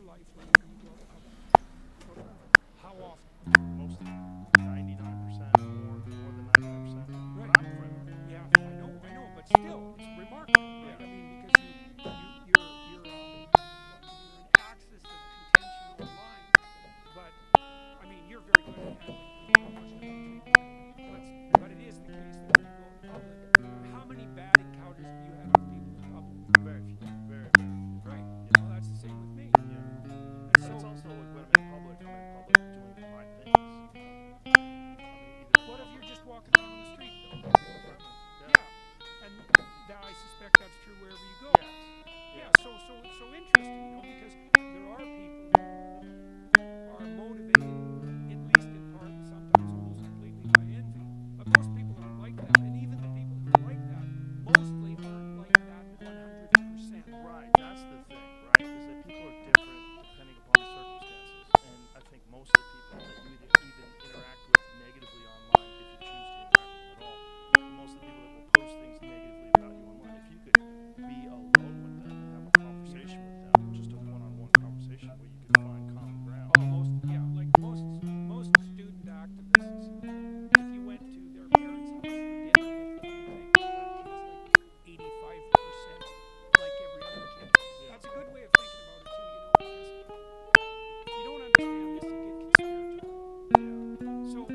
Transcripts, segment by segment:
life like when you go out public? How often? Most 99% more than 99%. Right. But I'm friendly. Yeah, I know, but still, it's remarkable, right? Yeah. I mean, because you're an axis of contention online, but I mean, you're very good at handling people. I'm not sure about treating people, but it is the case that when you go out in public, how many bad encounters have you had with people in public? Very few. Very, very few. Right. Yeah. Well, that's the same with me. Yeah. And But so, it's also like when I'm in public doing my things. I mean, either what if you're just walking around the street, though? I'm friendly. Yeah, and that I suspect that's true wherever you go. Yes. Yeah, so interesting, because there are people who are motivated, at least in part, sometimes almost completely by envy. But most people aren't like that, and even the people who are like that, mostly aren't like that 100%. Right, that's the thing, right? Is that people are different depending upon the circumstances. And I think most of the people that you even interact with negatively online, if you choose to interact with them at all, most of the people that will post things negatively about you online, if you could be alone with them and have a conversation with them, just a one-on-one conversation where you can find common ground. Like most student activists, if you went to their parents' house for dinner with them, I think that kid's like 85% like every other kid. Yeah. That's a good way of thinking about it too, because you don't understand this, you get conspiratorial. Yeah. So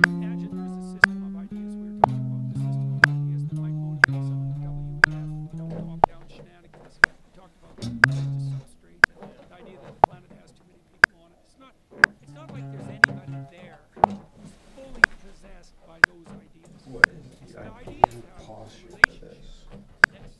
imagine there's a system of ideas. We were talking about the system of ideas that might motivate some of the WEF, top-down shenanigans. We talked about the religious substrate and the idea that the planet has too many people on it. It's not like there's anybody there who's fully possessed by those ideas. What is The the ideas ideal have posture for relationship. this? That's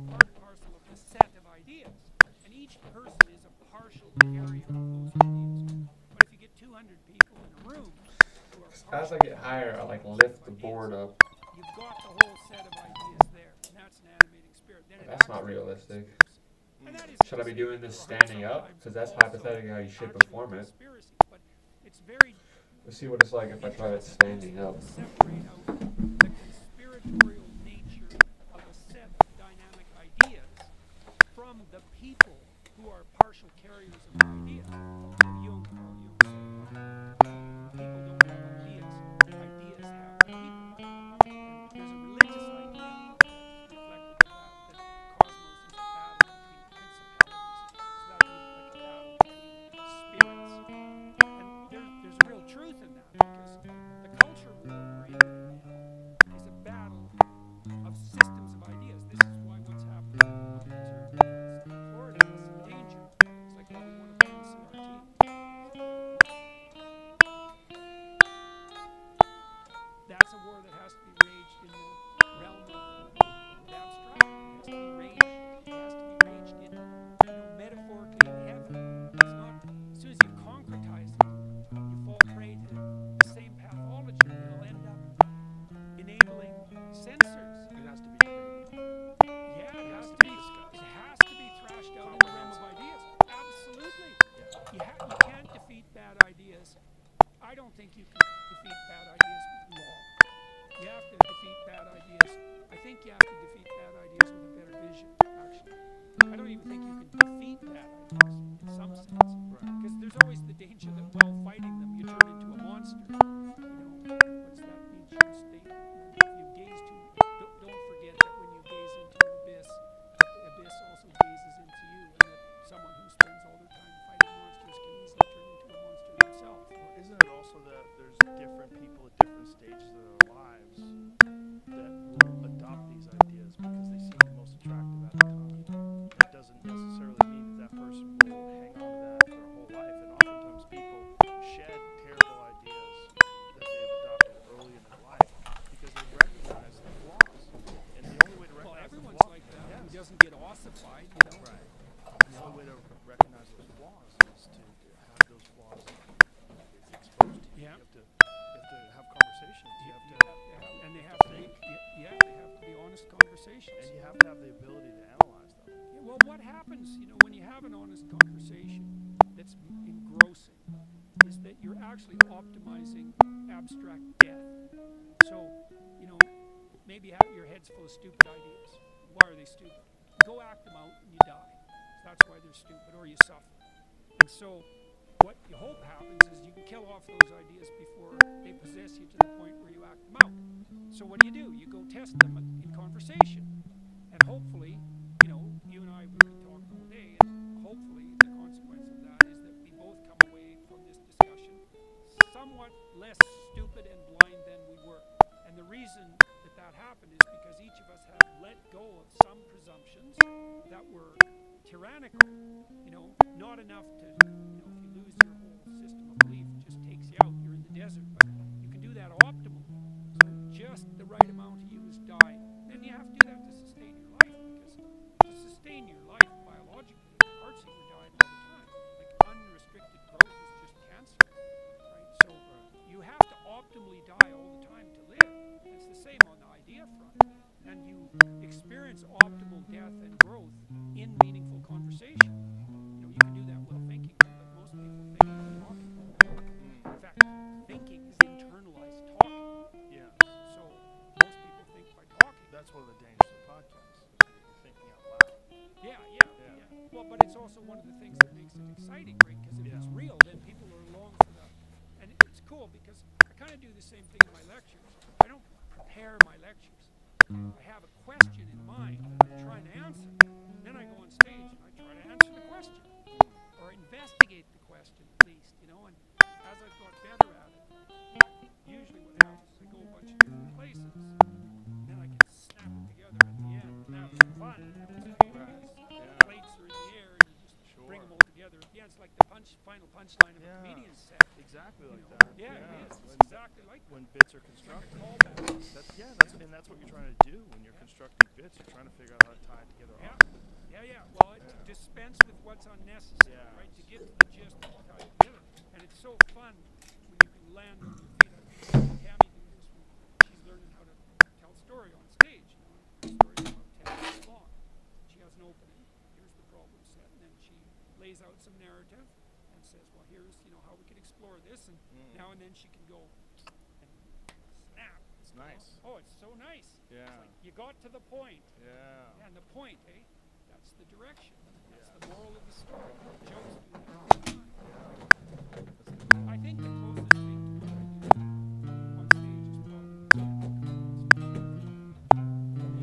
part and parcel of the set of ideas. And each person is a partial carrier of those ideas. But if you get 200 people in a room who are As I partial get higher, I like carriers lift of the ideas, board up. you've got the whole set of ideas there. And that's an animating spirit. Then it That's not acts like a realistic. conspiracy. And that is Should I be doing this considered standing up? sometimes Because that's also hypothetically how you should actually perform it. conspiracy. But it's very Let's see what it's like if I try it standing up. separate out the conspiratorial nature of a set of dynamic ideas from the people who are partial carriers of ideas. Carl Jung said, people don't have ideas, ideas have people. And there's a religious idea that's reflected in that cosmos is a battle between principalities. So that would be like a battle between spirits. And there's real truth in that, because the culture war we're in right now is a battle of systems of ideas. This is why what's happening on the conservative in Florida is in danger. It's like why we want to ban CRT. That's a war that has to be waged in the realm of the abstract. It has to be waged in, metaphorically in heaven. It's not, as soon as you concretize it, you fall prey to the same pathology. It'll end up enabling censors. It has to be debated. Yeah, it has to be discussed. It has to be thrashed out in the realm of ideas. Absolutely. Yeah. You can't defeat bad ideas. I don't think you can defeat bad ideas with law. You have to defeat bad ideas. I think you have to defeat bad ideas with a better vision, actually. I don't even think you can defeat bad ideas in some sense. Right. Because there's always the danger that while fighting them, you turn into a monster. What's that Nietzschean statement? You gaze to. Don't forget that when you gaze into an abyss, that the abyss also gazes into you, and that someone who spends all their time fighting monsters can easily turn into a monster themselves. Well, isn't it also that there's different people at different stages of their lives that will adopt these ideas because they seem the most attractive at the time? That doesn't necessarily mean that person will hang on to that their whole life. And oftentimes people shed terrible ideas that they've adopted early in their life because they recognize the flaws. And the only way to Well, recognize the everyone's flaws, like that. yes. Who doesn't get ossified, Right. The only way to recognize those flaws is to have those flaws exposed to you. Yeah. You have to have conversations. You have to and they have to be, think. they have to be honest conversations. And you have to have the ability to analyze them. Yeah, well, what happens, when you have an honest conversation that's engrossing, is that you're actually optimizing abstract death. So, maybe your head's full of stupid ideas. Why are they stupid? Go act them out and you die. So that's why they're stupid, or you suffer. And so what you hope happens is you can kill off those ideas before they possess you to the point where you act them out. So what do? You go test them in conversation. And hopefully, you and I will be talking all day, and hopefully the consequence of that is that we both come away from this discussion somewhat less stupid and blind than we were. And the reason that happened is because each of us have let go of some presumptions that were tyrannical. Not enough to, if you lose your whole system of belief, it just takes you out. You're in the desert, but you can do that optimally. So just the right amount of you is die. And you have to do that to sustain your life, because to sustain your life biologically, heart singer died all the time. Like unrestricted growth is just cancer, right? So you have to optimally die all the time to live. It's the same on the idea front. And you experience optimal death and growth in meaningful conversation. You can do that while thinking, but most people think while talking. In fact, thinking is internalized talking. Yeah. So most people think by talking. That's one of the dangers of podcasts. You're thinking out loud. Yeah. Well, but it's also one of the things that makes it exciting, right? Because if it's real, then people are along for that. And it's cool because I kind of do the same thing in my lectures. I don't prepare my lectures. I have a question in mind that I'm trying to answer. Then I go on stage and I try to answer the question. Or investigate the question at least, and as I've got better at it, usually what happens is I go a bunch of different places, then I can snap it together at the end and have some fun. Plates are in the air and you just bring them all together at the end. It's like the final punchline of a comedian's set. Exactly like that. Yeah, it is. It's exactly like that. When bits are constructed. That's what you're trying to do when you're constructing bits. You're trying to figure out how to tie it together. Yeah. Well, to dispense with what's unnecessary, right? To get to the gist of tie it together. And it's so fun when you can land on your feet. I think Tammy do this when she's learning how to tell a story on stage. The story's about 10 minutes long. She has an opening. Here's the problem set, and then she lays out some narrative and says, well, here's how we can explore this, and now and then she can go and snap. It's nice. Oh, it's so nice. Yeah. It's like you got to the point. Yeah. And the point, that's the direction. That's the moral of the story. Jokes do that all the time. I think the closest thing to what I do on stage is probably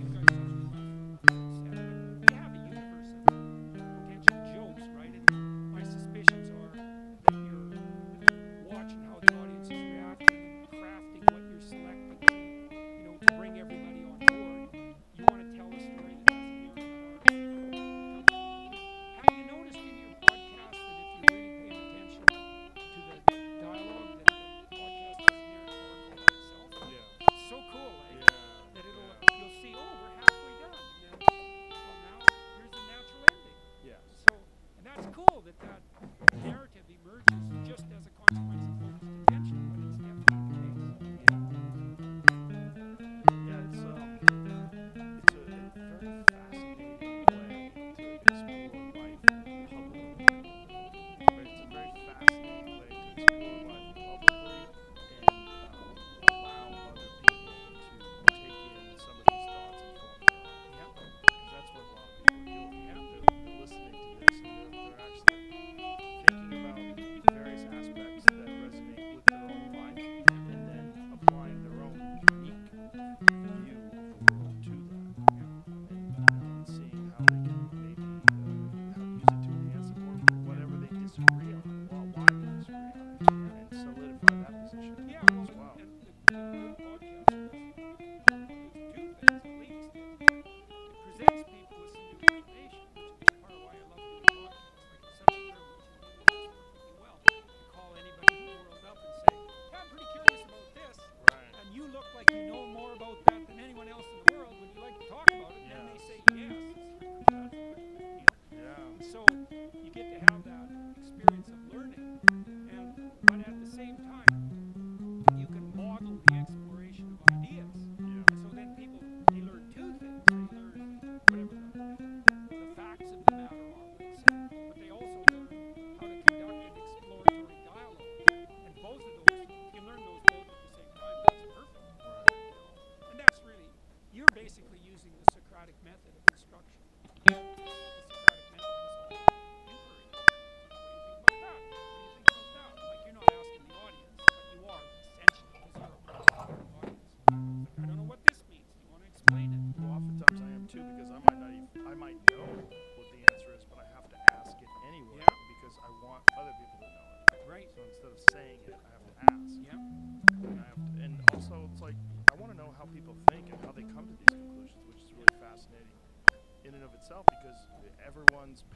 you guys don't do much. We have a universe of potential jokes, right? And my suspicions are that you're watching how the audience is reacting and crafting what you're selecting to bring everybody on board. You want to tell a story that has a near and a heart.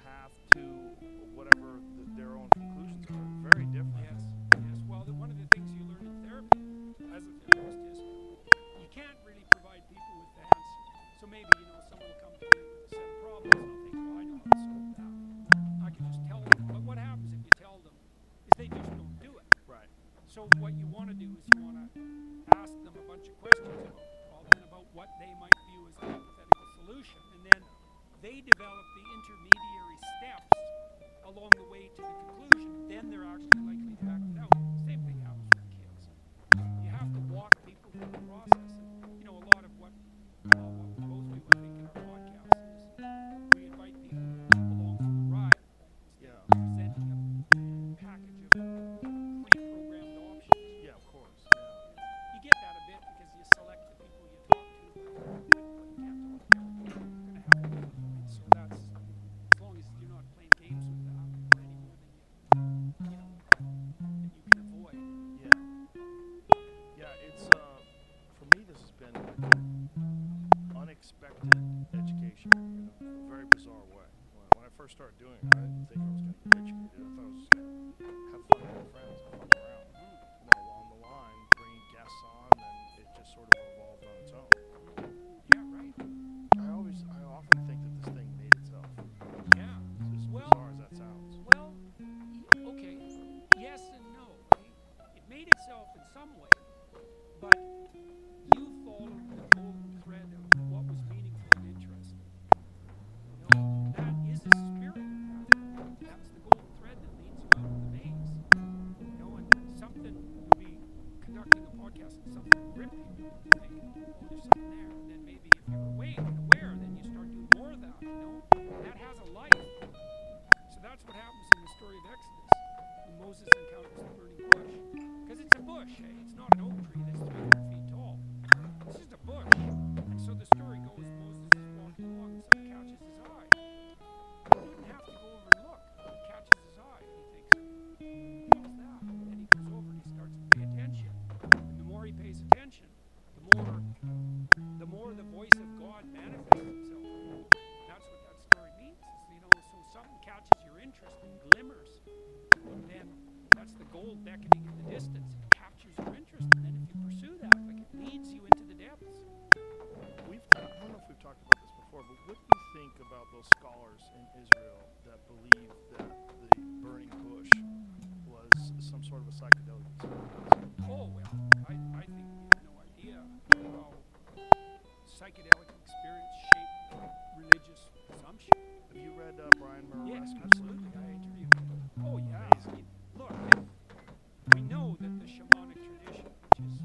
path to whatever their own conclusions are. Very different. Yes, yes. Well, one of the things you learn in therapy as a therapist is you can't really provide people with the answer. So maybe, someone will come to me with a set of problems and I'll think, well, I know how to solve that. I can just tell them. But what happens if you tell them is they just don't do it. Right. So what you want to do is you want to ask them a bunch of questions about the problem and about what they might view as a hypothetical solution. And then they develop the intermediary steps along the way to the conclusion. Then they're actually likely to act it out. Same thing happens with kids. You have to walk people through the process. And, a lot of what we both do, I think, in our podcast is we invite people along for the ride instead of presenting a package of pre-programmed options. Yeah, of course. Yeah. You get that a bit because you select the people you talk to, but you can't talk to everybody. You're going to have to. So that's, as long as you're not playing games with that any more than than you can avoid. Yeah. Yeah, it's for me this has been like an unexpected education, in a very bizarre way. When I first started doing it, I didn't think I was going to get educated. I thought I was just going to have fun with my friends and fuck around. And then along the line, bringing guests on, and it just sort of evolved on its own. Yeah, right. I often think that this thing made itself. Yeah. As Well- bizarre as that sounds. Well, okay. Yes and no. It made itself in some way, but you followed the golden thread of what was meaningful and interesting. That is a spirit. That's the golden thread that leads you out of the maze. And something, you'll be conducting a podcast and something will grip you. You think, oh, there's something there. And then maybe if you're aware, then you start doing more of that, That has a life. So that's what happens in the story of Exodus when Moses encounters the burning bush. Because it's a bush, hey? It's not an oak tree that's 300 feet tall. It's just a bush. And so the story goes, Moses is walking along and something catches his eye. He wouldn't have to go over and look. It catches his eye and he thinks, what's that? And then he goes over and he starts to pay attention. And the more he pays attention, the more the voice of God manifests itself. That's what that story means. Is, so something catches your interest and glimmers. Then that's the gold beckoning in the distance. It captures your interest, and then if you pursue that, it leads you into the depths. I don't know if we've talked about this before, but what do you think about those scholars in Israel that believe that the burning bush was some sort of a psychedelic experience? Oh, well, I think we have no idea how psychedelic experience shape religious assumption. Have you read Brian Murray? Yes, absolutely. I interviewed him. Oh, yeah. Amazing. Look, we know that the shamanic tradition, which is,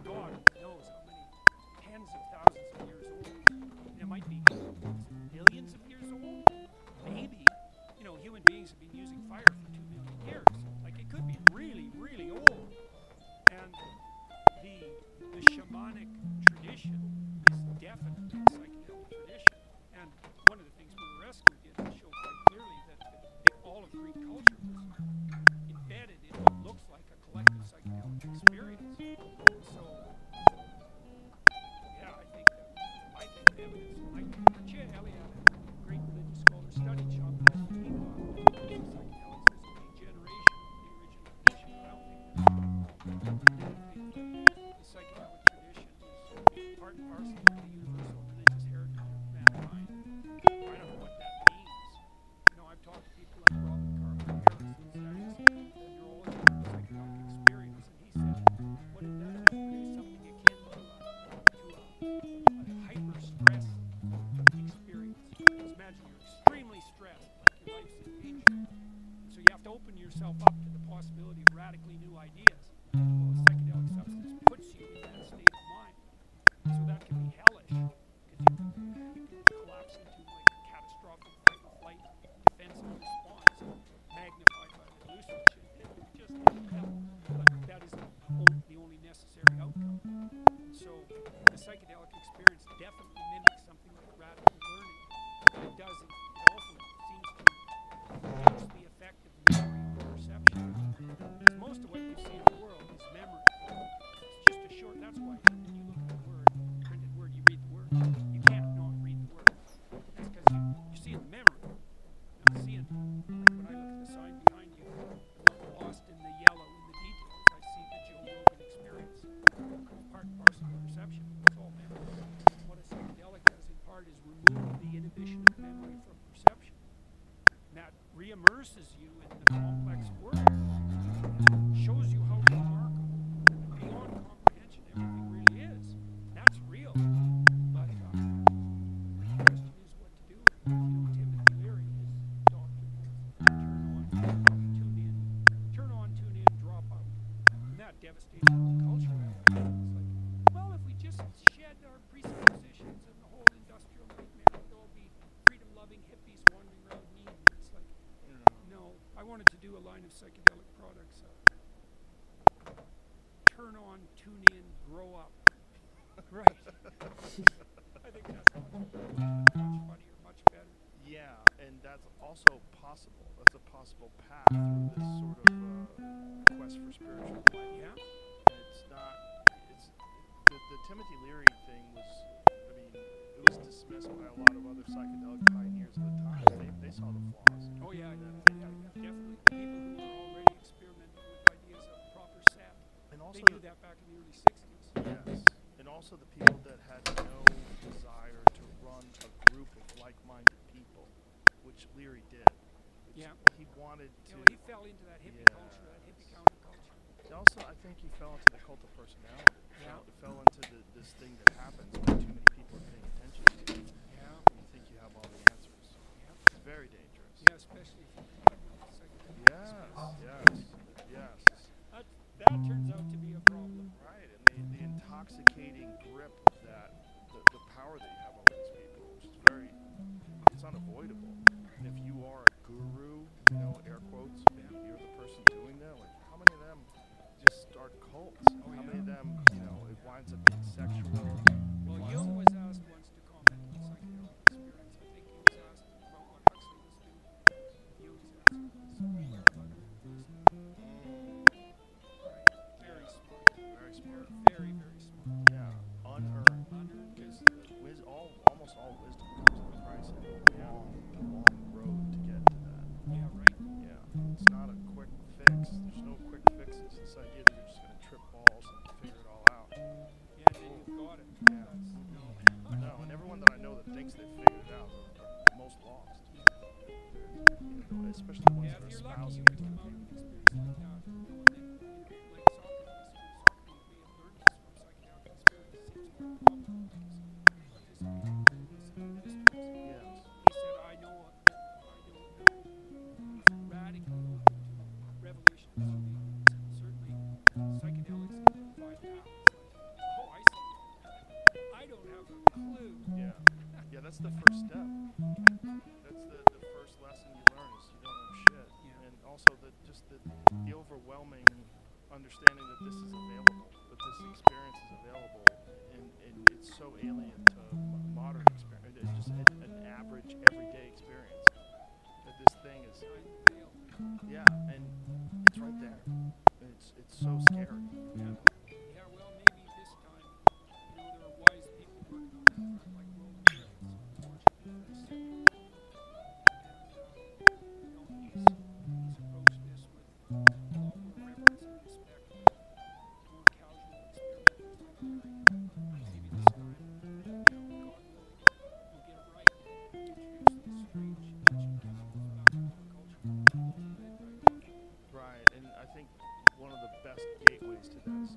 God knows how many tens of thousands of years old, it might be millions of years old, maybe. Human beings have been using fire for 2 million years. It could be really, really old. And the shamanic tradition is definitely a psychedelic tradition. And one of the things Murarescu did to show quite clearly that all of Greek culture was embedded in what looks like a collective psychedelic experience. So, yeah, I think the evidence, Mircea Eliade, a great religious scholar, studied shamanism. He thought that psychedelics was a degeneration of the original tradition, but I don't think that's true. I think that the psychedelic tradition is part and parcel of the universal religious heritage of mankind. I don't know what that means. I've talked to people like Robin Carhart Harris, who studies the neurology of the psychedelic experience, and he said what it does is produce something akin to a hyper-stress experience. Because imagine you're extremely stressed, like your life's in danger. So you have to open yourself up to the possibility of radically new ideas. Well, a psychedelic substance puts you in that state of mind. So that can be hellish, because you can collapse into a catastrophic fight or flight defensive response, magnified by the hallucinogen. It's just hell. But that is the only necessary outcome. And so the psychedelic experience definitely mimics something like radical learning. But it doesn't. It also seems to reduce the effect of memory or perception. Because most of what you see in the world is memory. It's just a short. That's why when you look at the word, printed word, you read the word. You can't not read the word. That's because you see it in memory. re-immerses you in the complex world, shows you how remarkable, beyond comprehension, everything really is. That's real. But the question is what to do with it. Timothy Leary, his doctrine was turn on, tune in, drop out. And that devastated the whole culture after that. It's like, well, if we just shed our presuppositions and the whole industrial nightmare, we'd all be freedom-loving hippies wandering around Eden. It's like, no, I wanted to do a line of psychedelic products. Turn on, tune in, grow up. Right. I think that's much funnier, much better. Yeah, and that's also possible. That's a possible path through this sort of quest for spiritual life. Yeah. And it's not. It's the Timothy Leary thing was. I mean, it was dismissed by a lot of other psychedelic pioneers of the time. They saw the flaws. Oh yeah, definitely. The people who were already experimenting with ideas of proper set, And they also, knew that back in the early '60s. yes, and also the people that had no desire to run a group of like-minded people, which Leary did. Yeah. He wanted to. He fell into that hippie culture, that hippie Yes. counterculture. Also, I think he fell into the cult of personality. Yeah. He fell into this thing that happens when too many people are paying attention to you. Yeah. You think you have all the answers. Yeah. It's very dangerous. Yeah, especially if you come with psychedelic Yes, space. yes, yes. That turns out to be a problem. Right, and the intoxicating grip that the power that you have over these people, which is it's unavoidable. And if you are a guru, air quotes, and you're the person doing that, like how many of them just start cults? Oh, How yeah. many of them, it winds up being sexual? Well, Jung was asked once to comment on psychedelic experience. I think he was asked about what Huxley was doing. Jung's answer was, "We are unearned wisdom." Right. Very smart. Very smart. Very, very smart. Yeah, unearned. Unearned Because wisdom. almost all wisdom comes at a price and a long road to get to that. Yeah, right. Yeah, it's not a quick fix. There's no quick fixes. This idea that you're just going to trip balls and figure it all out. Yeah, and then you've got it. Yeah. That's, No, and everyone that I know that thinks they've figured it out are most lost. Especially the ones yeah, that if are you're lucky, espousing you it. can come out of an experience like that. And then, like Socrates, Socrates may have learned this from psychedelic experience. Seems more probable because he participated in illicit mysteries. Yes. He said, I know he's radically open to revelation of surveillance, and certainly psychedelics can provide that. It's like, oh, I see. I don't have a clue. Yeah. Yeah, that's the first step. That's the first lesson you learn is you don't know shit. Yeah. And also the overwhelming understanding that this is available, that this experience is available, and it's so alien to modern experience, just an average everyday experience. That this thing is, yeah, and it's right there. It's so scary. Yeah. Yeah, well, maybe this time, there are wise people working on that front, like Roland Griffiths, unfortunately, very sick. And, he's approached this with a lot more reverence and respect than more casual experimenters like Larry. Maybe this time, God willing, we'll get it right. Introduce these strange ancient chemicals back into the culture. Get it right. Right, and I think one of the best gateways to that is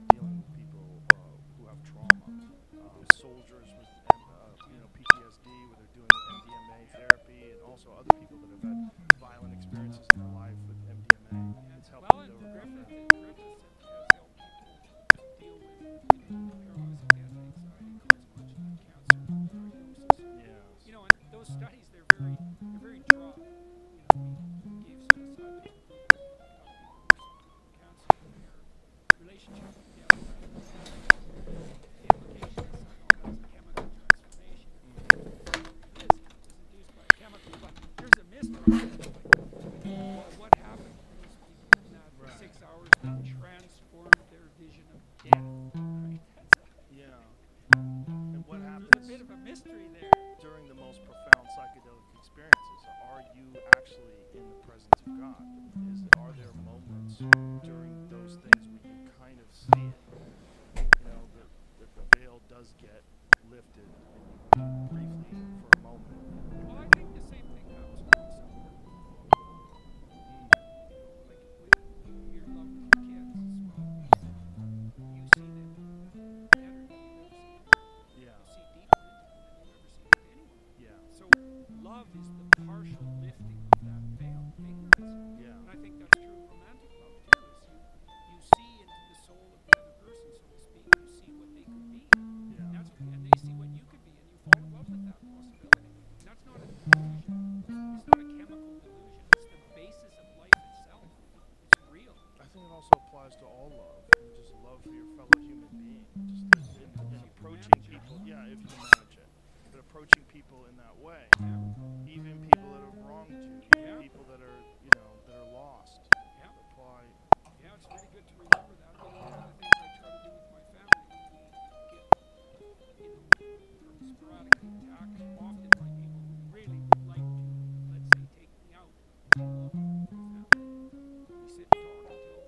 along with them. We sit and talk until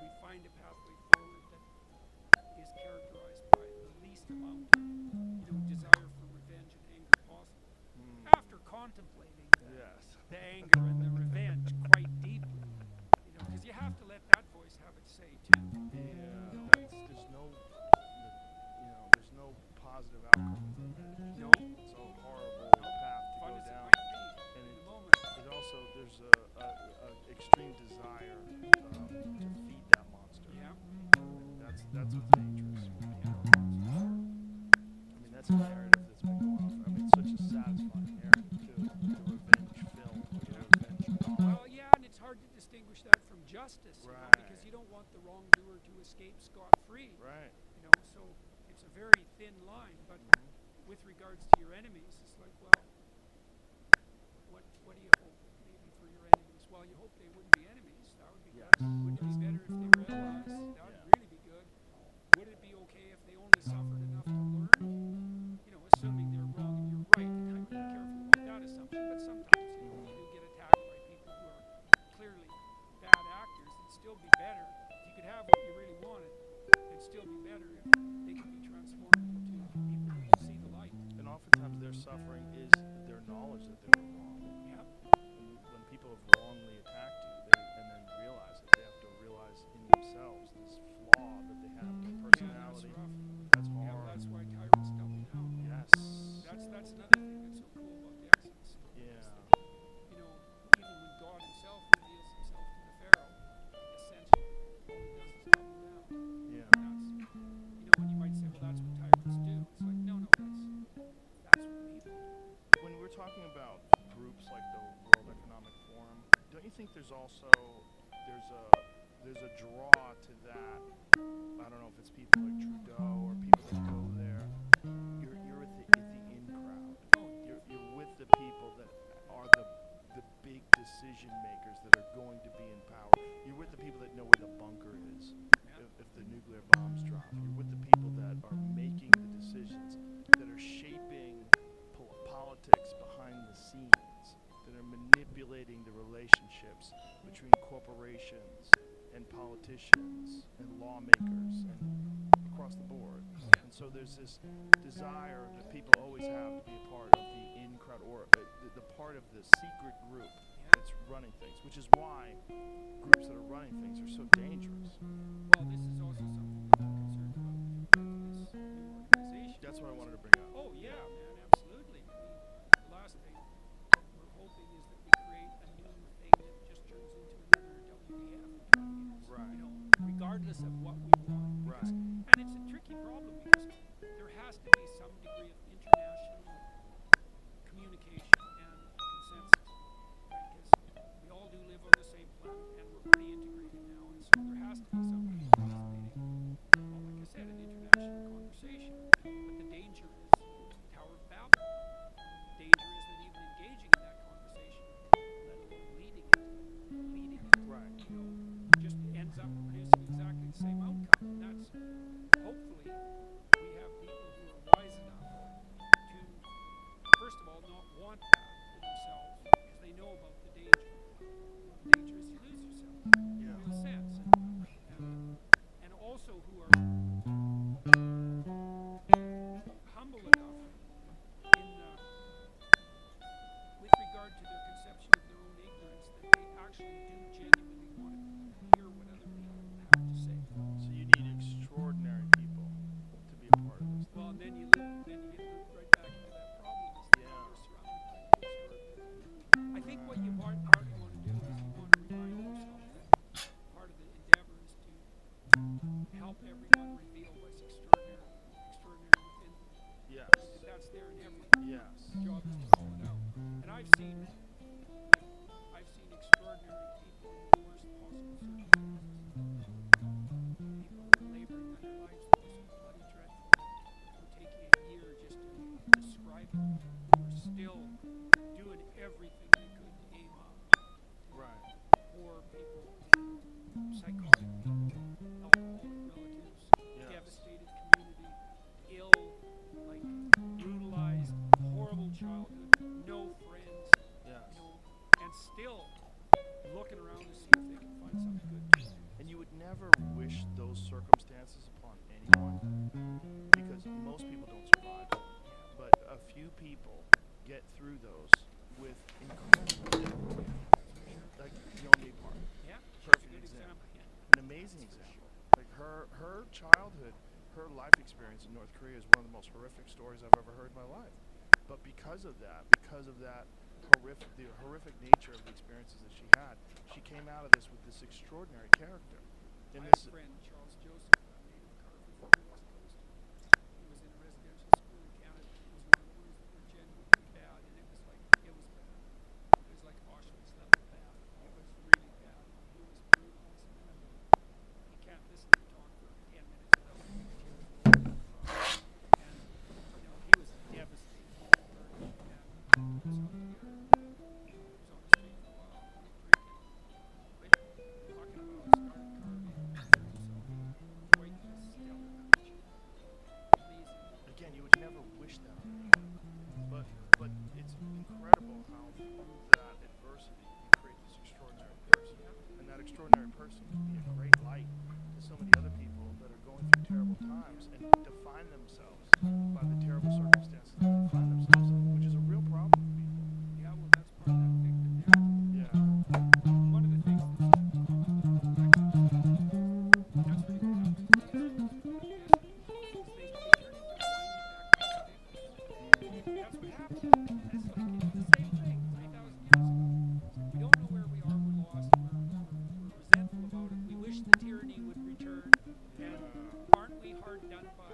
we find a pathway forward that is characterized by the least amount of, desire for revenge and anger possible. After contemplating Yes. the anger and the revenge quite deeply, because you have to let that voice have its say too. Yeah. There's no positive outcome from revenge. No, It's a horrible path to fun go as it down. might be And in it, the moment. it also there's a extreme desire to feed that monster. Yeah, That's what's dangerous. I mean, that's a narrative that's been going on. I mean, it's such a satisfying narrative too. The revenge film, or the revenge novel. well, yeah, and it's hard to distinguish that from justice, because Right. you don't want the wrongdoer to escape scot-free. Right. So it's a very thin line. But with regards to your enemies, it's like, well, what do you hope maybe for your enemies? Well, you hope they wouldn't be enemies. That would be Yes. good. Wouldn't it be better if they were allies? That would Yeah. really be good. Would it be okay if they only suffered enough to learn? Assuming they're wrong and you're right. You kind of be careful about that assumption. But sometimes, you do get attacked by people who are clearly bad actors. It'd still be better if you could have what you really wanted. It'd still be better if they could be transformed into people who can see the light. And oftentimes their suffering is their knowledge that they were wrong. Yeah. When people have wrongly attacked you, and then realize it, they have to realize in themselves this flaw that they have, their personality. Yeah, that's rough. That's Yeah, hard. that's why tyrants double down. Yes. That's another thing that's so cool about the Exodus story. Yeah. Is that, even when God Himself reveals Himself to the Pharaoh, essentially all He does is double down. Yeah. And and you might say, well, that's what tyrants do. It's like, no, that's what people do. When we're talking about groups like the World Economic Forum, don't you think there's a draw to that? I don't know if it's people like Trudeau or people that go there. You're with the in crowd. Oh, You're with the people that are the big decision makers that are going to be in power. You're with the people that know where the bunker is yeah. if the nuclear bombs drop. You're with the people that are making the decisions, that are shaping politics behind the scenes, that are manipulating the relationships between corporations and politicians and lawmakers and across the board. And so there's this desire that people always have to be a part of the in crowd, or the part of the secret group that's running things, which is why groups that are running things are so dangerous. Well, this is also something that I'm concerned about with regard to this new organization. That's what I wanted to bring up. Oh, yeah, man, absolutely. I mean, the last thing we're hoping is that we create a new thing that just turns into another WEF in 20 years. Right. Regardless of what we want. Right. And it's a tricky problem because there has to be some degree of international communication and consensus, right? Because we all do live on the same planet and we're pretty integrated now, and so there has to be somebody participating. Well, like I said, an international conversation. But the danger is looking around to see if they can find something good to do. And you would never wish those circumstances upon anyone because most people don't survive. But a few people get through those with incredible difficulty. Like Yoni Park, Yeah, she's a perfect good example. example. Yeah. An amazing example. Like her childhood, her life experience in North Korea is one of the most horrific stories I've ever heard in my life. But because of that the horrific nature of the experiences that she had, she came out of this with this extraordinary character. And I this have a friend, Charles Joseph, native McCarthy from the West Coast. He was in a residential school in Canada. It was one of the ones that were genuinely bad, and it was bad. It was like Auschwitz level bad. It was really bad. He was brutalized, and you can't listen to him talk for 10 minutes without getting tears rolling. And he was devastated. He was hurt, and he was out there. He was on the street for a while, drinking. But talking about started carving, prepared himself. Quite a stellar creature. Amazing. again, you would never wish that on anyone. But it's incredible how through that adversity you create this extraordinary person. And that extraordinary person can be a great light to so many other people that are going through terrible times and define themselves by the terrible circumstances that they find themselves in, which is a real problem for people. Yeah, well, that's part of that victim narrative. Yeah. One of the things that's common with that's really what happens to the is they turn into whiny backpack victims. That's what happens. It's the same thing 3,000 years ago. We don't know where we are. We're lost. We're resentful about it. We wish the tyranny would return. And aren't we hard done by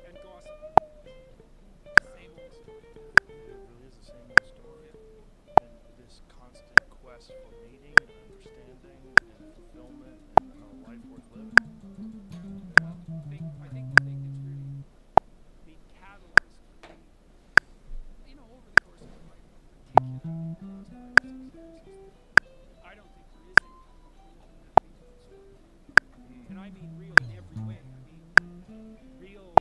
and gossiping? Same old story. It really is the same old story. And this constant quest for meaning and understanding and fulfillment and a life worth living. Well, I think the thing that's really been catalyzed for me, over the course of my life, but particularly in the last 5 or 6 years, is that I don't think there is any kind of religion that leads to the story. And I mean real in every way. I mean real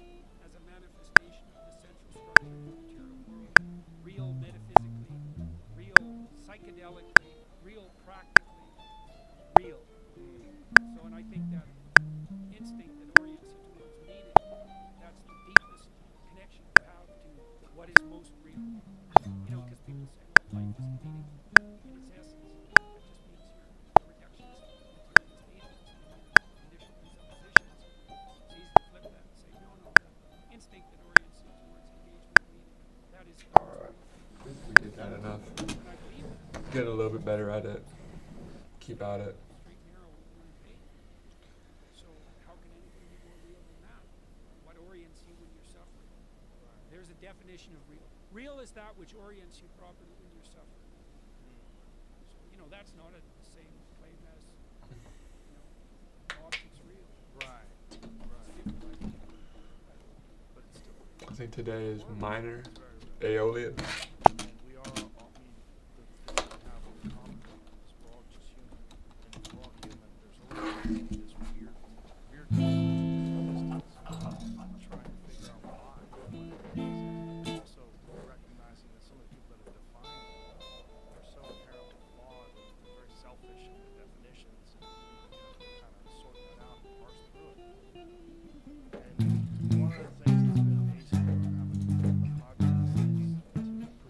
as a manifestation of the central structure of the material world, real metaphysically, real psychedelically, real practically, real. So, and I think that instinct that orients you towards meaning, that's the deepest connection you have to what is most real. Because people say, well, life isn't meaningful in its essence. That just means you're a reductionist materialist atheist. Conditional presuppositions. It's easy to flip that and say, no, the instinct that orients you towards engagement with meaning, that is the most real thing. We did that enough. And I believe that. Get a little bit better at it. Keep at it. Straight and narrow, we're in pain. So how can anything be more real than that? What orients you when you're suffering? There's a definition of real. Real is that which orients you properly when you're suffering. So, that's not the same claim as, objects real. Right. It's Right. different, I think. But it's still I think today is minor, it's very real. aeolian. And we are all, the thing we have in common is we're all just human. And if we're all human, there's always this weirdness, distance, trying to figure out why, what it is. And also recognizing that some of the people that are defining it are so inherently flawed, they're very selfish in their definitions, and you have to kind of sort that out and parse through it. And one of the things that's been amazing about having a podcast is to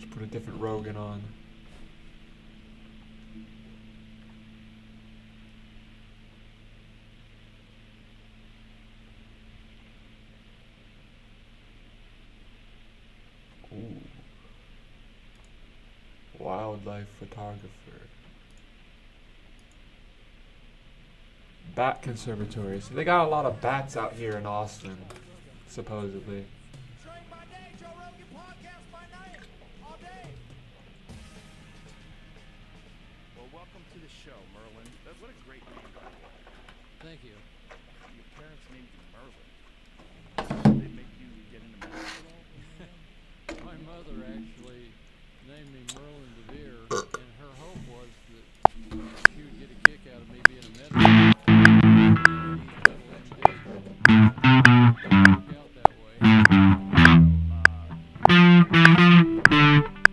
Just put a different Rogan on. Ooh. Wildlife photographer. Bat conservatory. So they got a lot of bats out here in Austin, supposedly. Drink by day, Joe Rogan podcast by night, all day. Well, welcome to the show, Merlin. What a great name, by the way. Thank you. Your parents named you Merlin. Did they make you get into medicine at all? My mother actually named me Merlin DeVere, and her hope was that she would get a kick out of me being a medical. Out that way.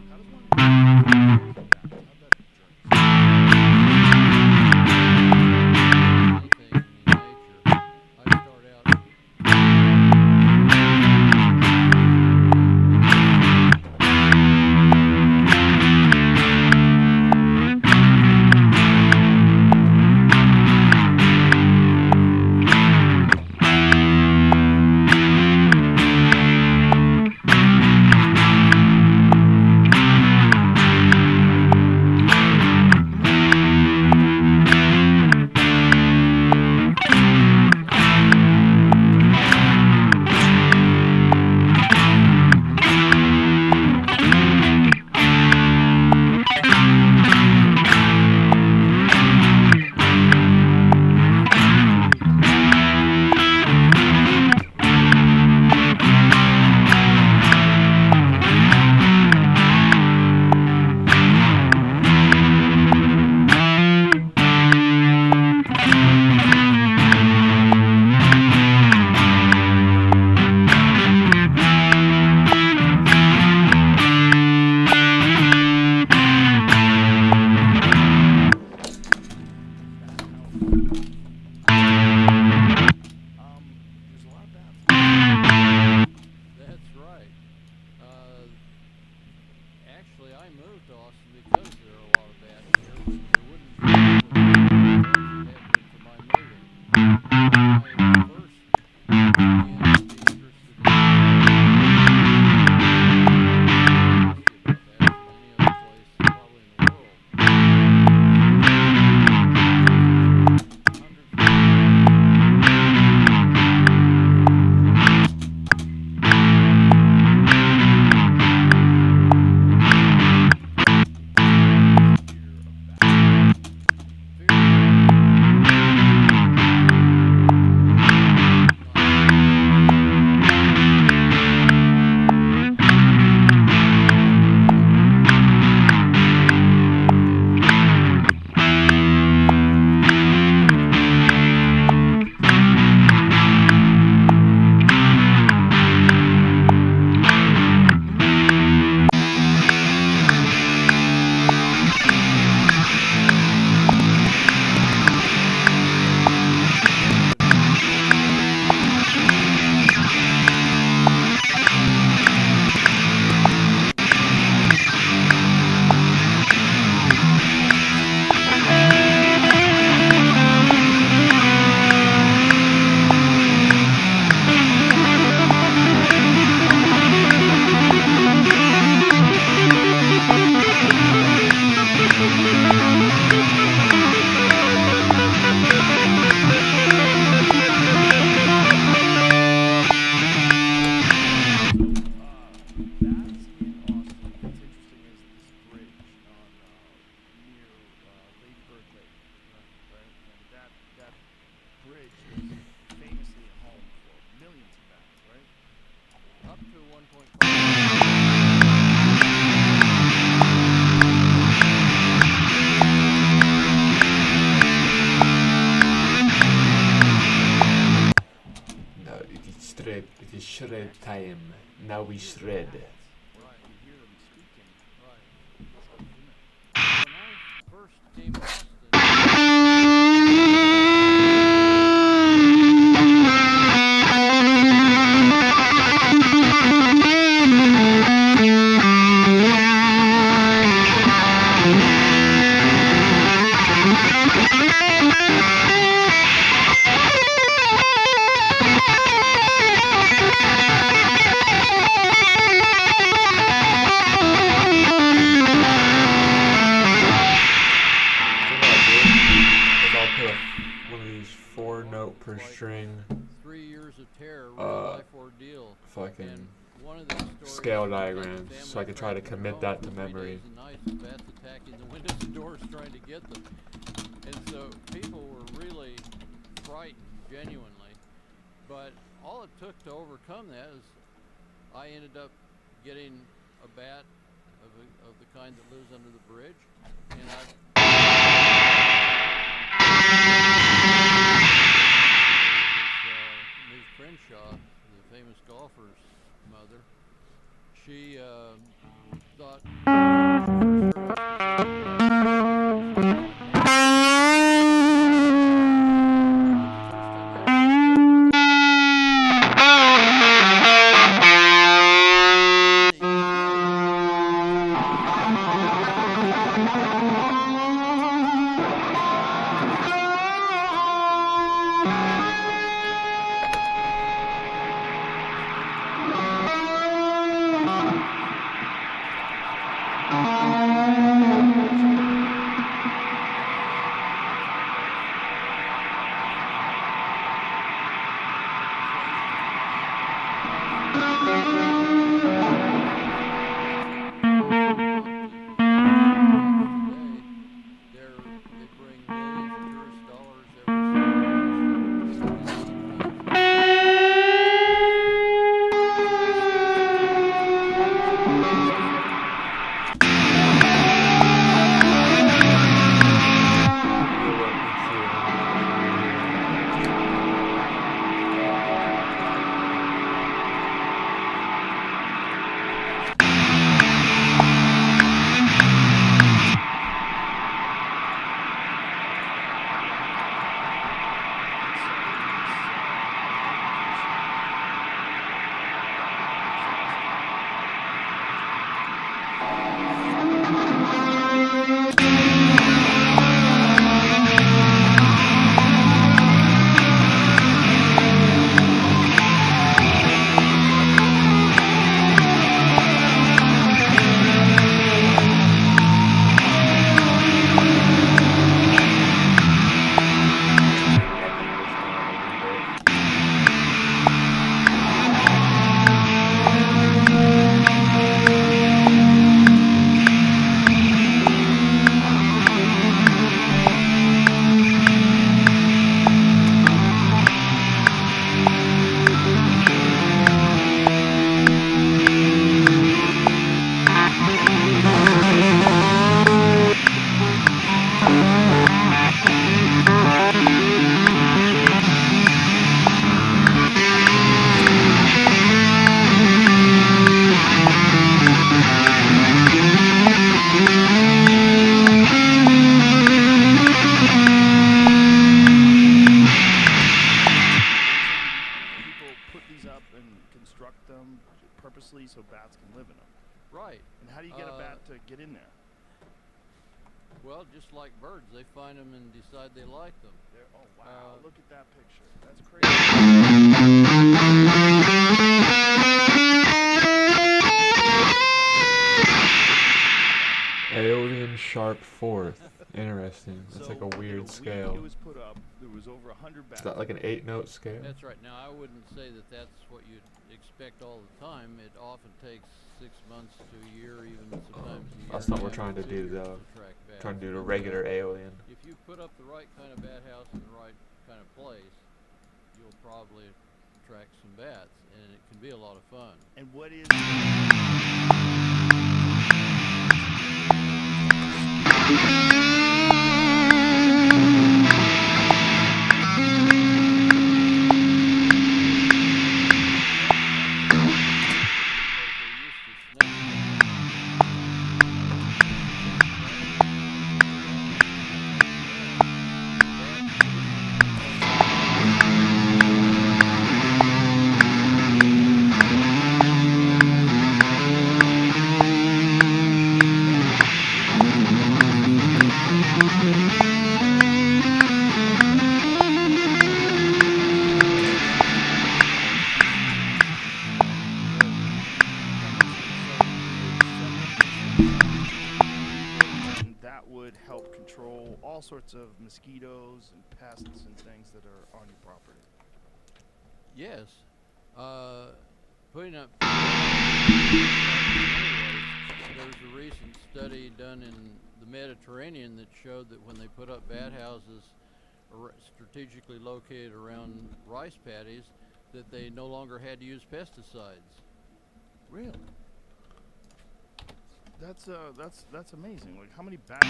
How does one how'd that Anything in nature. I start out. there's a lot of bats. That's right. Actually, I moved to Austin because there are a lot of bats here. There wouldn't be had been for my moving. I first began to be interested in about that than any other place probably in the world. shred time. Now we shred. Right, you hear them speaking. Right. When I first came to Austin, fucking And one of the stories scale was like a diagrams family so I could try to trapped in their commit home that for to 3 memory. days and nights, with bats attacking the windows and doors trying to get them. And so people were really frightened, genuinely. But all it took to overcome that is I ended up getting a bat of the kind that lives under the bridge, and Ms. Crenshaw, the famous golfer's mother, she thought they bring millions of tourist dollars construct them purposely so bats can live in them. Right. And how do you get a bat to get in there? Well, just like birds, they find them and decide they like them. Oh wow! Look at that picture. That's crazy. Aeolian sharp fourth. Interesting. That's like a So, weird in scale. It was put up. There was over 100 bats. Is that like an 8-note scale? That's right. Now, I wouldn't say that that's what you'd expect all the time. It often takes 6 months to a year, even sometimes a year. That's not what and we're trying to do, though. track bats. Trying to do the regular Aeolian. If you put up the right kind of bat house in the right kind of place, you'll probably attract some bats, and it can be a lot of fun. And what is? That would help control all sorts of mosquitoes and pests and things that are on your property. Yes. putting up. There's a recent study done in the Mediterranean that showed that when they put up bat houses strategically located around rice paddies, that they no longer had to use pesticides. Really? That's amazing. Like, how many bats?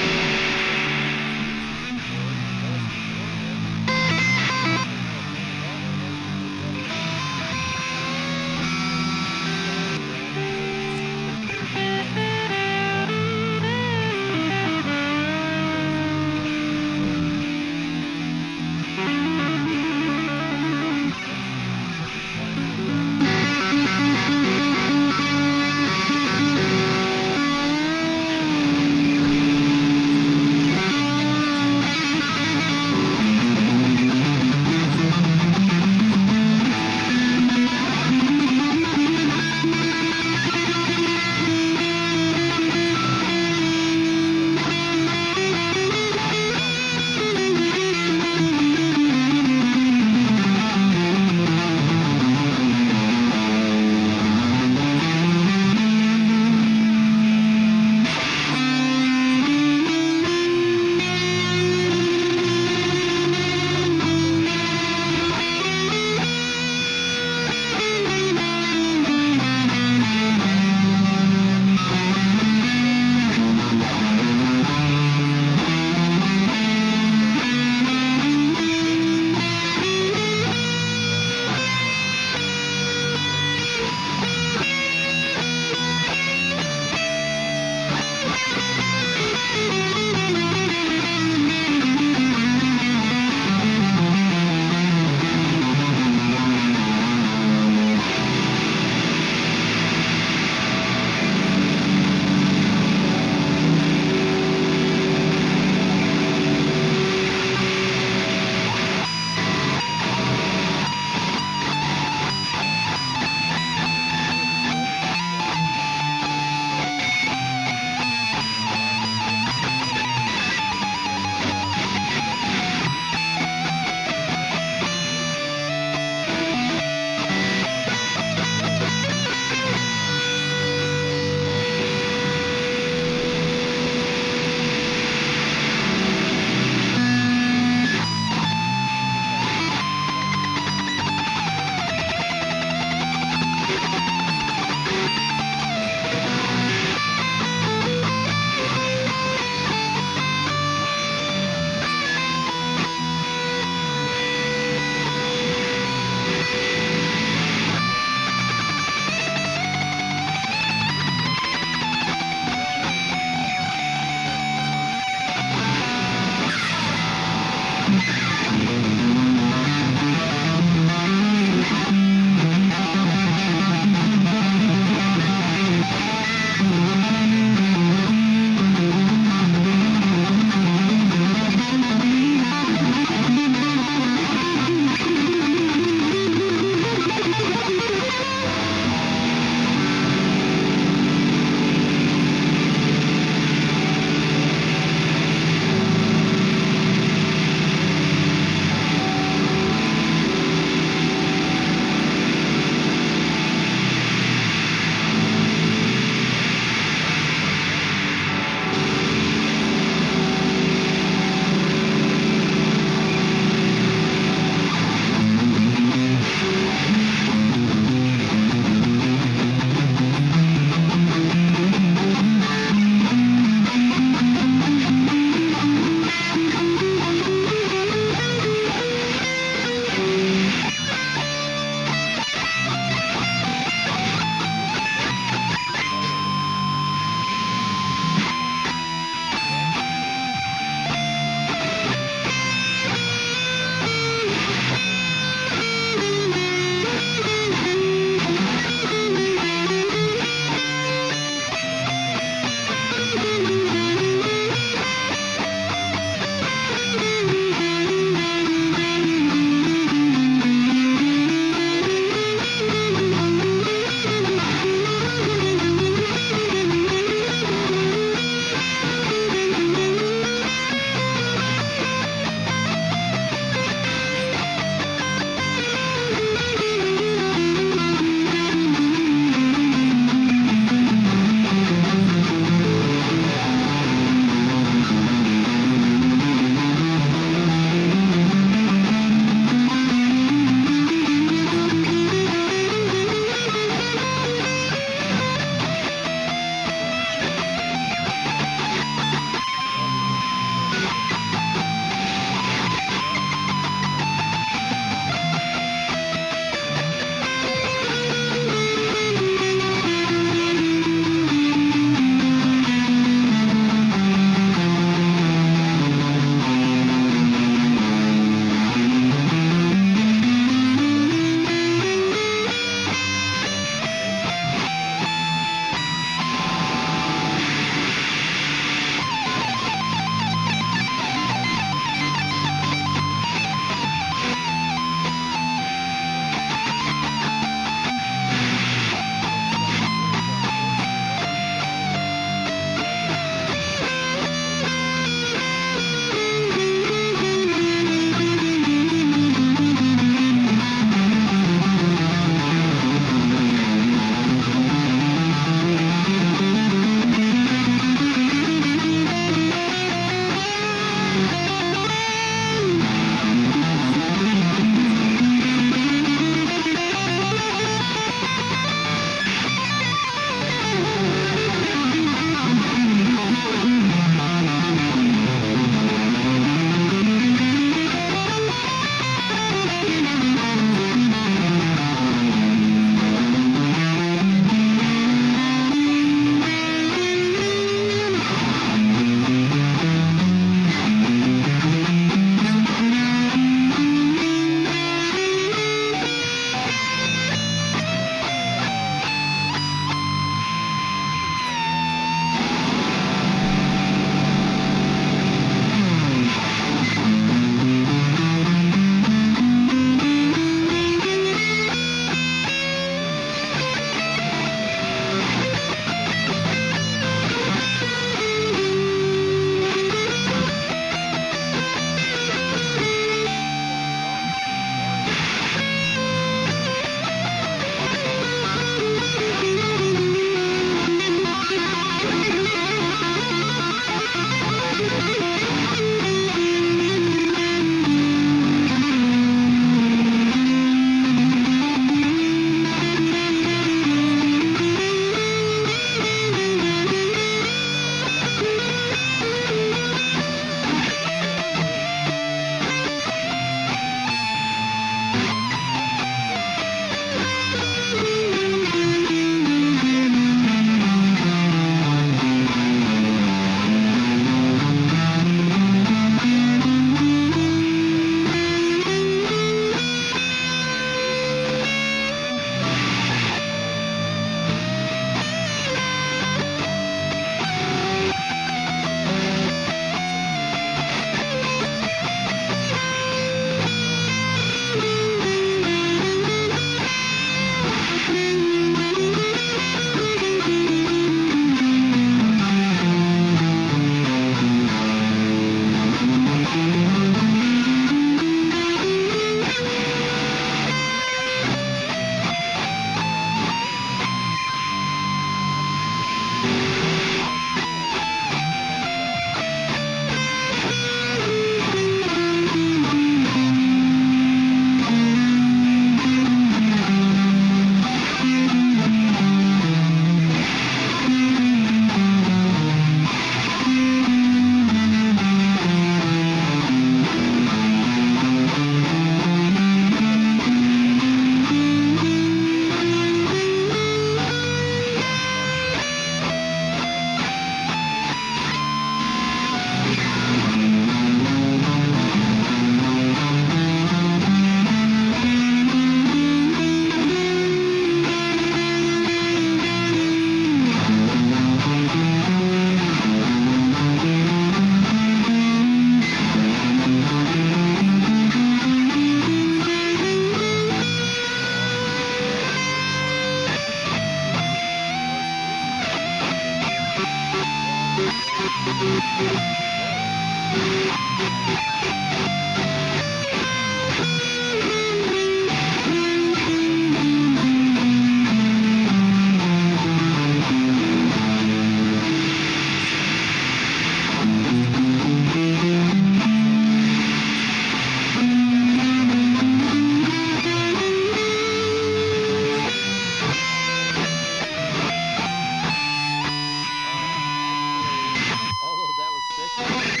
Although that was speculative.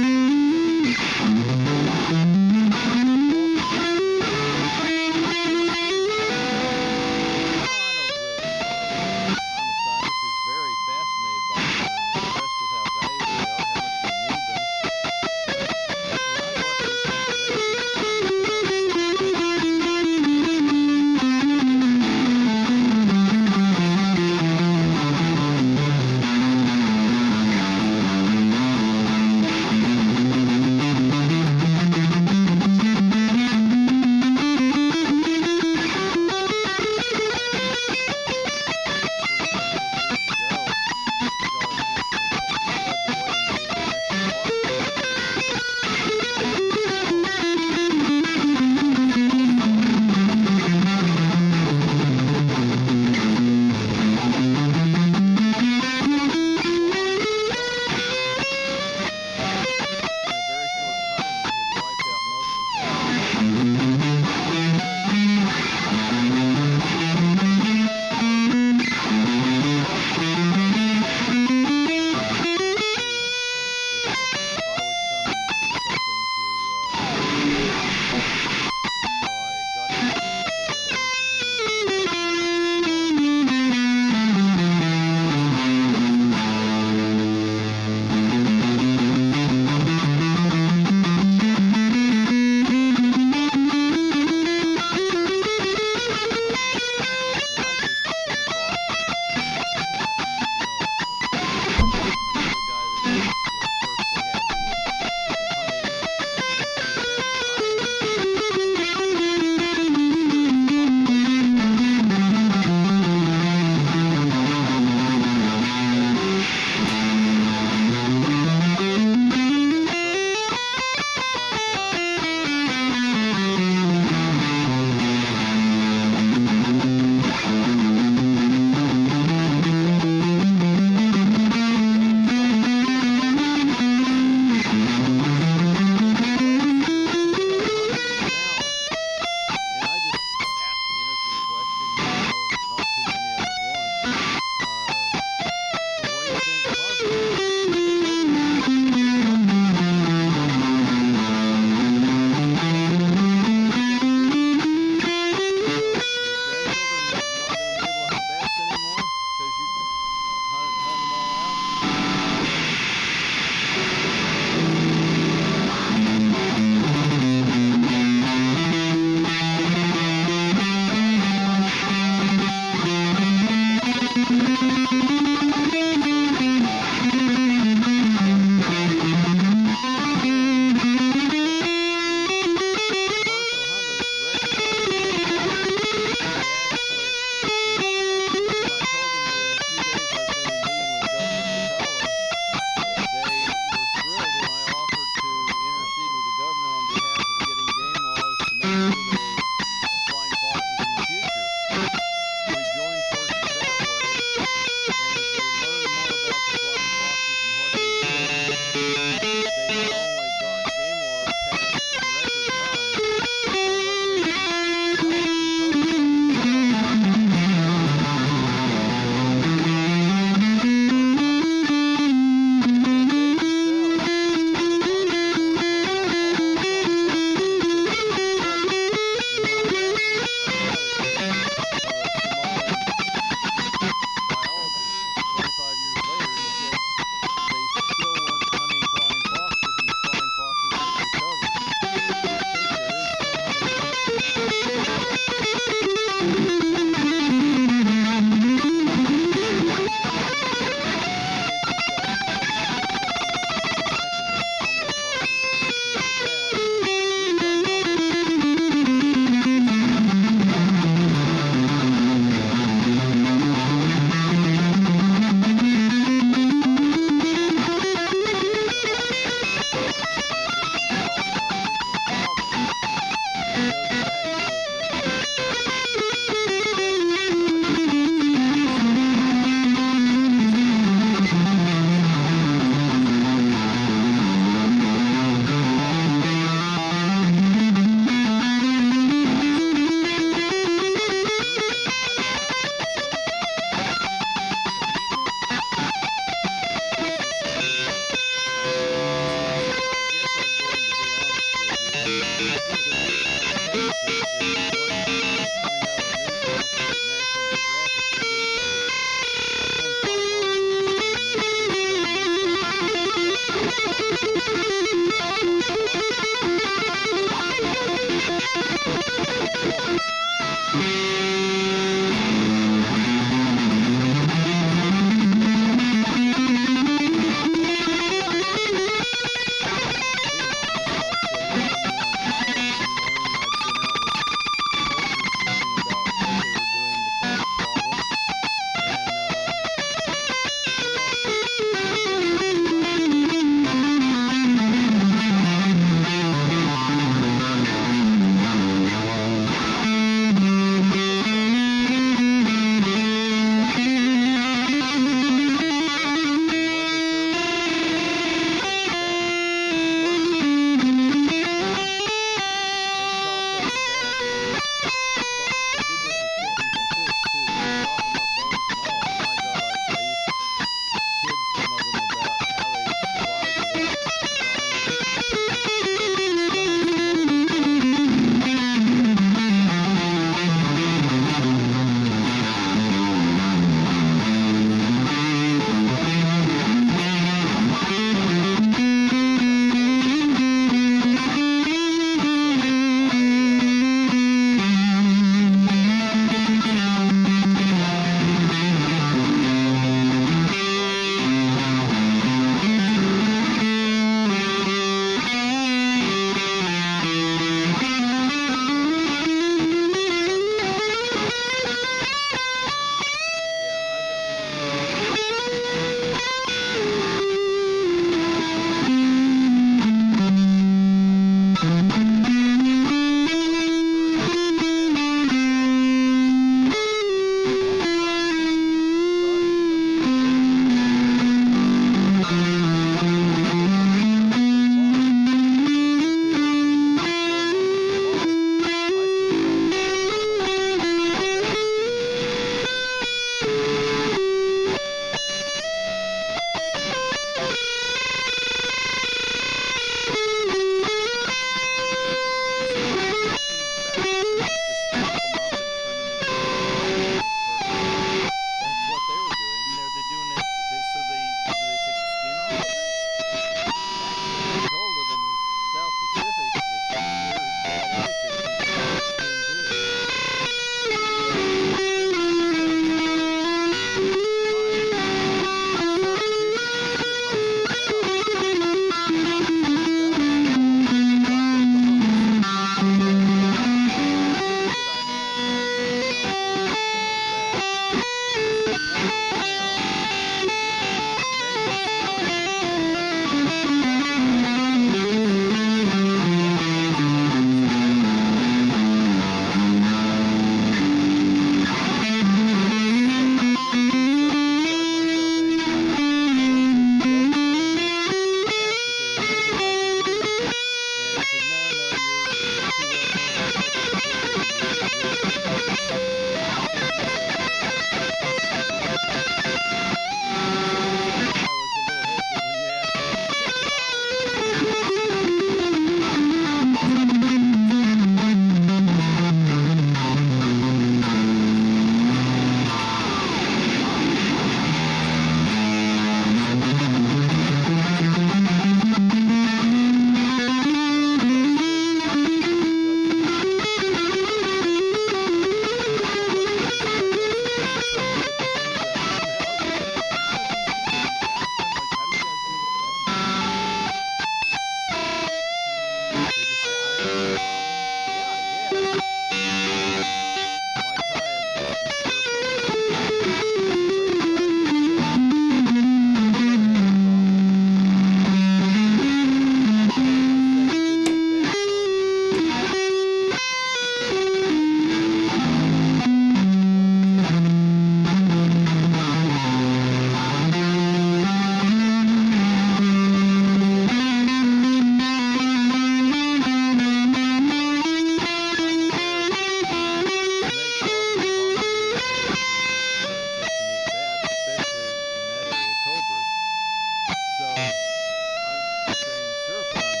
I'm saying, Serapone,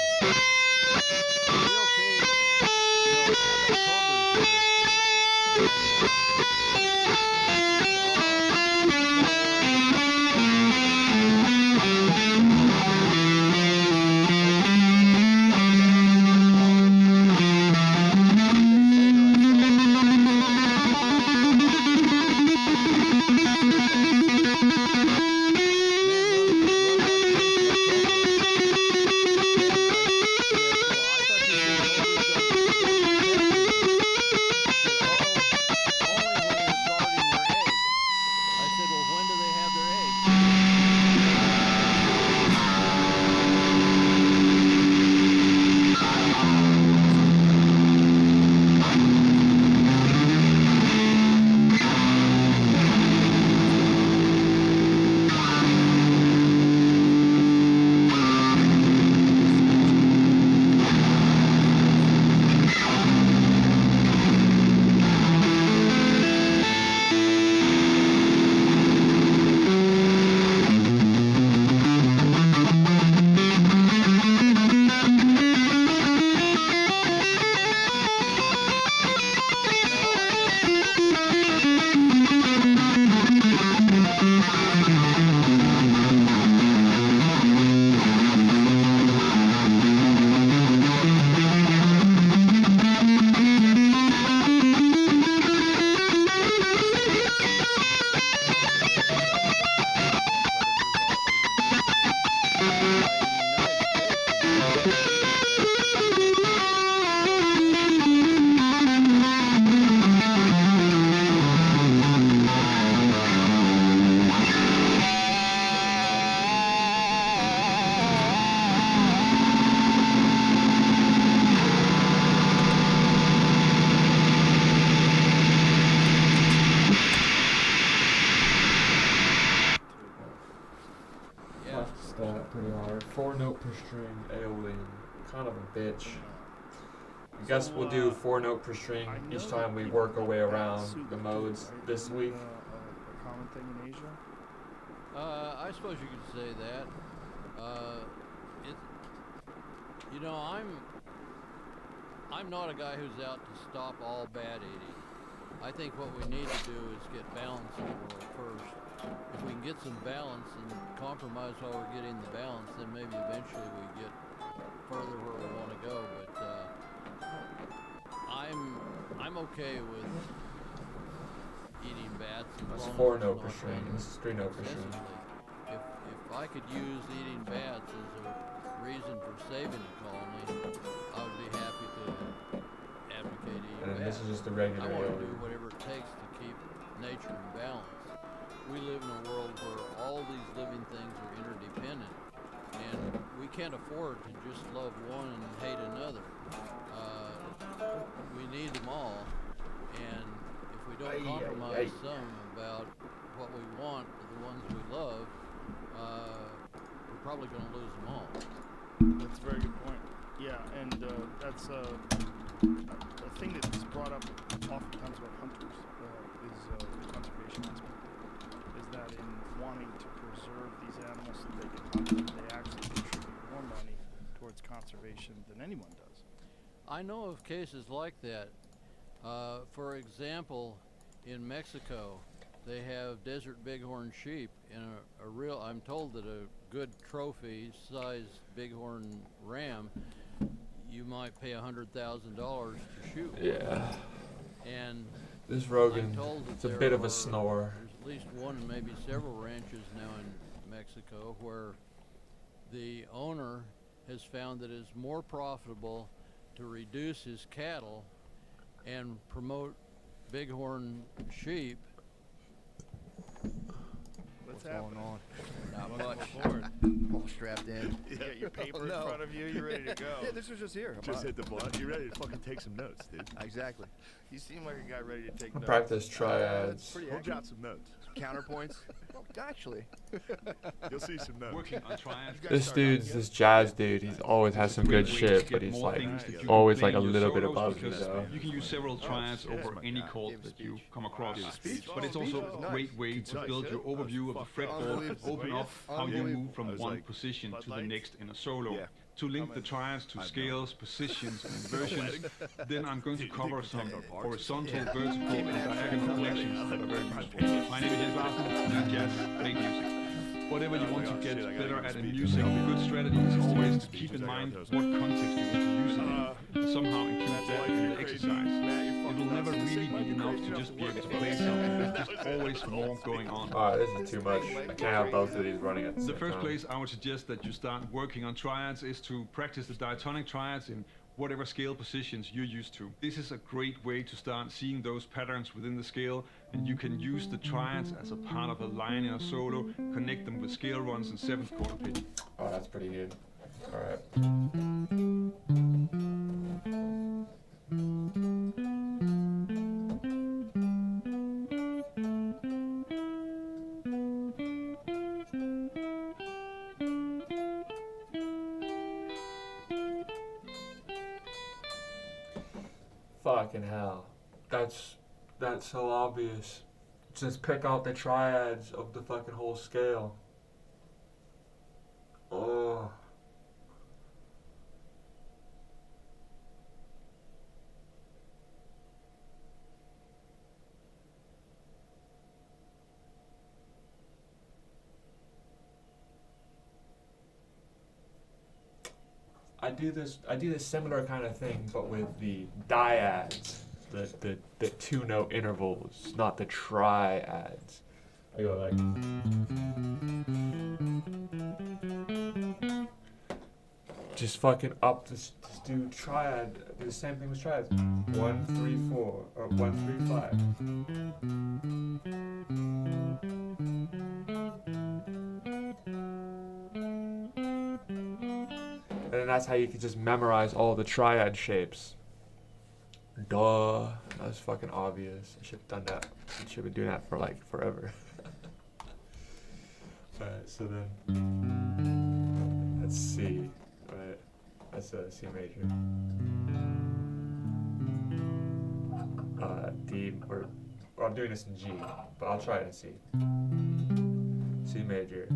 are we okay string Aeolian. Kind of a bitch. I guess we'll do 4-note per string I each know time we people work our way that around suit the too, modes right? this Isn't week. a common thing in Asia? I suppose you could say that. It, you know, I'm not a guy who's out to stop all bad eating. I think what we need to do is get balance in the world first. If we can get some balance and compromise while we're getting the balance, then maybe eventually we get further where we want to go. But I'm okay with eating bats. as That's long as 4-note it's per not string. done This is 3-note per string. excessively. If I could use eating bats as a reason for saving a colony, I would be happy to advocate eating And then this bats. is just the regular I want to do Aeolian. whatever it takes to keep nature in balance. We live in a world where all these living things are interdependent, and we can't afford to just love one and hate another. We need them all, and if we don't compromise some about what we want with the ones we love, we're probably going to lose them all. That's a very good point. Yeah, and that's a thing that is brought up oftentimes about hunters is the conservation aspect. Is that in wanting to preserve these animals so they can hunt them, they actually contribute more money towards conservation than anyone does. I know of cases like that. For example, in Mexico, they have desert bighorn sheep, and a real, I'm told that a good trophy-sized bighorn ram, you might pay $100,000 to shoot. Yeah. And This I'm Rogan, told that it's a there bit of are- a snore. There's at least one and maybe several ranches now in Mexico where the owner has found that it's more profitable to reduce his cattle and promote bighorn sheep. What's going happening? on? Not Welcome much. aboard. All strapped in. You got your paper no. in front of you. You're ready to go. Yeah, this was just here. Just hit the button. You're ready to fucking take some notes, dude. Exactly. You seem like a guy ready to take notes. Practice triads. Pretty We'll accurate. jot some notes. Counterpoints. Actually. You'll see some notes. Working on triads. This jazz dude, he's always has some good shit, but he's like always like a little bit above me though. You can use several triads yeah, over my any guy. chord Give that speech. you come across. Speech. But it's Oh, also speech. a great way to Nice. build your overview of the fretboard, Unbelievable. open up how you move from I was one like, position Bud to the Light? next in a solo. Yeah. To link the triads to scales, positions, and inversions, then I'm going to cover some horizontal, vertical, and diagonal connections that are very useful. My name is Jens Larsen, do jazz, play music. Whatever you want to get better at in music, a good strategy is always to keep in mind what context you want to use it in, and somehow include that in the exercise. It will never really be enough to just be able to play something, there's just always more going on. Alright, this is too much. I can't have both of these running at the The same first time. place I would suggest that you start working on triads is to practice the diatonic triads in whatever scale positions you're used to. This is a great way to start seeing those patterns within the scale, and you can use the triads as a part of a line in a solo, connect them with scale runs and 7th chord arpeggio. Oh, that's pretty good. Alright. Fucking hell. That's so obvious. Just pick out the triads of the fucking whole scale. Oh. I do this similar kind of thing, but with the dyads, the 2-note intervals, not the triads. I go like. Just fucking up this, just do triad, do the same thing with triads. 1, 3, 4, or 1, 3, 5. And then that's how you can just memorize all the triad shapes. Duh. That's fucking obvious. I should have done that. I should have been doing that for like forever. Alright, so then let's see. That's a C major. D, or I'm doing this in G, but I'll try it in C. C major,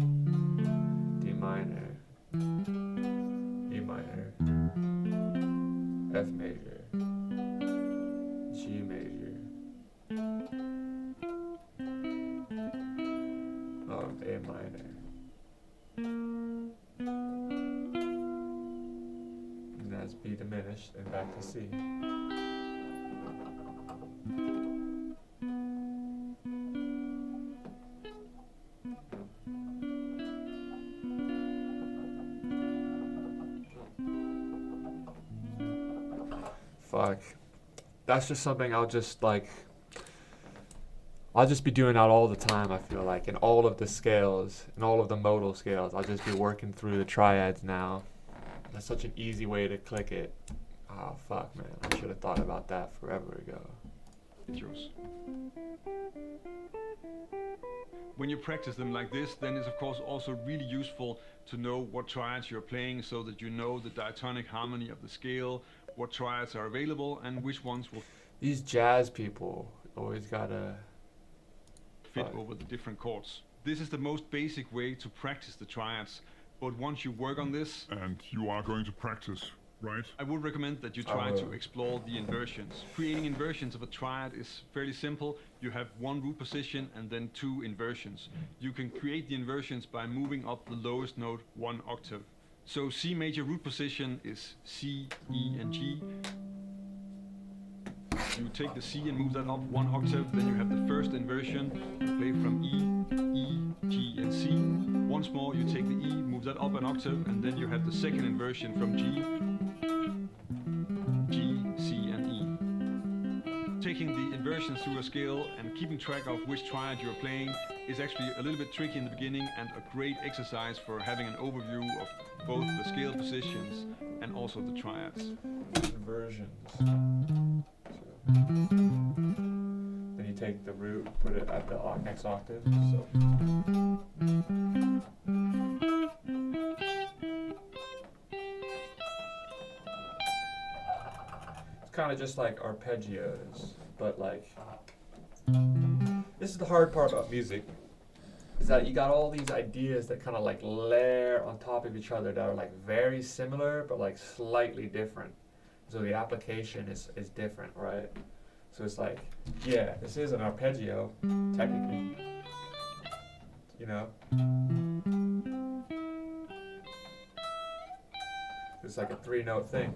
D minor, E minor, F major, G major, A minor, and that's B diminished, and back to C. Fuck. That's just something I'll just be doing that all the time, I feel like, in all of the scales, in all of the modal scales. I'll just be working through the triads now. That's such an easy way to click it. Oh, fuck, man. I should have thought about that forever ago. When you practice them like this, then it's of course also really useful to know what triads you're playing so that you know the diatonic harmony of the scale, what triads are available, and which ones will These jazz people always gotta fit over the different chords. This is the most basic way to practice the triads, but once you work on this, And you are going to practice, right? I would recommend that you try to explore the inversions. Creating inversions of a triad is fairly simple. You have one root position and then two inversions. You can create the inversions by moving up the lowest note one octave. So C major root position is C, E, and G. You take the C and move that up one octave, then you have the first inversion, you play from E, G, and C. Once more, you take the E, move that up an octave, and then you have the second inversion from G, C, and E. Taking the inversions through a scale and keeping track of which triad you're playing is actually a little bit tricky in the beginning and a great exercise for having an overview of both the scale positions and also the triads. Inversions. Then you take the root, put it at the next octave. So. It's kind of just like arpeggios, but like, this is the hard part about music, is that you got all these ideas that kind of like layer on top of each other that are like very similar, but like slightly different. So the application is different, right? So it's like, yeah, this is an arpeggio, technically, you know? It's like a 3-note thing.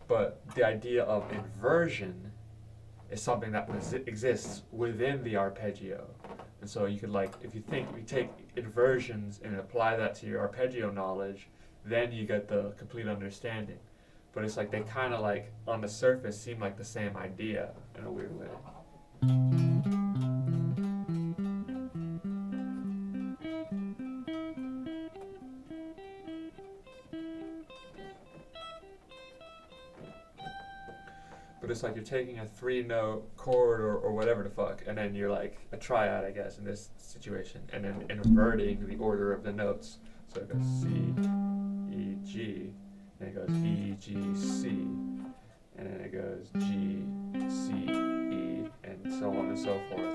But the idea of inversion is something that exists within the arpeggio. And so you could like, if you take inversions and apply that to your arpeggio knowledge, then you get the complete understanding. But it's like they kind of like on the surface seem like the same idea in a weird way. But it's like you're taking a 3-note chord or whatever the fuck, and then you're like a triad, I guess, in this situation, and then inverting the order of the notes. So it goes C, E, G. And it goes E, G, C, and then it goes G, C, E, and so on and so forth.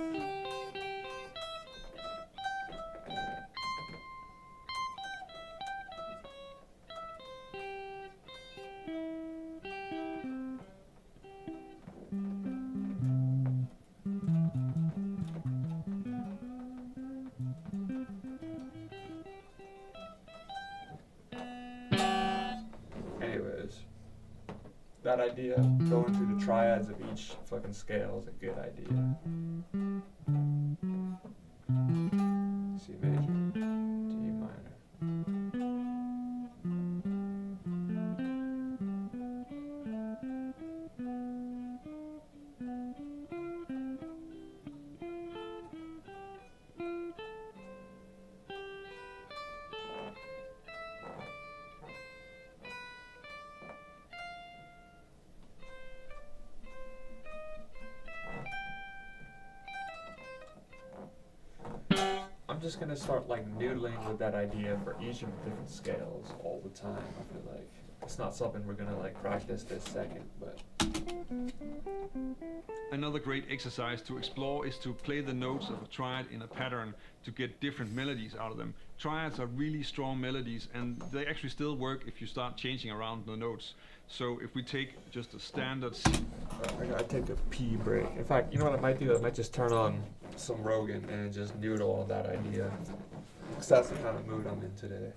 That idea, going through the triads of each fucking scale is a good idea. C major, D minor. I'm just gonna start like noodling with that idea for each of the different scales all the time. I feel like it's not something we're gonna like practice this second, but Another great exercise to explore is to play the notes of a triad in a pattern to get different melodies out of them. Triads are really strong melodies, and they actually still work if you start changing around the notes. So if we take just a standard C, I gotta take a pee break. In fact, you know what I might do? I might just turn on some Rogan and just noodle on that idea. Because that's the kind of mood I'm in today.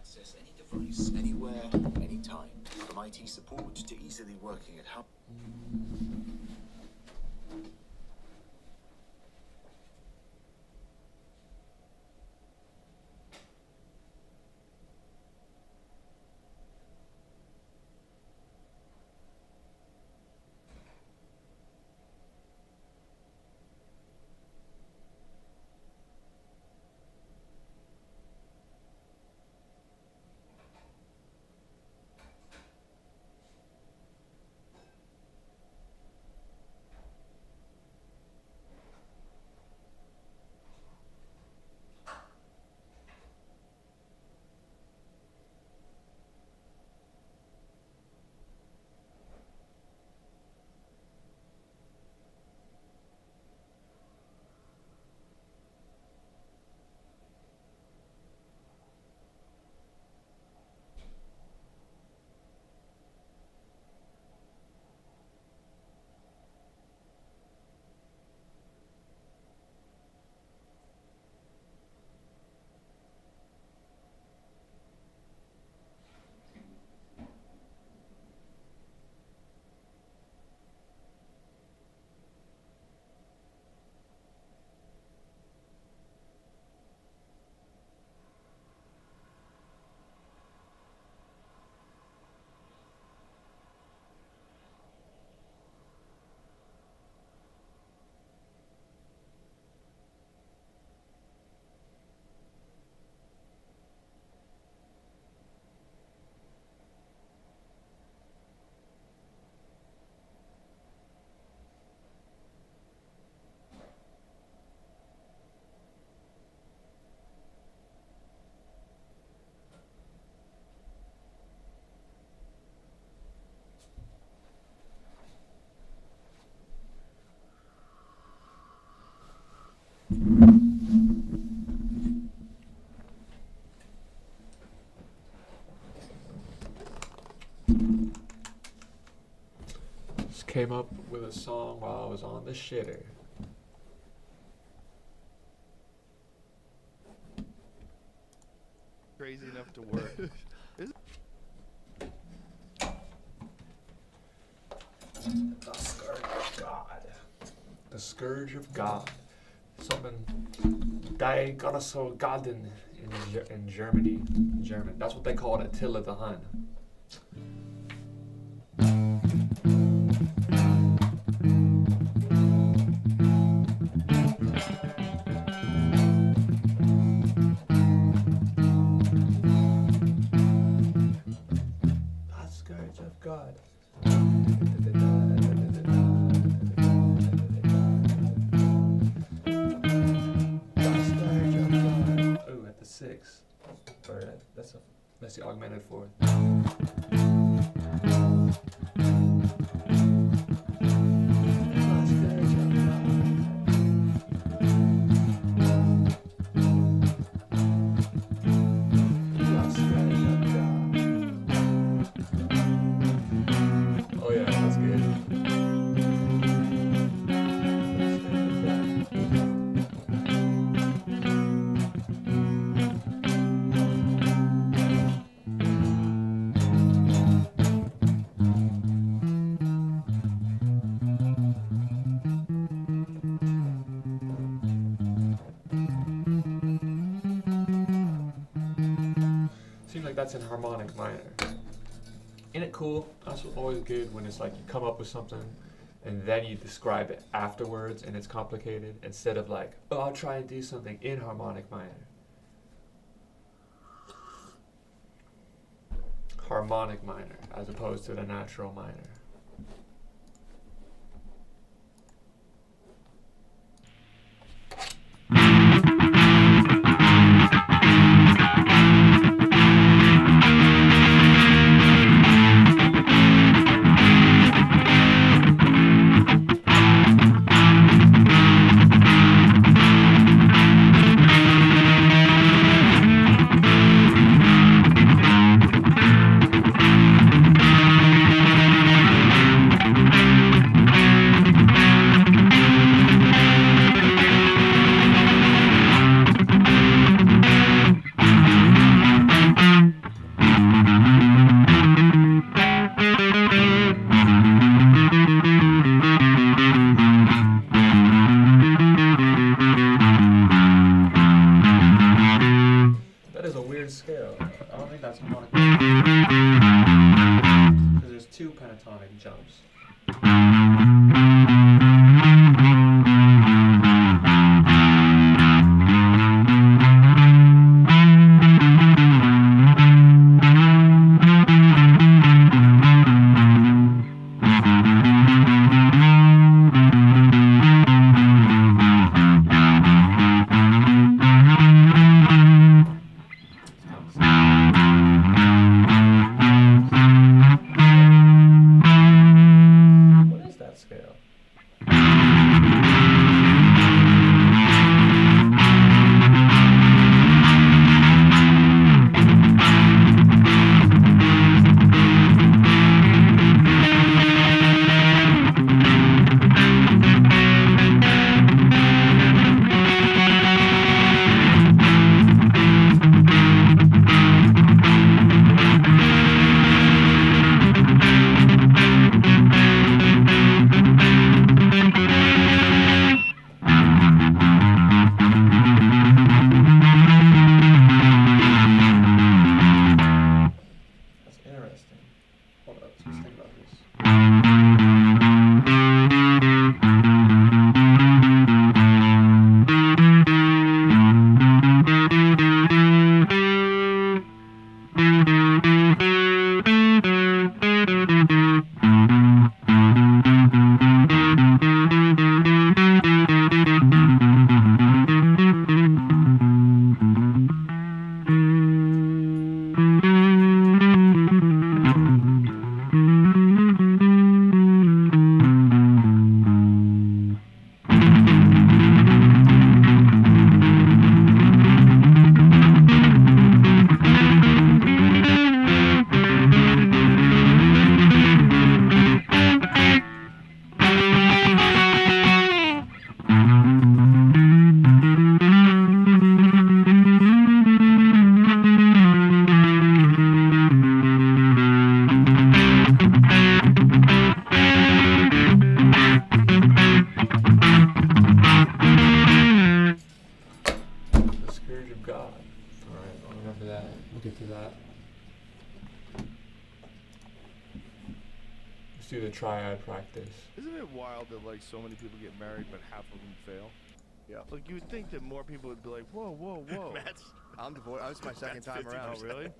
access any device, anywhere, anytime, from IT support to easily working at home. Just came up with a song while I was on the shitter. Crazy enough to work. The Scourge of God. The Scourge of God. Something Die Gottessohn Garden in Germany. German. That's what they called Attila the Hun. The Scourge of God. Oh, at the 6. Or that's the augmented 4th. Oh yeah, that's good. Seems like that's in harmonic minor. Isn't it cool? That's always good when it's like you come up with something and then you describe it afterwards and it's complicated instead of like, oh, I'll try and do something in harmonic minor. Harmonic minor as opposed to the natural minor. I don't think that's harmonic. Because there's two pentatonic jumps. What is that scale? That's interesting. Hold up, let's just think about this. The Scourge of God. Alright, I'll remember that. We'll get to that. Let's do the triad practice. Isn't it wild that like so many people get married but half of them fail? Yeah. Like you would think that more people would be like, whoa, whoa, whoa. I'm divorced. That was my second time around. Oh, really?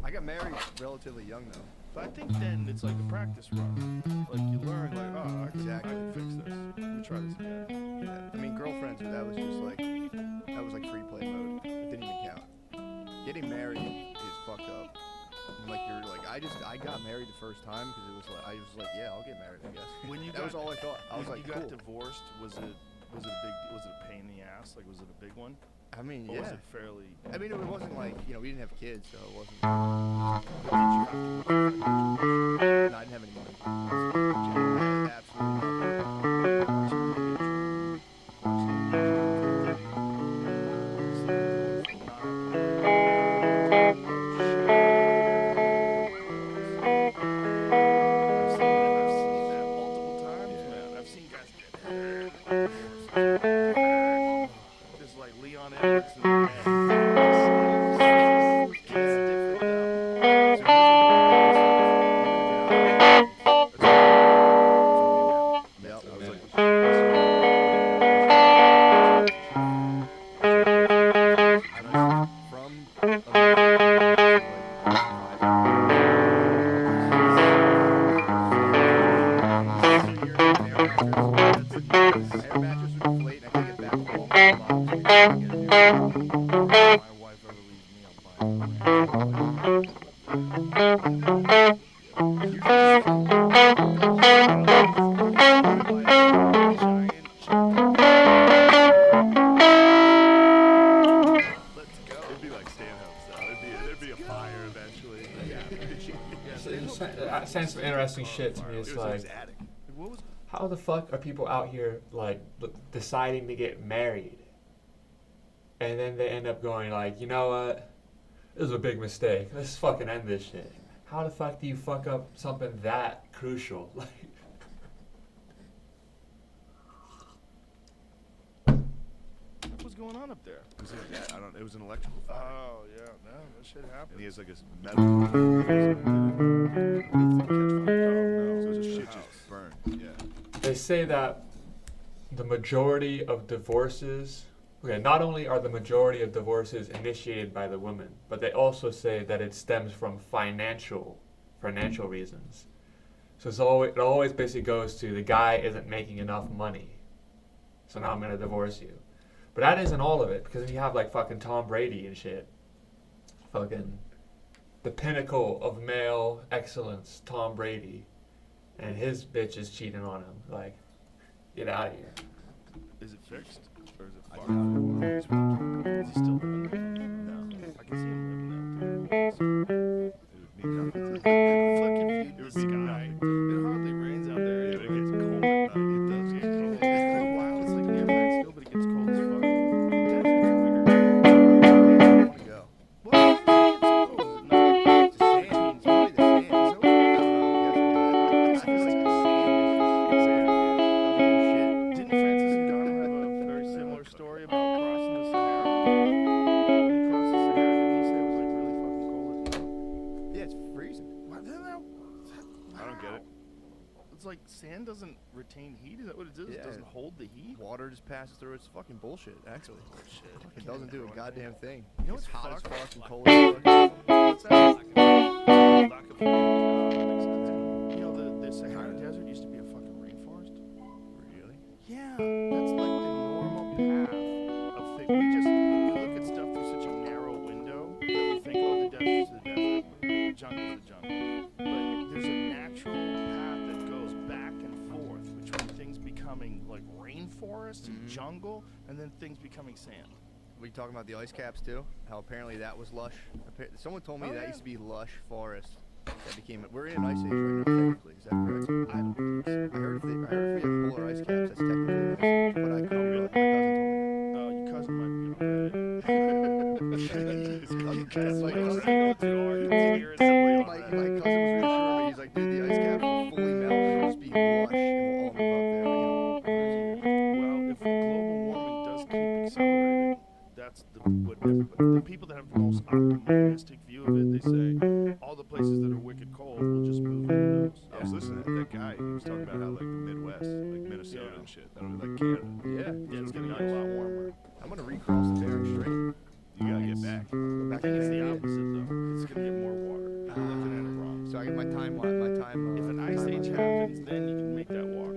I got married relatively young though. But I think then it's like a practice run. Like you learn, like, oh, I can fix this. Let me try this again. Yeah. I mean, girlfriends, but that was just like free play mode. It didn't even count. Getting married is fucked up. And, like I got married the first time because it was like I was like, yeah, I'll get married, I guess. When you that was all I thought. I was when like, you got cool. divorced, was it a pain in the ass? Like, was it a big one? I mean, Or was yeah. it fairly? I mean, it wasn't like we didn't have kids, so it wasn't. But did you have to work for education? No, I didn't have any money. I had absolutely I've seen guys get hurt. Just like Leon Edwards in the Saying some interesting shit to me. It's like, how the fuck are people out here like deciding to get married, and then they end up going like, you know what, this is a big mistake. Let's fucking end this shit. How the fuck do you fuck up something that crucial? Like, What's going on up there? I don't. It was an electrical fire. Oh yeah, no, that shit happened. And he has like a metal. So his shit just burned. Yeah. They say that the majority of divorces, okay, not only are the majority of divorces initiated by the woman, but they also say that it stems from financial reasons. So it always basically goes to the guy isn't making enough money, so now I'm gonna divorce you. But that isn't all of it, because if you have like fucking Tom Brady and shit, fucking the pinnacle of male excellence, Tom Brady, and his bitch is cheating on him, like, get out of here. Is it fixed or is it I fucked? doubt it. Is he still living there? No, I can see him living there. It would mean nothing to the Fucking it view would the mean sky. nothing. It hardly rains out there. It gets cold at night. It does get cold. For a while, it's like near Mexico, but it gets cold as fuck. That's weird. I want to go. Well, it gets so cold. Is it not? The sand. It's probably the sand. I don't know. I feel like the sand is just Didn't Francis and Donna have a very similar story about crossing the Sahara? When they crossed the Sahara, didn't he say it was like really fucking cold at night? Yeah, it's freezing. I don't get it. It's like sand doesn't retain heat. Is that what it is? It Yeah. doesn't hold the heat. Water just passes through. It's fucking bullshit, actually. Bullshit. It doesn't do a goddamn thing. You know It's what's hot as fucked? fuck and cold as fuck. What's that? Lack of makes sense. You know, the Sahara Desert used to be a fucking rainforest. Really? Yeah, that's like the normal path of things. We just look at stuff through such a narrow window that we think, oh, the desert's the desert, the jungle's the jungle. But there's a natural path that goes back and forth between things becoming like rainforest and jungle, and then things becoming sand. Were you talking about the ice caps too? How apparently that was lush. Someone told me Oh, that yeah. used to be lush forest. That became. We're in an ice age right now, technically. Is that correct? I don't think so. I heard if we have polar ice caps, that's technically an ice age. But I couldn't really. My Oh, your cousin might be okay. His cousin passed My like cousin us. to Argentina. My cousin was reassuring me. He's like, dude, the ice caps will fully melt. It'll just be lush, and we'll all move up there. Well, if global warming does keep accelerating, that's the people that have the most optimistic view of it. They say all the places that are wicked cold will just move into those. I was listening to that guy. He was talking about how like the Midwest, like Minnesota Yeah. and shit, that'll be like Canada. Yeah, Yeah, it's gonna get a lot warmer. I'm gonna recross the Bering Strait. You gotta get back. Go back I think to it's the Canada. opposite though. It's gonna get more water. You're looking at it wrong. So I get my time. If an ice age happens, then you can make that walk.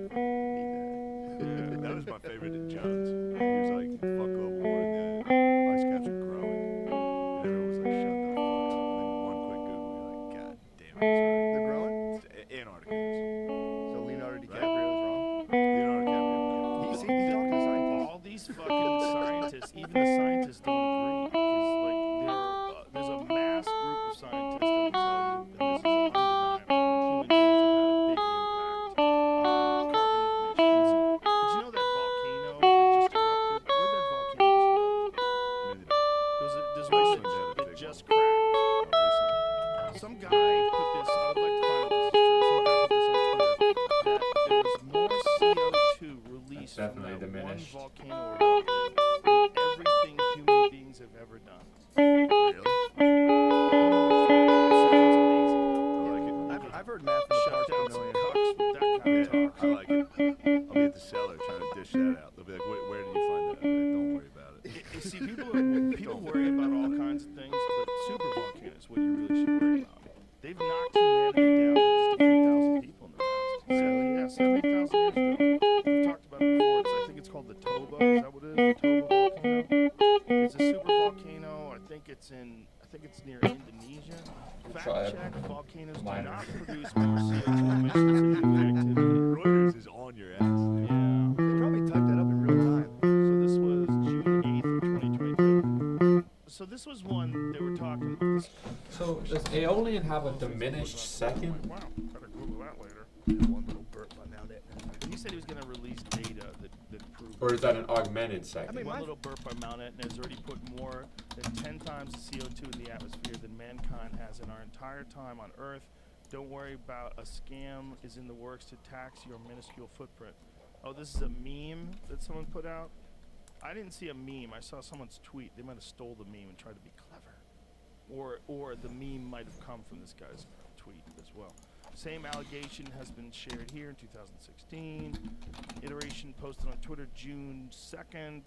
Yeah, that was my favorite in Jones. He was like, fuck global warming, the ice caps are growing. And everyone was like, shut the fuck up. And then one quick Google, you're like, God damn it, he's They're growing. right. Antarctica is. So Leonardo DiCaprio is wrong. Leonardo DiCaprio. He's talking to scientists. All these fucking scientists, even the scientists don't agree. Because like there's a mass group of scientists that will tell you, and this is undeniable, that human beings have had a big impact on carbon emissions. But you know that volcano that just erupted? Where did that volcano just erupt? There's one Iceland had a that big just one. cracked. Recently. Some guy put this, I would like to find out if this is true. Some guy put this on Twitter, that there was more CO2 released from definitely that diminished. one volcano erupting than everything human beings have ever done. Really? Sounds amazing though. I like it. I've heard math in the Shut park down per some million. cocks with that kind of Yeah, talk. I like it. I'll be at the cellar trying to dish that out. They'll be like, where did you find that? I'm like, don't worry about it. You see, people worry about all kinds of things, but super volcanoes is what you really should worry about. They've knocked humanity down to just a few thousand people in the past. 70,000 years ago. We've talked about it before. I think it's called the Toba. Is that what it is? The Toba volcano. It's a super volcano. I think it's near Indonesia. Fact Try it. check: volcanoes do Minor. not produce more CO2 emissions than human activity. Reuters is on your ass. Yeah. They probably typed that up in real time. So this was June 8th of 2022. So this was one they were talking. This, So does Aeolian have a diminished second? Wow, gotta Google that later. One little burp on Mount Etna. He said he was gonna release data that proved. Or is that an augmented second? I mean, One my- little burp by Mount Etna has already put more than 10 times the CO2 in the atmosphere than mankind has in our entire time on Earth. Don't worry about a scam is in the works to tax your minuscule footprint. Oh, this is a meme that someone put out. I didn't see a meme. I saw someone's tweet. They might have stole the meme and tried to be clever, or the meme might have come from this guy's tweet as well. Same allegation has been shared here in 2016. Iteration posted on Twitter June 2nd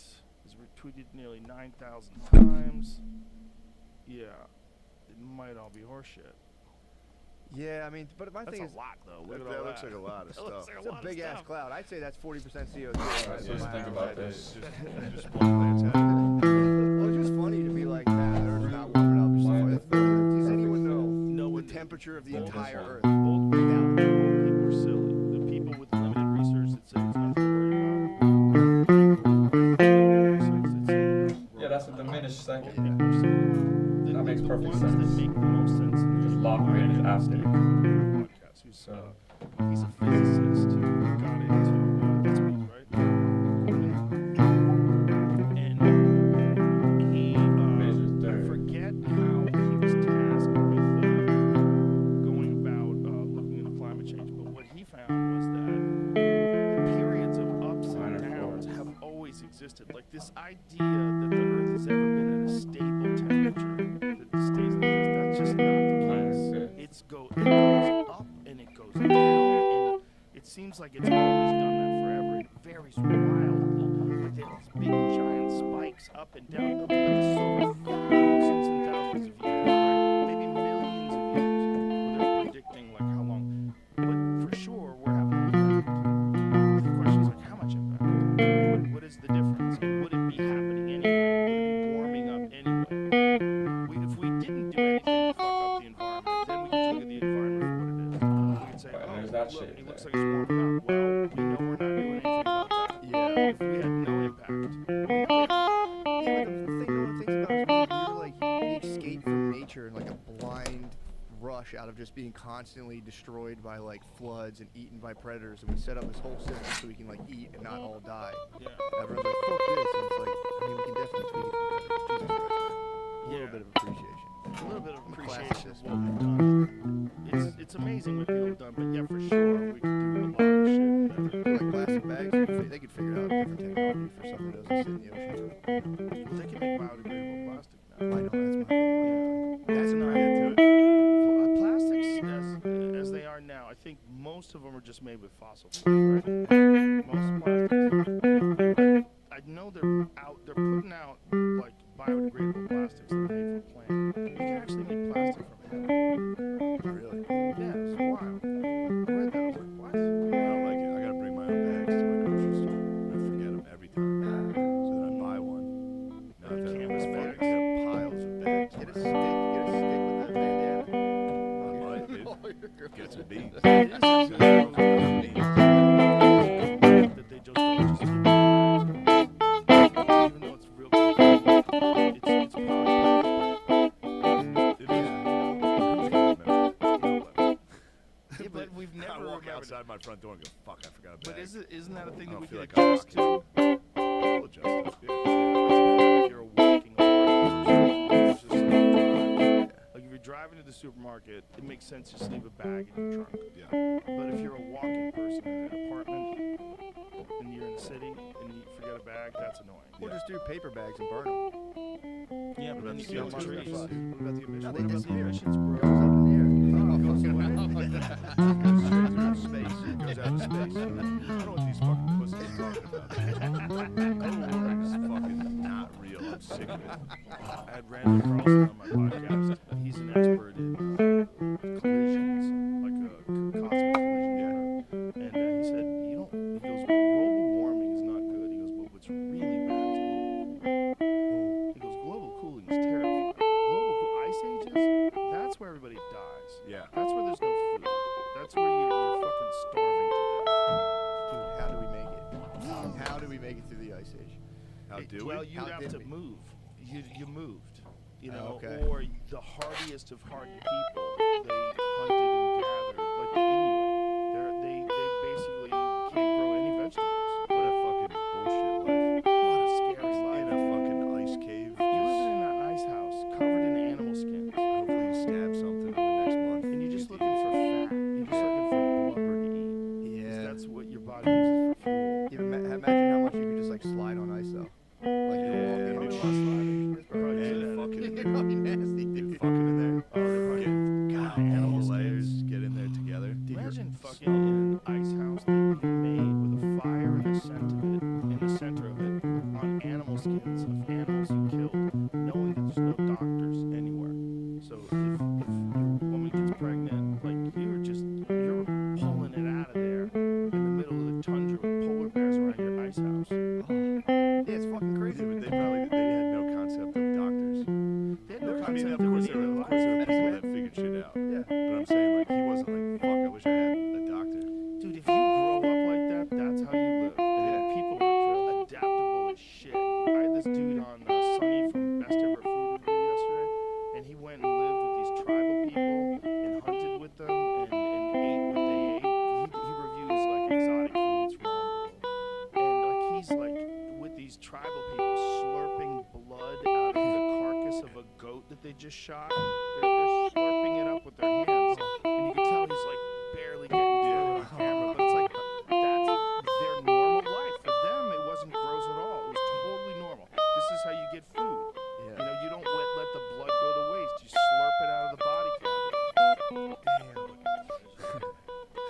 is retweeted nearly 9,000 times. Yeah, it might all be horseshit. Yeah, I mean, but my That's thing a is, lot though. That, Look at all looks that. like a lot of That looks stuff. like a it's a lot of big ass stuff. cloud. I'd say that's 40% CO2. Alright, so just think about this. Just one glance at it. Well, it's just funny to be like, nah, the Earth's not warming up. It's just funny. Does anyone know the temperature of the entire Earth? Bold people are silly. The people with limited research that say it's nothing to worry about. Yeah, that's a diminished second. That makes perfect ones sense. That make the most sense. Just lock in is after. Podcast. Who's, So. he's a physicist who got into that's me, right? And he I forget how he was tasked with going about looking into climate change, but what he found was that the periods of ups and downs have always existed. Like this idea that the Earth has ever been at a stable temperature that stays like this, that's just not the case. It goes up and it goes down, and it seems like it's always done that forever. It varies wildly. Like there's these big giant spikes up and down. But this is over thousands and thousands of years, right? Maybe millions of years. Well, they're predicting like how long. But for sure, we're having an impact. The question is like how much impact? What is the difference? And would it be happening anyway? Would it be warming up anyway? If we didn't do anything to fuck up the environment, then we could just look at the environment for what it is. We could say, Right, oh, there's that look, shit it looks there. like it's warming up. Well, we know we're not doing anything about that. Yeah. If we had no impact. Yeah, but the thing no one thinks about is we escape from nature in like a blind rush out of just being constantly destroyed by like floods and eaten by predators, and we set up this whole system so we can like eat and not all die. Yeah. Everyone's like, fuck this, and it's like, I mean, we can definitely tweak it for better. Jesus Christ, man. A little bit of appreciation. A little bit of I'm a appreciation of classicist, what man. we've done. It's amazing what people have done, but yeah, for sure, we can do a lot of shit better. Like plastic bags, they could figure out different technology for something that doesn't sit in the ocean. Well, they can make biodegradable plastic now. I know, that's my thing. That's not not into it. Plastics, as they are now, I think most of them are just made with fossil fuels, right? Most plastics. I know they're putting out like biodegradable plastics that are made from plant. You can actually make plastic from hemp. Really? Yeah, it's wild. I read that. I was like, what? I don't like it. I gotta bring my own bags to my grocery store. I forget them every time. So then I buy one. Now that Canvas I bags. have piles of bags. Get a stick with that bandana. I might, dude. Get some beans. It is Some beans. that they just don't just give you bags. Even though it's real convenient, it's probably It is. yeah, but we've I never walk remembered outside it. my front door and go, fuck, I forgot a bag. But isn't that a thing I that don't we feel can like I'm adjust to? I'll adjust it. If you're walking or just like if you're driving to the supermarket, it makes sense to just leave a bag in your trunk. Yeah. But if you're a walking person in an apartment and you're in the city and you forget a bag, that's annoying. Or just do paper bags and burn them. Yeah, What but about then the you kill CO2 trees. emissions? What about the emissions? No, What they about the disappear. emissions, bro? It goes up in the air. It goes Fucking away. Goes straight through space. It goes out of space. I don't know what these fucking pussies are talking about. It's fucking not real. I'm sick of it. I had Randall Carlson on my podcast. He's an expert in collisions, like a cosmic collision. And he said, he goes, global warming is not good. He goes, but what's really bad is global cooling. He goes, global cooling is terrifying. Ice ages, that's where everybody dies. Yeah. That's where there's no food. That's where you're fucking starving to death. Dude, how do we make it? How do we make it through the ice age? How do Well, we? you'd How have did to we? move. You moved, you know, Okay. or the hardiest of hardy people. They hunted and gathered, like the Inuit. They basically can't grow any vegetables. What a fucking bullshit life. What a scary In life. a fucking ice cave. You live in an ice house covered in animal skins, Hopefully you stab something in the next month. and you're just looking for fat. You're just looking for blubber to eat. 'Cause Yeah. that's what your body uses for fuel. Imagine how much you could just like slide on ice though. figured shit out. Yeah. But I'm saying, like, he wasn't like, fuck, I wish I had a doctor. Dude, if you grow up like that, that's how you live. And people are adaptable as shit. I had this dude on Sunny from Best Ever Food Review yesterday, and he went and lived with these tribal people and hunted with them and ate what they ate. He reviews like exotic foods from all over the world. And like he's like with these tribal people slurping blood out of the carcass of a goat that they just shot. They're slurping it up with their hands. And you can tell he's like barely getting through it on camera, but it's like that's their normal life. For them, it wasn't gross at all. It was totally normal. This is how you get food. Yeah. You know, you don't let the blood go to waste. You slurp it out of the body cavity.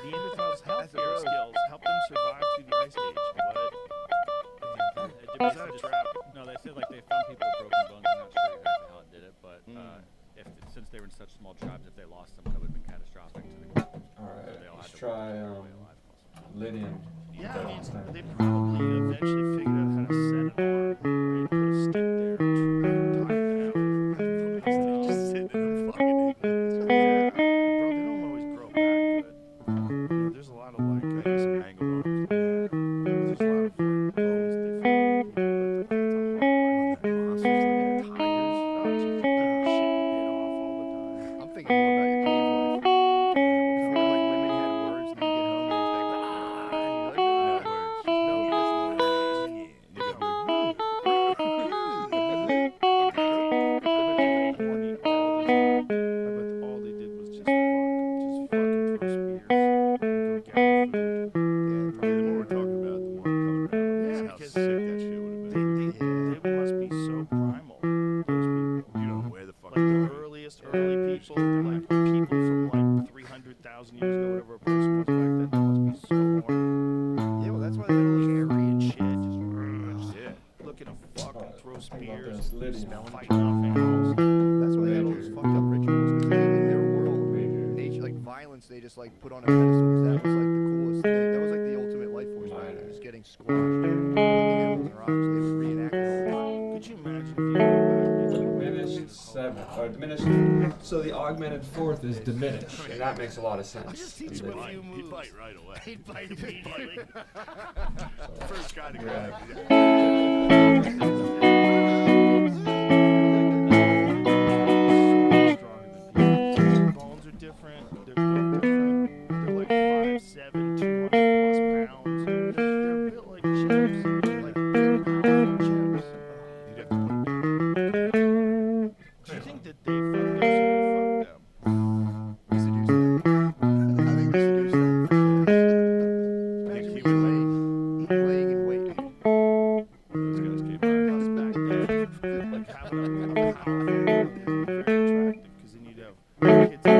Neanderthals' healthcare skills helped them survive through the ice age. What? Is that a trap? No, they said like they found people with broken bones. I'm not sure exactly how it did it, but since they were in such small tribes, if they lost someone, it would have been catastrophic to the group. Alright, they all let's had to try stay alive. Lydian. Yeah, I mean, they probably eventually figured out how to set an arm where you put a stick there and tie it down. Just sitting in a fucking Yeah, bro, they don't always grow back good. You know, there's a lot of like, some angled arms. there's a lot of like bones they found. Monsters like tigers. Shit bit off all the time. I'm thinking more about your cave life. Before like women had words, and you get home and you're like, ah, and you're like, All they did was just fuck and throw spears and go gather food. The more we're talking about, the more I'm coming around. Yeah, How because sick that shit would have been. They must be so primal, those people. You don't know where the fuck Like they're the going. earliest early people, like people from like 300,000 years ago, whatever a person was back then, they must be so horny. yeah, well, that's why they had all those Hairy and shit, Yeah. just looking to fuck and throw How about spears, this Lydian? fighting off animals. That's why they had all those fucked up rituals, because in their world, nature, like violence, they just like put on a pedestal, 'cause that was like the coolest thing. That was like the ultimate life force back then, just getting squashed, like animals and rocks. They would reenact it all the time. Could you imagine if you go back and Diminished 7. Or diminished. So the augmented fourth is diminished. And that makes a lot of sense. just teach him a few He'd moves. bite right away. He'd bite immediately. First guy to Yeah. grab it. Their bones are different. They're built different. They're like 5'7", 200 plus pounds. They're built like chips. Like big, powerful chips. You'd have to put Do you think that they fucked us or we fucked them? We seduced them. I think we seduced them. Imagine me laying in wait, dude. these guys came by. Us back then, like having a powerful woman, very attractive, because then you'd have kids out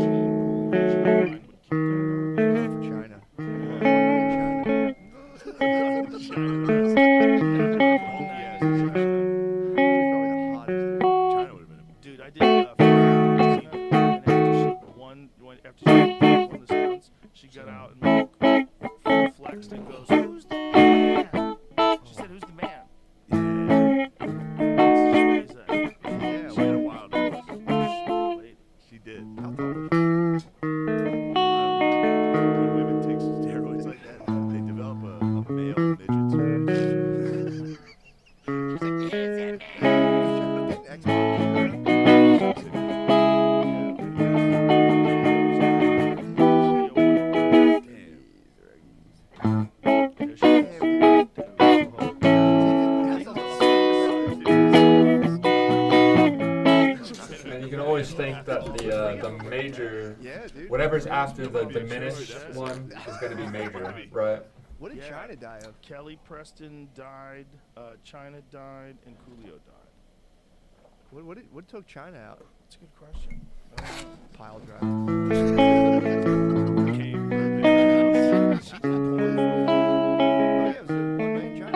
gene pool, your gene line would keep going on. For China. China. Yes, She's probably the hottest there. China would have been a Dude, I did and after she won the stunts, she got out and like, flexed and goes, "Who's the man?" She said, "Who's the man?" That's just what he said. Yeah, She had a wild nose. Lady. She did. how tall was she? When women take steroids like that, they develop a male midget. And you can always think that the major, Yeah, dude. whatever's after the diminished one is going to be major, right? What did Yeah. China die of? Kelly Preston died, China died, and Coolio died. What took China out? That's a good question. Pile drive. Came She did porn for a while. Oh, yeah, it was the one man in China.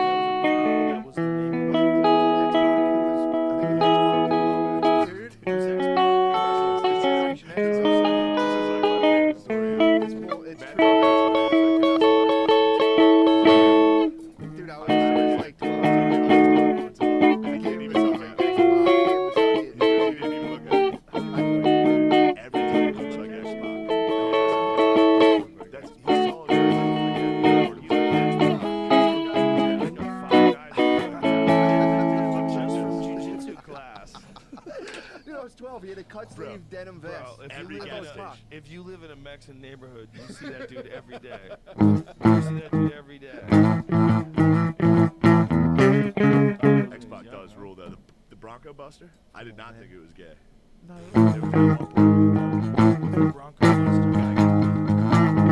That was the name of it. Dude, I was like 12. I can't even was 12, he had a cut Bro, sleeve denim vest. Bro, Every gas station. if you live in a Mexican neighborhood, you see that dude every day. You see that dude every day. X-Pac does rule though. The Bronco Buster? I did not think it was gay. No, It was the Bronco Buster guy.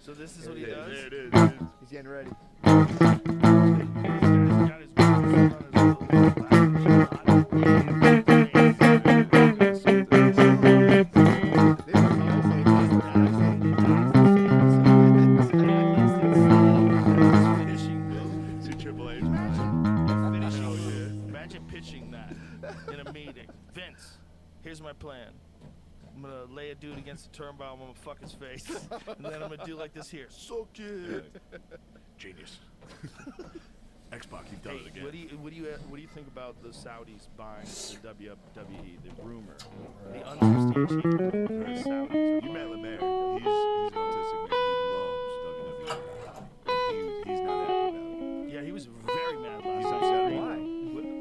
So this is what he does. There it is. He's getting ready. Imagine pitching that in a meeting. Vince, here's my plan. I'm gonna lay a dude against the turnbow. I'm gonna fuck his face, and then I'm gonna do like this here. Suck it. Genius. X-Pac, you've done Hey, it again. what do you think about the Saudis buying the WWE? The rumor, the unsubstantiated rumor that the Saudis are You met Lemaire. He's an autistic man. He loves WWE. He's not happy about it. Yeah, he was very mad last He's night. upset. Why?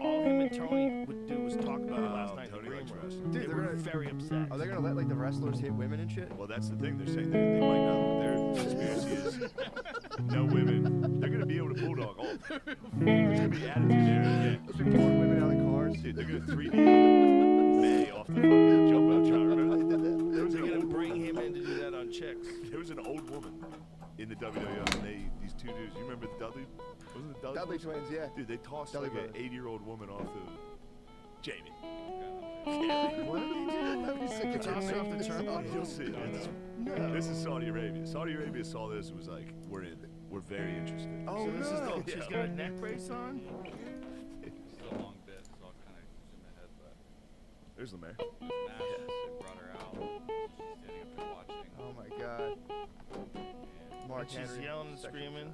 All him and Tony would do was talk about it last night. Tony The likes rumor. wrestling. Dude, They they're were gonna- very upset. Are they gonna let like the wrestlers hit women and shit? Well, that's the thing. They're saying they might not. Their conspiracy is no women. They're going to be able to bulldog all. There's going to be attitude there again. Let's be pulling women out of cars. Dude, they're going to 3D May off the fucking Jumbotron. Remember they did that? There was They're an gonna old bring him in to do that on chicks. There was an old woman in the WWF, and these two dudes. You remember the Dudley? Wasn't it Dudley boys? twins, yeah. Dude, they tossed Dudley like an brothers. 80-year-old woman off the Jamie. What did he do? Let me see. Toss her off the turnbuckle. You'll see. No. This is Saudi Arabia. Saudi Arabia saw this and was like, "We're in. We're very interested." Oh, So this is no. the, she's got a neck brace on. It's a long bit, so I'll kind of zoom ahead, but There's Lemaire. this match, they brought her out. She's standing up there watching. Oh my god. Mark And she's Henry. yelling and Sexy. screaming.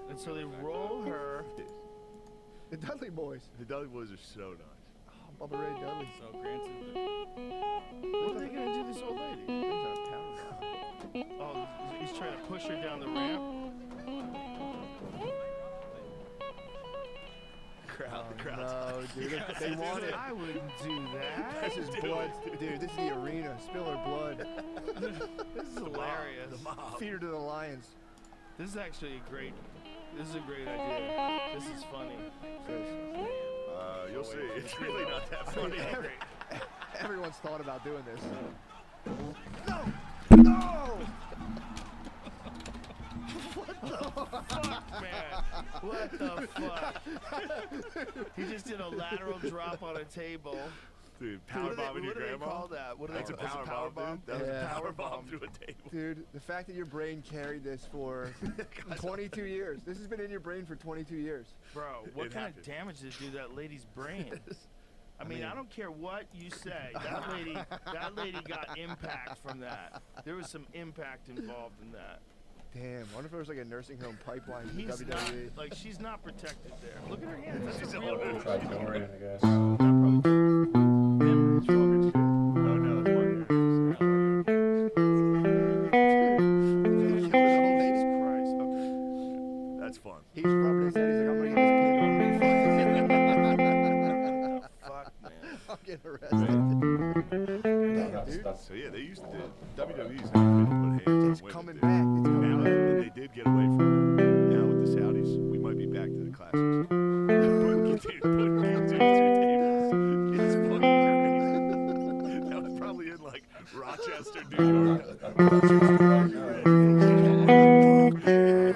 And so they roll her. The Dudley boys. The Dudley boys are so nice. Oh, Bubba Ray Dudley. So granted, What are they gonna do to this old lady? He's on a power. Oh, he's trying to push her down the ramp. The crowd. No, dude. They want it. I wouldn't do that. This is blood. Dude, this is the arena. Spill her blood. This is hilarious. The mob. Feed her to the lions. This is actually a great. This is a great idea. This is funny. You'll see. It's really not that funny. Everyone's thought about doing this. Fuck, man. What the fuck? He just did a lateral drop on a table. Dude, power bomb in your What do they grandma. call that? What do they That's a call power power bomb, bomb? dude. That was Yeah. a power bomb through a table. Dude, the fact that your brain carried this for 22 years. This has been in your brain for 22 years. Bro, what It kind happened. of damage did it do to that lady's brain? I mean, mean- I don't care what you say. That lady got impact from that. There was some impact involved in that. Damn, I wonder if there was like a nursing home pipeline to He's not, WWE. like, she's not protected there. Look at her hands. That's She's a all real over. Tried Dorian, I guess. Memories from good shit. Oh no, that's Mark Jesus Christ. Okay. That's fun. He's rubbing his head. He's like, I'm gonna get this pin. Fuck, man. I'm getting arrested. Damn, That's, dude. that's So yeah, they used to. WWE's not afraid to put hands on It's women. coming dude. back. It's coming Now back. they did get away from it. Now with the Saudis, we might be back to the classics. Putting kids through tables. It's fucking crazy. That was probably in like Rochester, New York.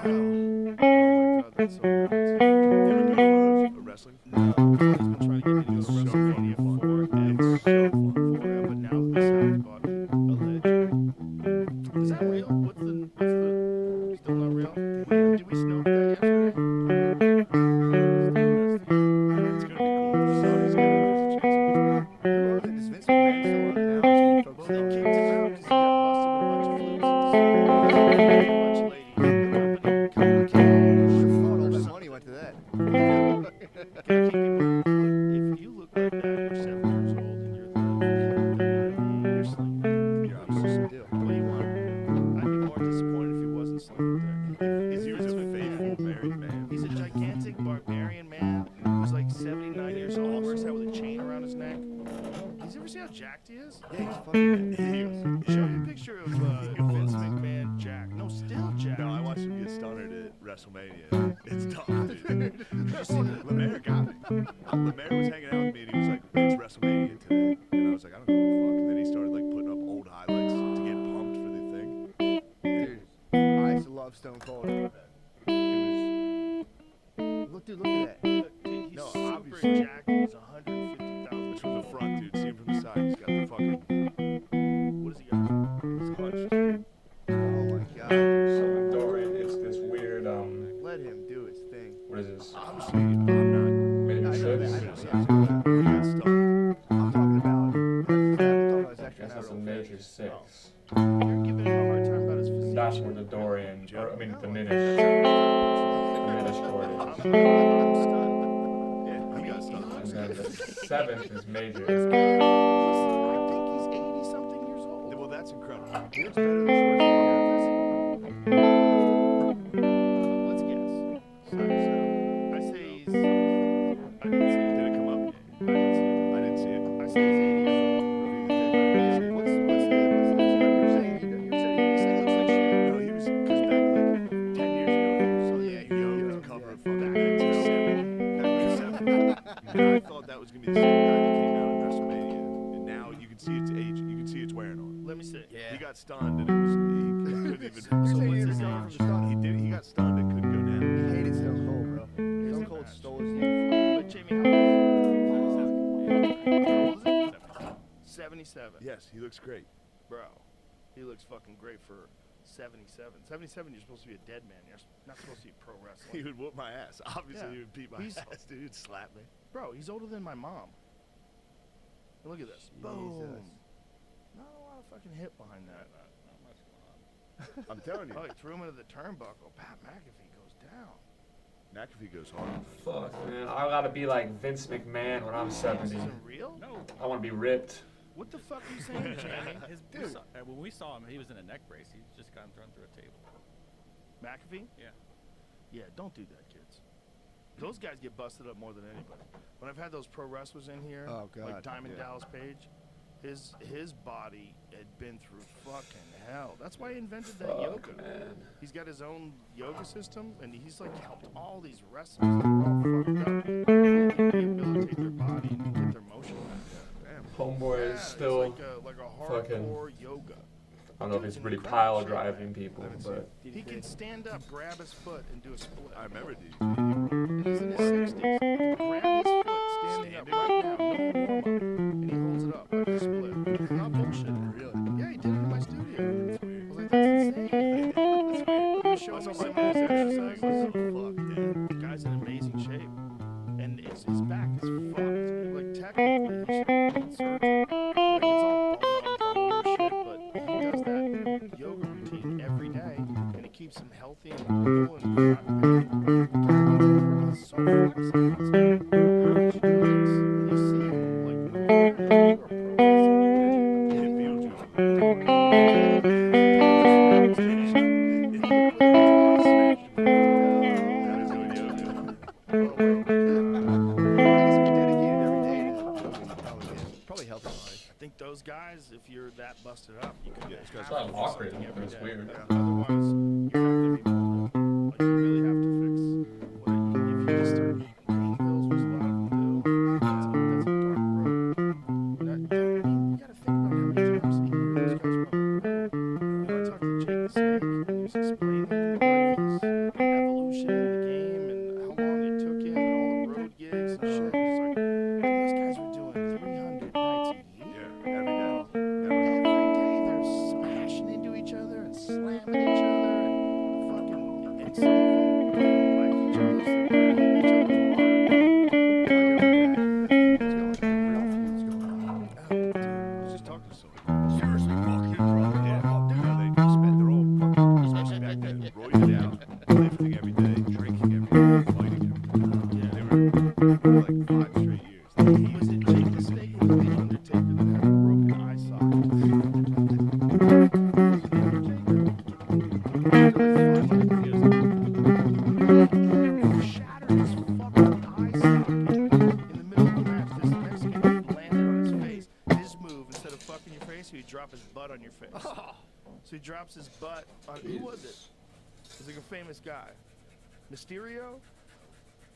Oh my god, that's so nuts. Ever go to a wrestling? No, he's been trying to get me to It's go to so WrestleMania fun. forever. It's so fun. Forever, but now this house bought a ledge. Is that real? What's the still not real? Did we snow that yesterday? It's gonna be cool. Saudi's gonna. There's a chance. Who owns it? Does Vince McMahon still own it now? Or is he Well, focused they on kicked him out because he got busted with a bunch of flukes. A bunch of ladies. The company Your fault. All that money went to that. If you look like that, you're 7 years old and you're slinging. You're supposed to do. What do you want? WrestleMania. It's tough, dude. Lemaire got me. Lemaire was hanging out with me and he was like, it's WrestleMania today. And I was like, I don't give a fuck. And then he started like putting up old highlights to get pumped for the thing. Dude, I used to love Stone Cold. It was. Look, dude, look at that. Look, dude, he's No, super obviously. jacked. He's 150,000. It's from the front, dude. See him from the side. He's got the fucking. What does he got? He's hunched. Oh my god. So with Dorian, it's this weird Let him do his thing. what is this? Obviously, I'm not. Major I know that. I six? know that. He got stunned. I'm talking about his That's extra a major six. You're giving him a hard time about his physique. That's where the Dorian, or I mean the Minish chord is. I'm stunned. Yeah, he got stunned. And then the seventh is major. I think he's 80-something years old. Well, that's incredible. He looks better than Let's guess. I say he's... I didn't see it. Did it come up? I didn't see it. I didn't see it. I say he's 80 years old. What's the you're saying? You said he looks like shit. No, he was, because back like 10 years ago, he was so yeah, young with the cover of fucking back to 7. And I thought that was going to be the same guy that came out at WrestleMania. And now you can see its age, you can see it's wearing on. Let me see. He got stunned and it was, he couldn't even. So what's his age? He got stunned and couldn't go down. He hated Stone Cold, bro. Stone Cold stole his youth. But Jamie, how old is he? 77. Yes, he looks great. Bro, he looks fucking great for 77. 77, you're supposed to be a dead man. You're not supposed to be pro He wrestling. would whoop my ass. Obviously, Yeah. he would beat my He's- ass, dude. He'd slap me. Bro, he's older than my mom. And look at this. Boom. Not a lot of fucking hit behind that. I'm telling you, Oh, he threw him into the turnbuckle. Pat McAfee goes down. McAfee goes hard. Fuck, man. I gotta be like Vince McMahon when I'm This 70. isn't real? No. I wanna be ripped. What the fuck are you saying, Jamie? When we saw him, he was in a neck brace. He just got thrown through a table. McAfee? Yeah. Yeah, don't do that, kids. Those guys get busted up more than anybody. When I've had those pro wrestlers in here, Oh, God, like Diamond yeah. Dallas Page, his body had been through fucking hell. That's why he invented that yoga. Man. He's got his own yoga system, and he's like helped all these wrestlers that are all fucked up rehabilitate their body and get their motion back. Homeboy Yeah, is still it's like a fucking. hardcore yoga. I don't know if Dude's he's in really incredible pile shape, driving man. people, I haven't seen but He can stand up, grab his foot, and do a split. I remember, dude. And he's in his 60s. He can grab his foot standing up right now, no warm up, and he holds it up like a split. Not bullshitting. Really? Yeah, he did it in my studio. I was like, that's insane. That's weird. He was showing me some of his exercises. The guy's in amazing shape. And his back is fucked. Like, technically, he should be in surgery. Like, it's all bone on bone shit, but he does that yoga routine every day, and it keeps him healthy and mobile and not in pain. He's so flexible. How did you do this? And you see him, like, you're a pro Probably helps his life. I think those guys, if you're that busted up, you can Yeah, this guy's have to not do awkward, something every it's day. weird. Otherwise, you have to be mobile. Like, you really have to fix what if you just start taking pain pills, which a lot of them do. That's a dark road. You gotta think about how many times a year those guys probably go. I talked to Jake the Snake, and he was explaining like his evolution in the game and how long it took him and all the road gigs and shit. It's like, dude, those guys were doing 300 nights a year. Yeah, every day. Every day they're smashing into each other and slamming each other and fucking, and some of them don't like each other, so they're hitting each other hard. I was just talking to someone. Seriously, fucking problem. Yeah, dude. They're all fucking, especially back then, roided out, lifting every day, drinking every day, fighting every day. Yeah, they were for like 5 straight years. Was it Jake the Snake or was it The Undertaker that had a broken eye socket? Shattered his fucking eye socket in the middle of the match. This Mexican dude landed on his face. His move, instead of fucking your face, he'd drop his butt on your face. So he drops his butt on. Who was it? It was like a famous guy. Mysterio?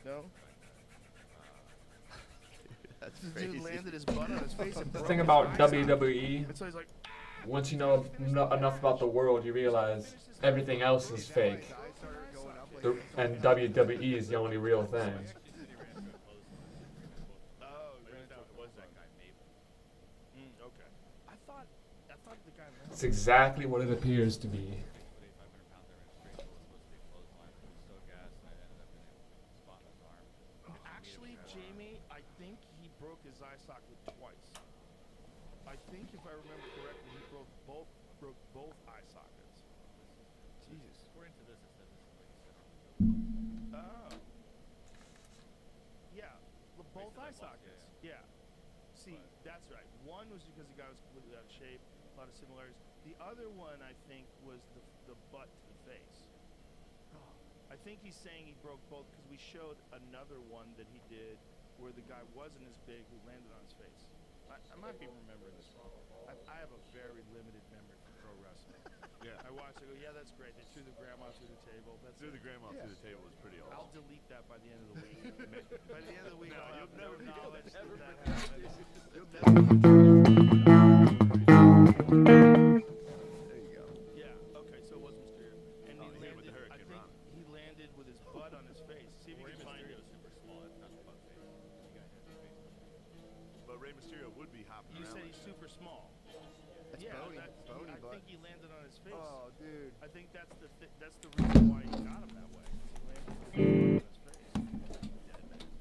No. That's The crazy. dude landed his butt on his face and The broke thing his about eye socket. WWE, And so he's like, once you know enough about the world, you realize everything else is fake. And WWE is the only real thing. okay. I thought the guy landed. It's exactly what it appears to be. Actually, Jamie, I think he broke his eye socket twice. I think if I remember correctly, he broke both eye sockets. Jesus. According to this, it says this is what he said. Oh. Yeah, both eye sockets. Yeah. See, that's right. One was because the guy was completely out of shape, a lot of similarities. The other one, I think, was the butt to the face. I think he's saying he broke both because we showed another one that he did where the guy wasn't as big who landed on his face. I might be remembering this wrong. I have a very limited memory for pro wrestling. Yeah. I watched it, I go, yeah, that's great. They threw the grandma through the table. That's Through the grandma through the table was pretty I'll awesome. delete that by the end of the week. By the end of the week, No, I'll you'll have no never- knowledge that you'll that never- happened. You'll There you go. Yeah, okay, so it was Mysterio. And Oh, he he hit landed, with the I Hurricane think Rana. he landed with his butt on his face. See if you Rey can find Mysterio it. is super small. That's not the butt face. You guys have the face. But Rey Mysterio would be hopping You around. said like he's that. super small. That's Yeah, bony. that, Bony I butt. think he landed on his face. Oh, dude. I think that's that's the reason why he got him that way. He landed with his butt on his face.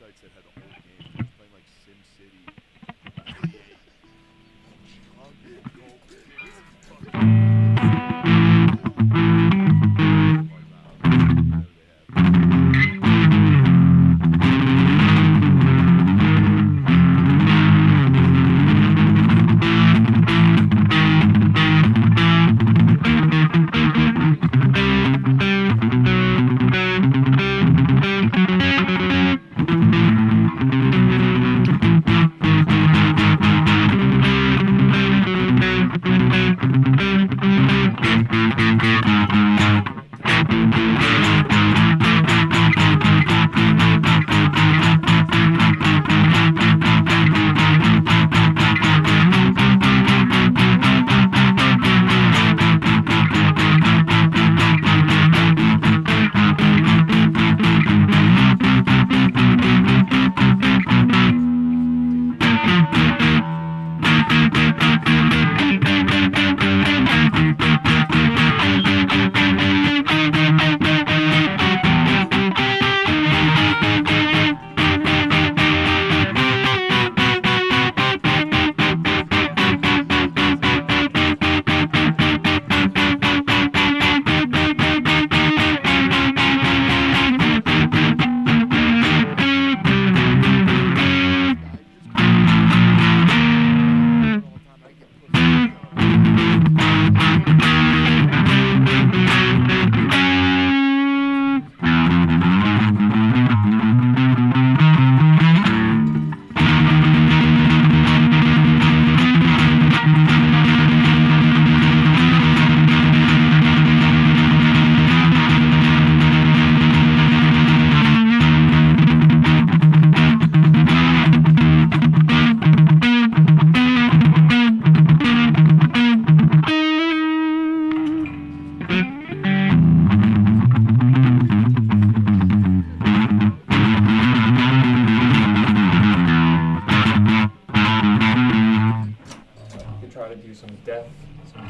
sites that had old games. I was playing like Sim City, 98, Chugging Gold. This is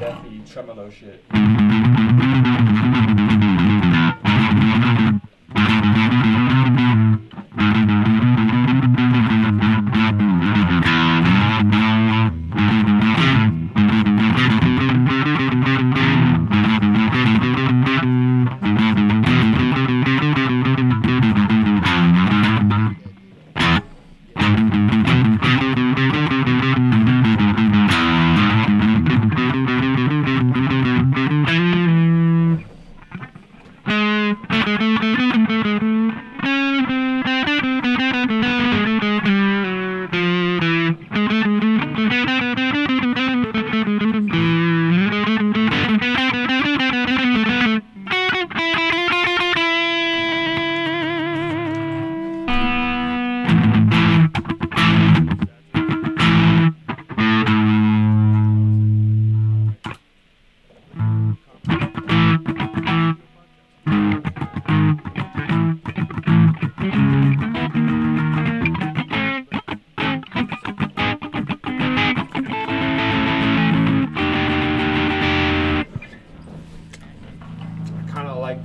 deathy tremolo shit.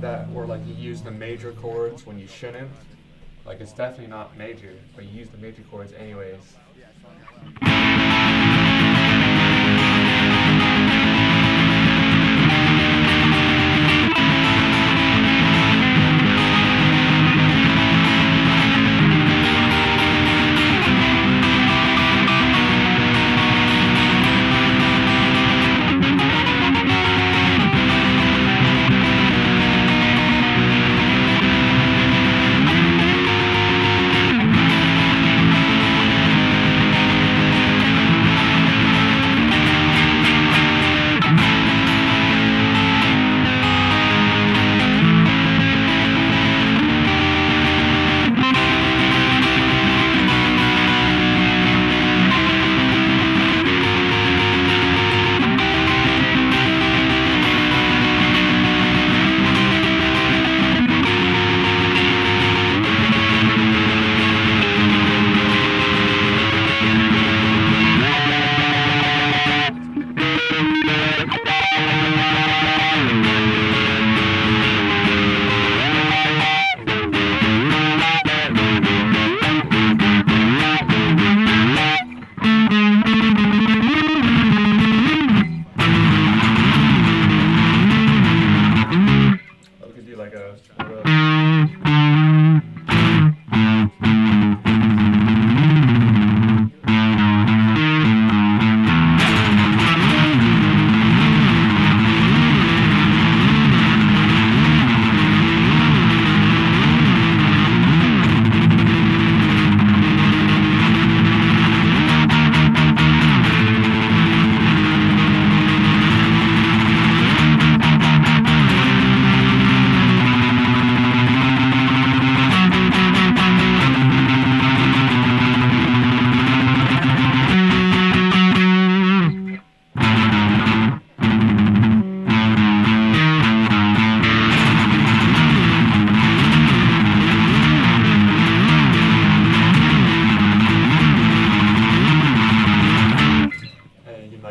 That where like you use the major chords when you shouldn't. Like it's definitely not major, but you use the major chords anyways. like a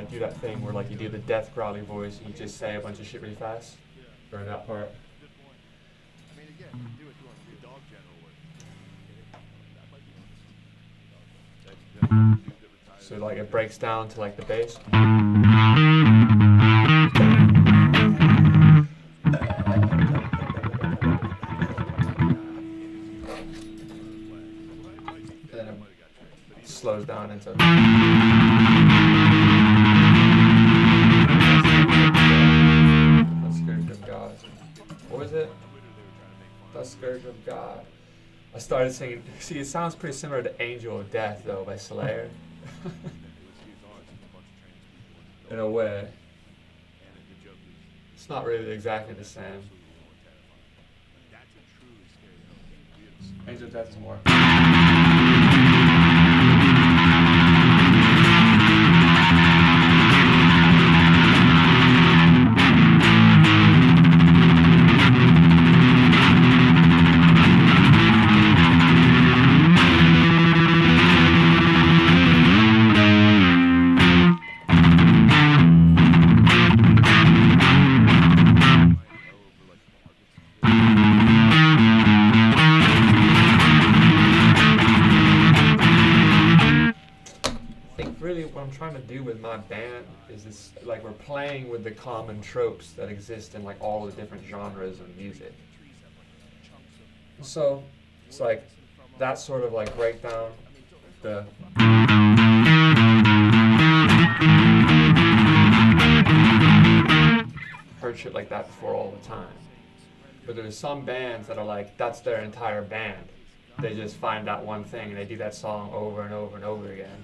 do that thing where like you do the death growly voice and you just say a bunch of shit really fast during that part. Good point. I mean, again, you can do it doing your dog general work. So like it breaks down to like the bass. And then it slows down into What was it? The Scourge of God. I started singing. See, it sounds pretty similar to Angel of Death, though, by Slayer. In a way. It's not really exactly the same. Angel of Death is more. What I'm trying to do with my band is this, like we're playing with the common tropes that exist in like all the different genres of music. So it's like that sort of like breakdown, the heard shit like that before all the time. But there's some bands that are like that's their entire band. They just find that one thing and they do that song over and over and over again.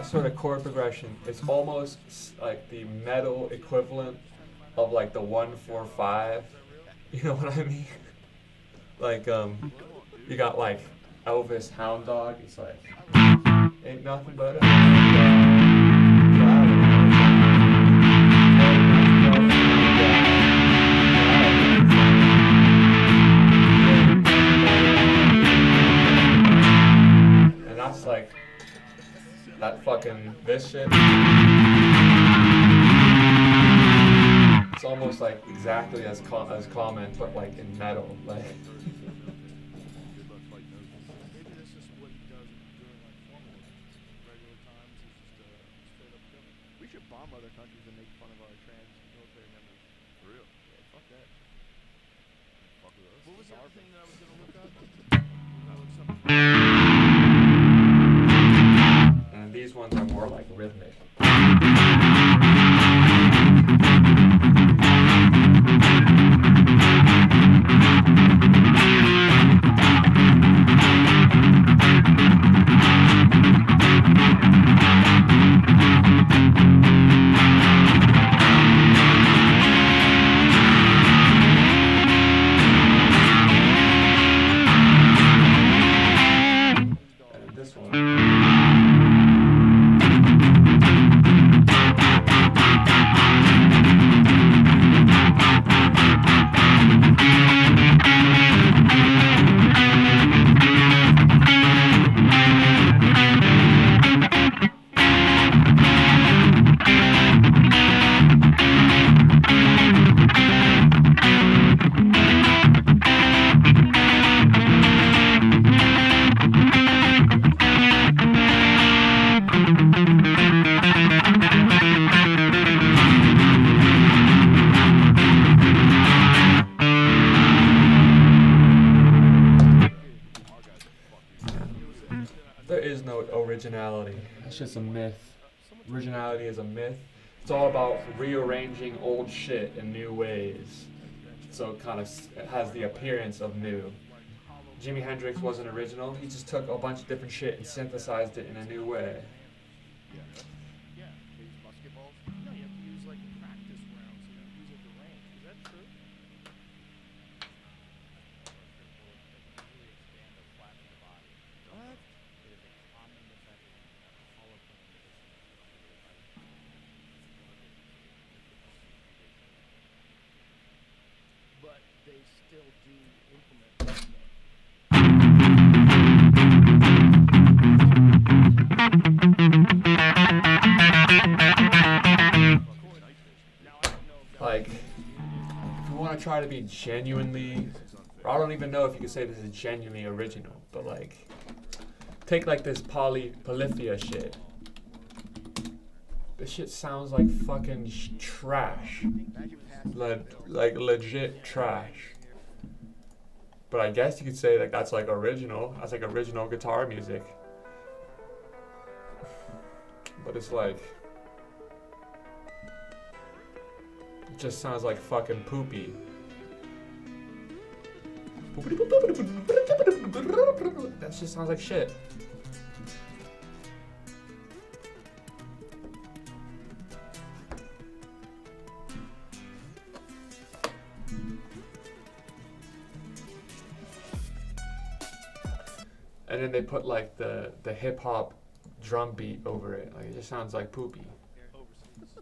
Sort of chord progression, it's almost like the metal equivalent of like the 1-4-5. You know what I mean? Like you got like Elvis Hound Dog. It's like ain't nothing but a hound dog. And that's like that fucking this shit. It's almost like exactly as common, but like in metal, like. Maybe this is what he does during like formal regular times. Is just straight up killing. We should bomb other countries and make fun of our trans military members. For real? Yeah, fuck that. Fuck with us. What was the other thing that I was gonna look up? And these ones are more like rhythmic. originality. That's just a myth. Originality is a myth. It's all about rearranging old shit in new ways. So it kind of has the appearance of new. Jimi Hendrix wasn't original. He just took a bunch of different shit and synthesized it in a new way. Yeah, they use musket balls. No, you have to use like practice rounds. You know, use at the range. Is that true? What? But they still do implement that. Like, if you want to try to be genuinely, or I don't even know if you could say this is genuinely original, but like, take like this polyphia shit. This shit sounds like fucking trash. Like legit trash. But I guess you could say like that's like original. That's like original guitar music. But it's like, it just sounds like fucking poopy. That just sounds like shit. And then they put like the hip hop drum beat over it. Like it just sounds like poopy. Overseas. It's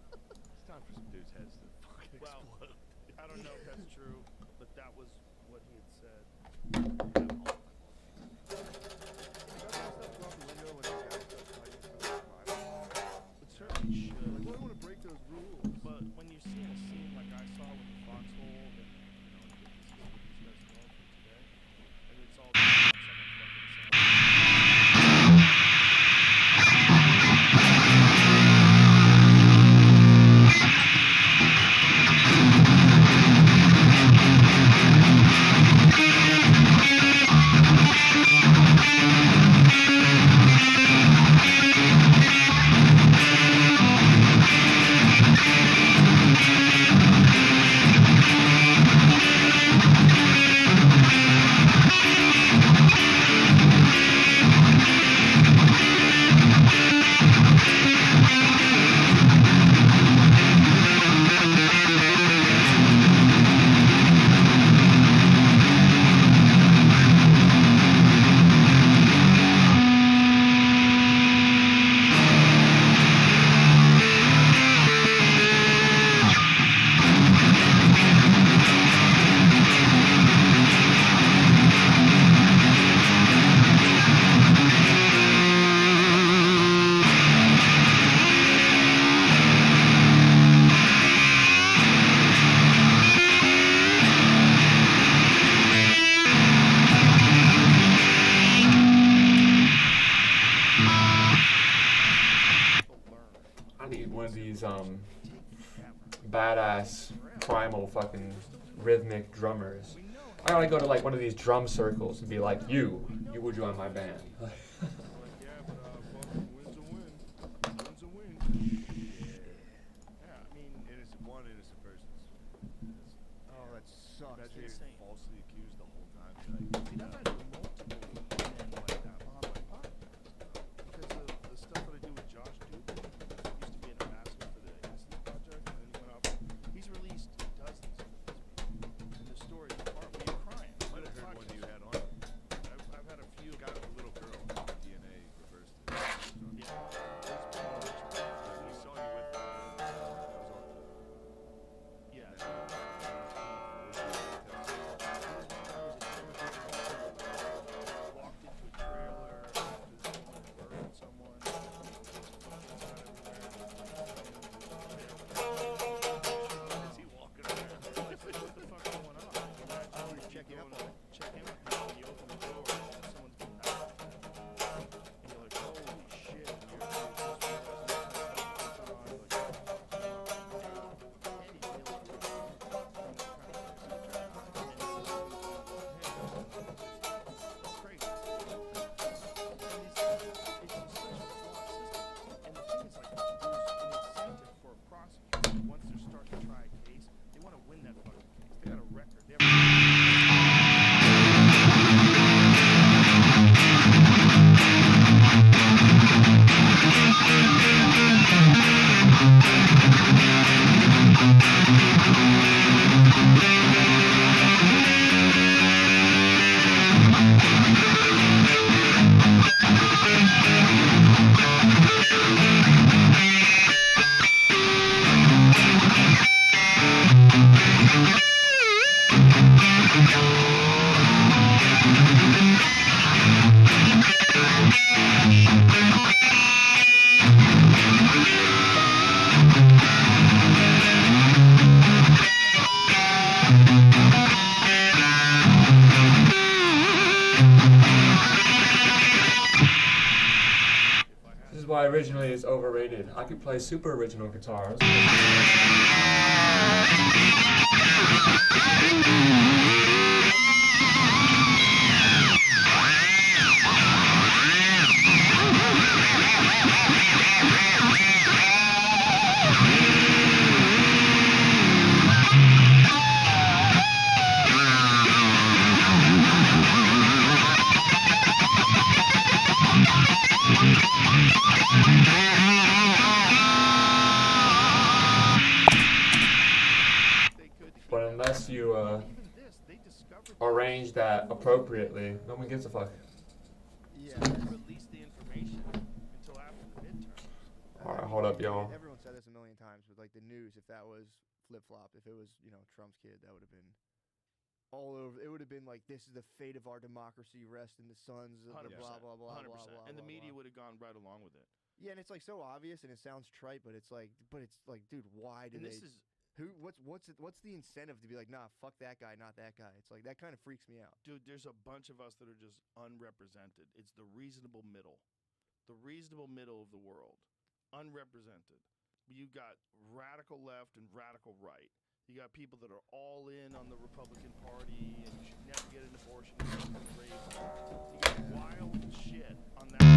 time for some dudes' heads to fucking Well, explode. I don't know if that's true, but that was what he had said. It certainly should. Like, why do I want to break those rules? But when you're seeing a scene like I saw with the foxhole, and you know, this is what these guys are going through today, and it's all someone fucking saying. I need one of these badass primal fucking rhythmic drummers. I gotta go to like one of these drum circles and be like, you would join my band. Like, yeah, but fucking win's a win. Win's a win. Yeah, I mean, one innocent person's. Oh, that sucks. Imagine dude. getting falsely accused the whole time. You're like, Dude, I've had multiple men like that on my podcast. Because of the stuff that I do with Josh Dugan, used to be an ambassador for the Innocence Project, and then he went up. He's released dozens of these. And the story, the part where you're crying. might have heard one you had on. I've had a few. Got a little girl on DNA. This is why originally it's overrated. I could play super original guitars. But unless you arrange that appropriately, no one gives a fuck. Yeah. Release the information until after the midterm. Alright, hold up, y'all. Everyone said this a million times with like the news. If that was flip-flopped, if it was, you know, Trump's kid, that would have been all over. It would have been like, this is the fate of our democracy, rest in the sons of the 100%, blah blah blah 100%. blah blah. And the blah, media blah. would have gone right along with it. Yeah, and it's like so obvious, and it sounds trite, but it's like, dude, why do And they? this is What's the incentive to be like, nah, fuck that guy, not that guy? It's like that kind of freaks me out. Dude, there's a bunch of us that are just unrepresented. It's the reasonable middle. The reasonable middle of the world. Unrepresented. You got radical left and radical right. You got people that are all in on the Republican Party and you should never get an abortion. You should be raped. You got wild shit on that.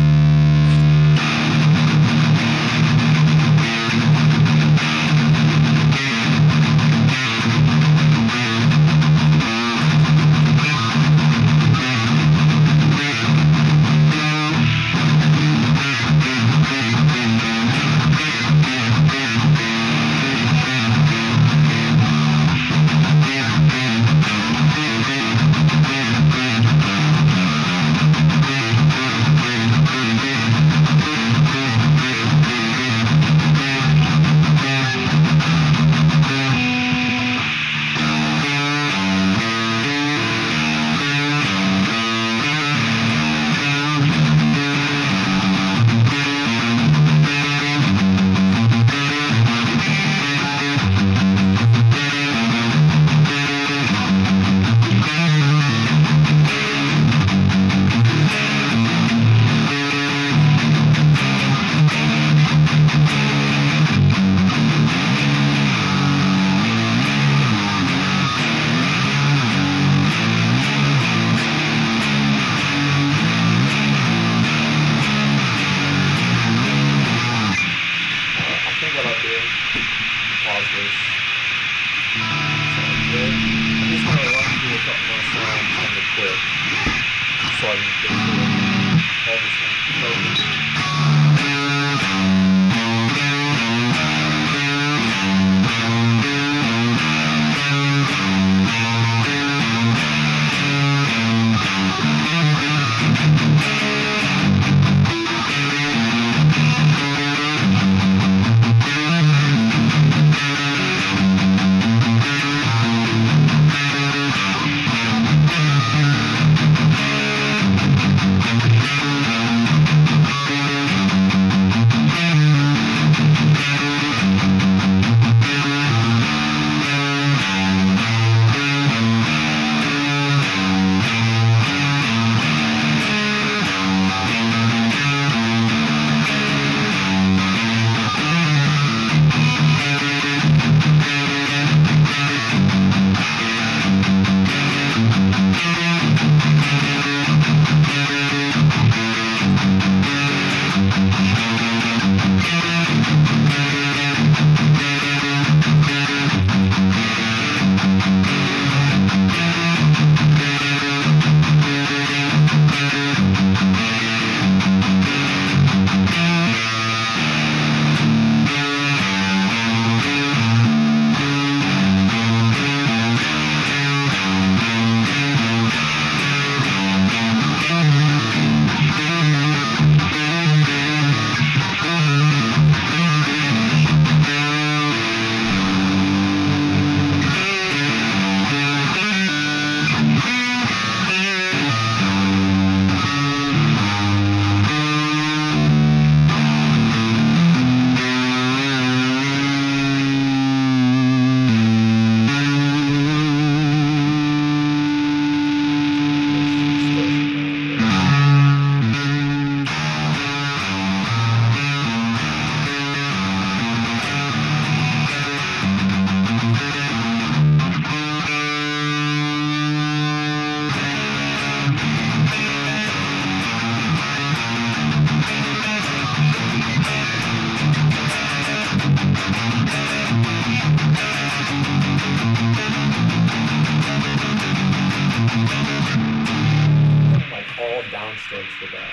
for that.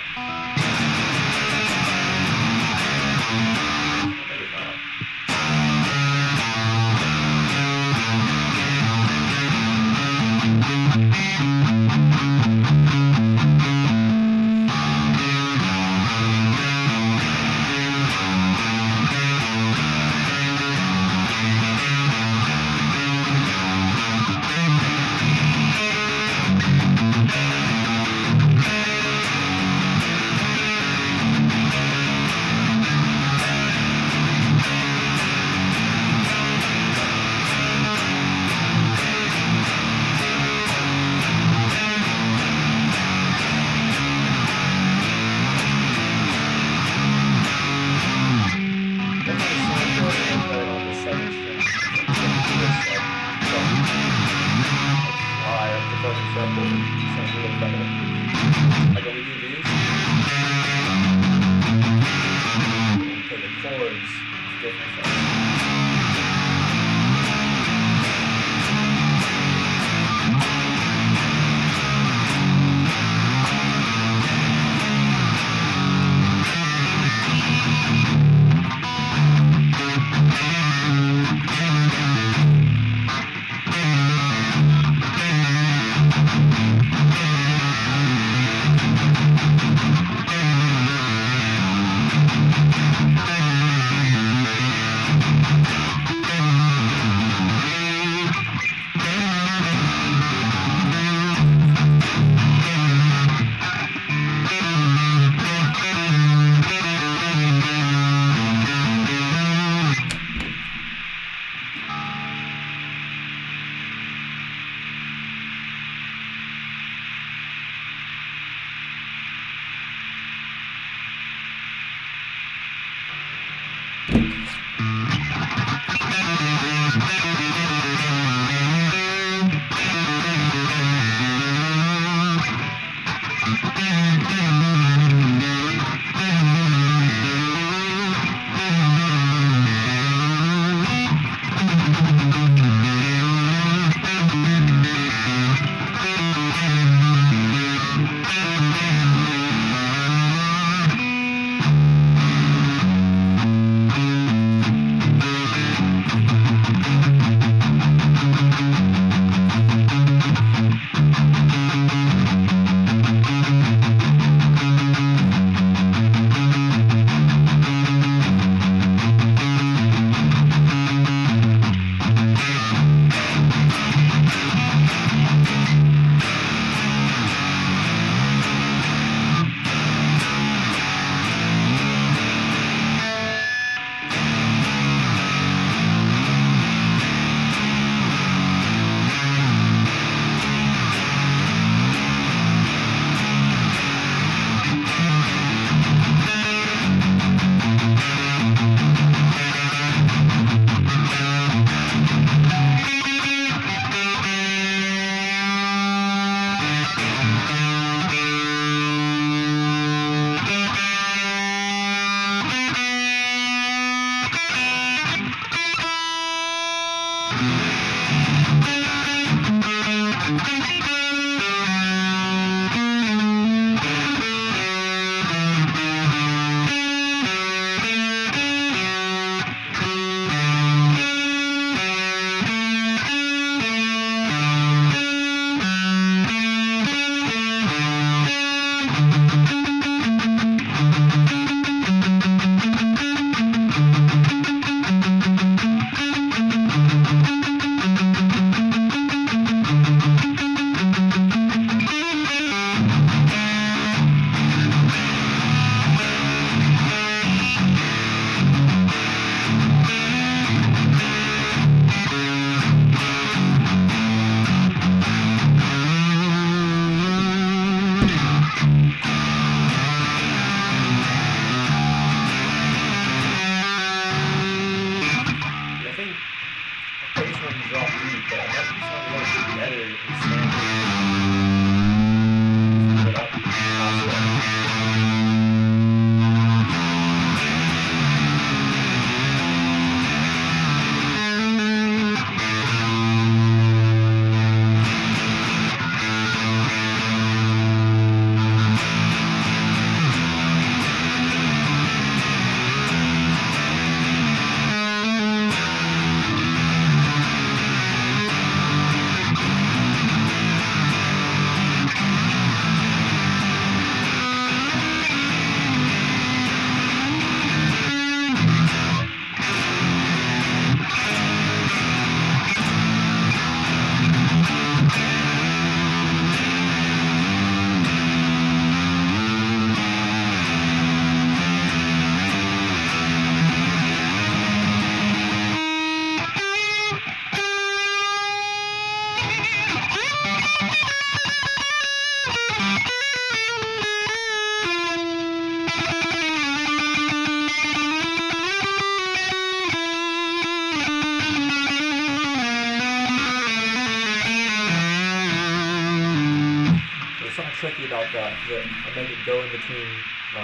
Maybe not. tricky about that. That I make it go in between a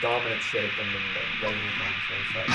dominant shape and then the regular one. So it's like.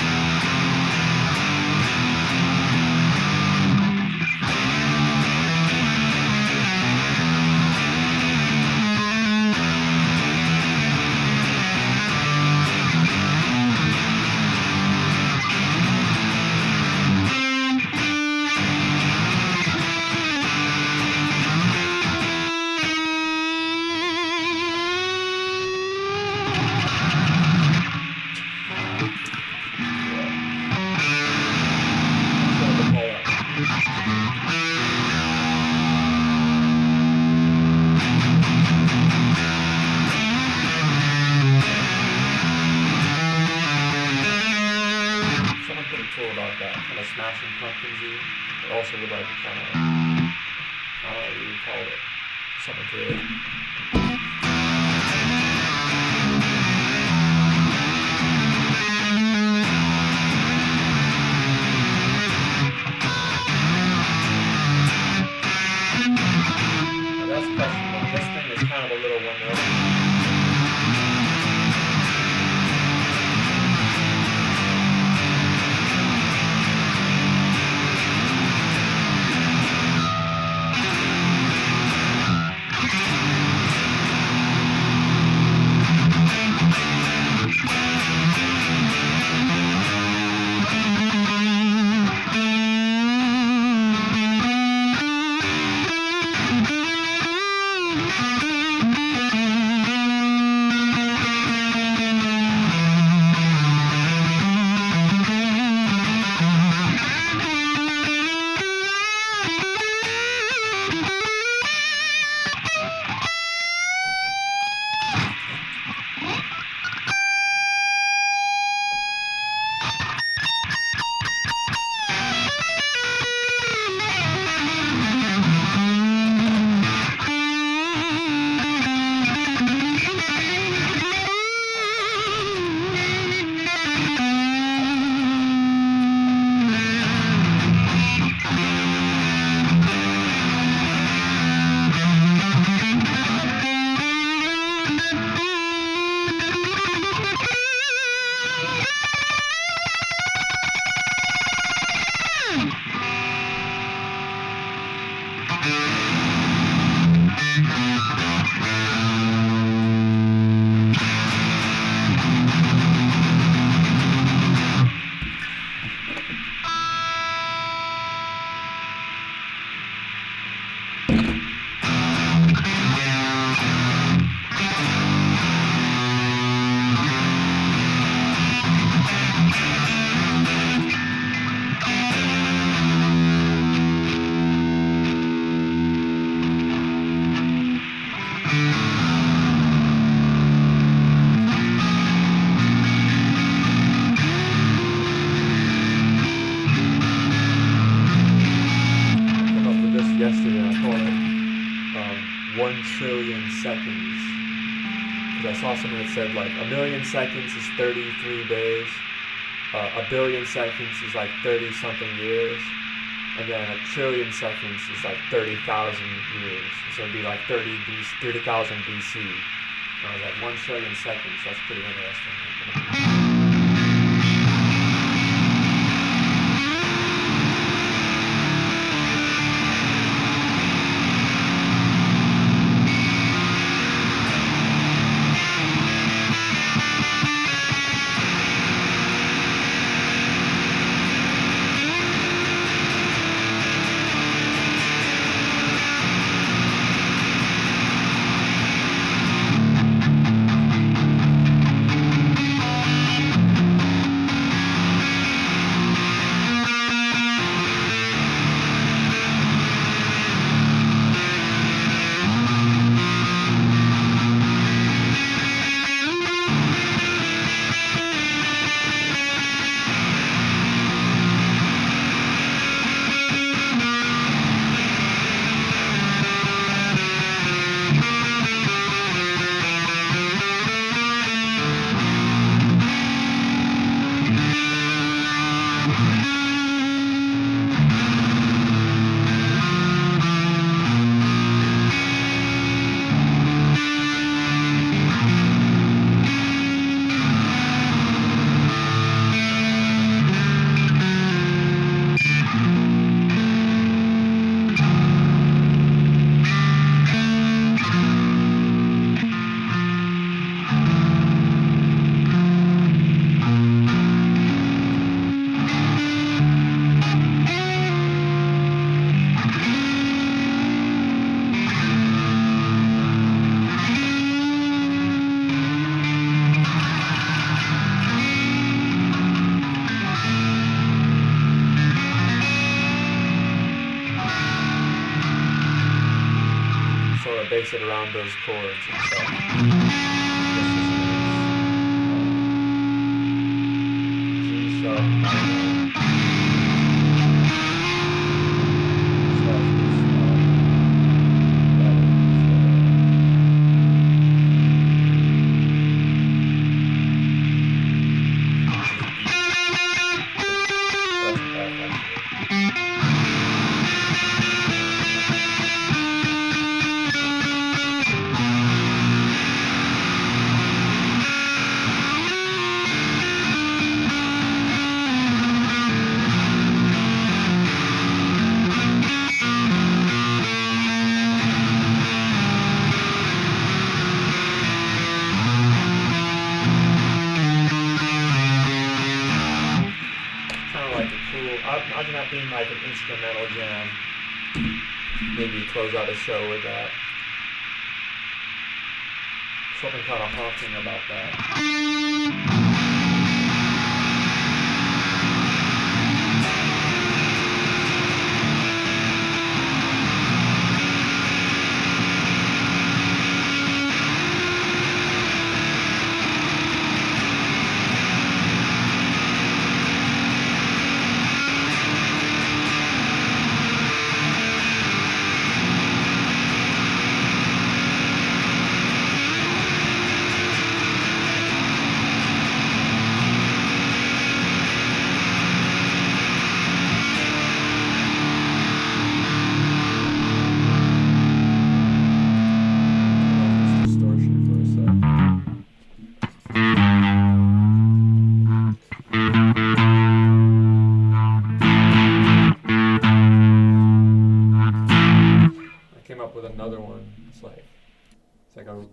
Smashing Pumpkins-y, but also with like kind of, I don't know what you would call it, something to it. Now that's questionable. This thing is kind of a little one note. Seconds, because I saw something that said like 1,000,000 seconds is 33 days, 1,000,000,000 seconds is like 30 something years, and then 1,000,000,000,000 seconds is like 30,000 years. So it'd be like 30,000 BC. And I was like 1,000,000,000 seconds. That's pretty interesting. base it around those chords and stuff. G sharp minor. Imagine that being like an instrumental jam. Maybe close out a show with that. Something kind of haunting about that.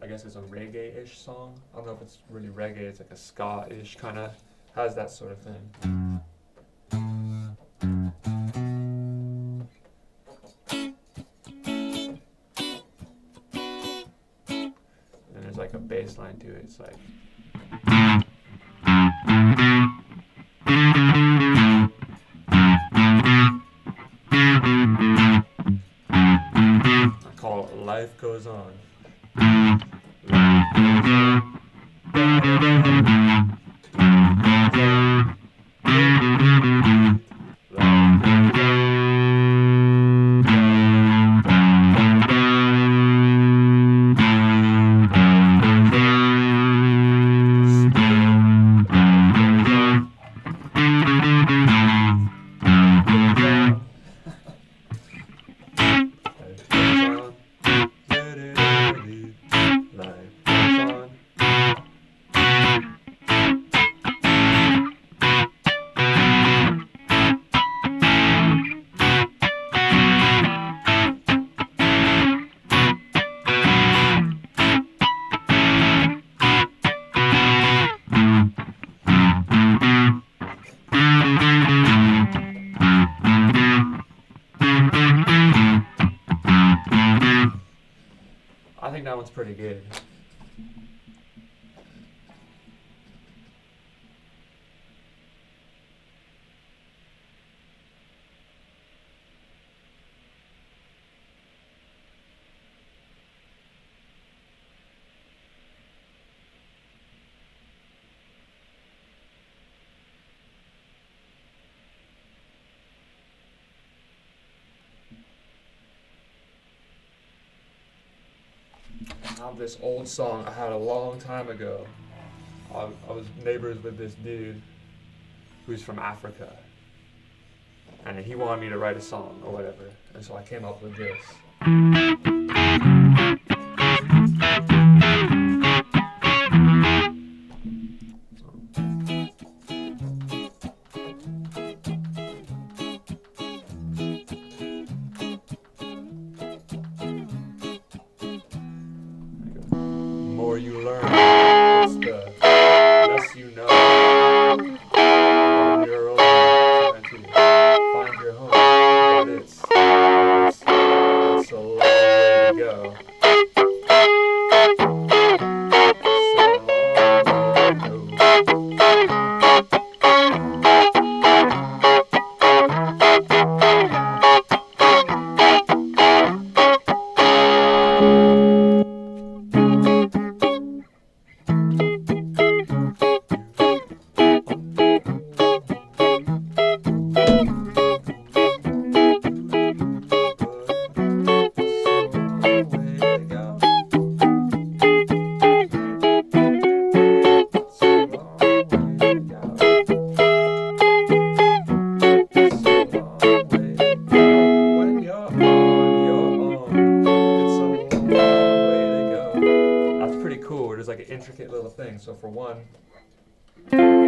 I guess it's a reggae-ish song. I don't know if it's really reggae. It's like a ska-ish kind of, has that sort of thing. And then there's like a bass line to it. It's like. I call it Life Goes On. I think that one's pretty good. I have this old song I had a long time ago. I was neighbors with this dude who's from Africa. And he wanted me to write a song or whatever. And so I came up with this. More you learn, the less you know. On your own, trying to find your home, but it's a long way to go. It's a long way to go.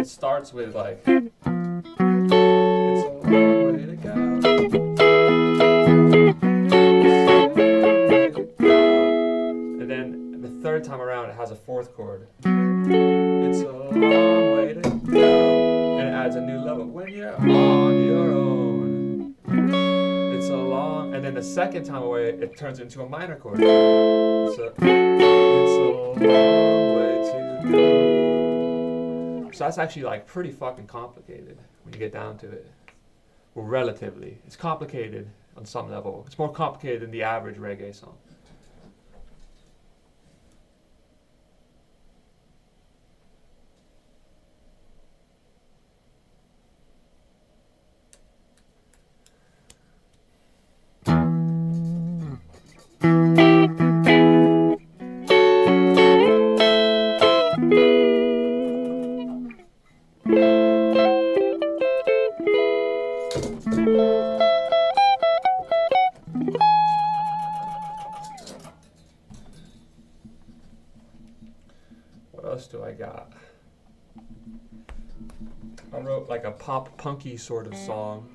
it starts with like, it's a long way to go. And then the third time around, it has a fourth chord. It's a long way to go. And it adds a new level. When you're on your own. It's a long, and then the second time away, it turns into a minor chord. It's a long way to go. So that's actually like pretty fucking complicated when you get down to it. Well, relatively. It's complicated on some level. It's more complicated than the average reggae song. What else do I got? I wrote like a pop punky sort of song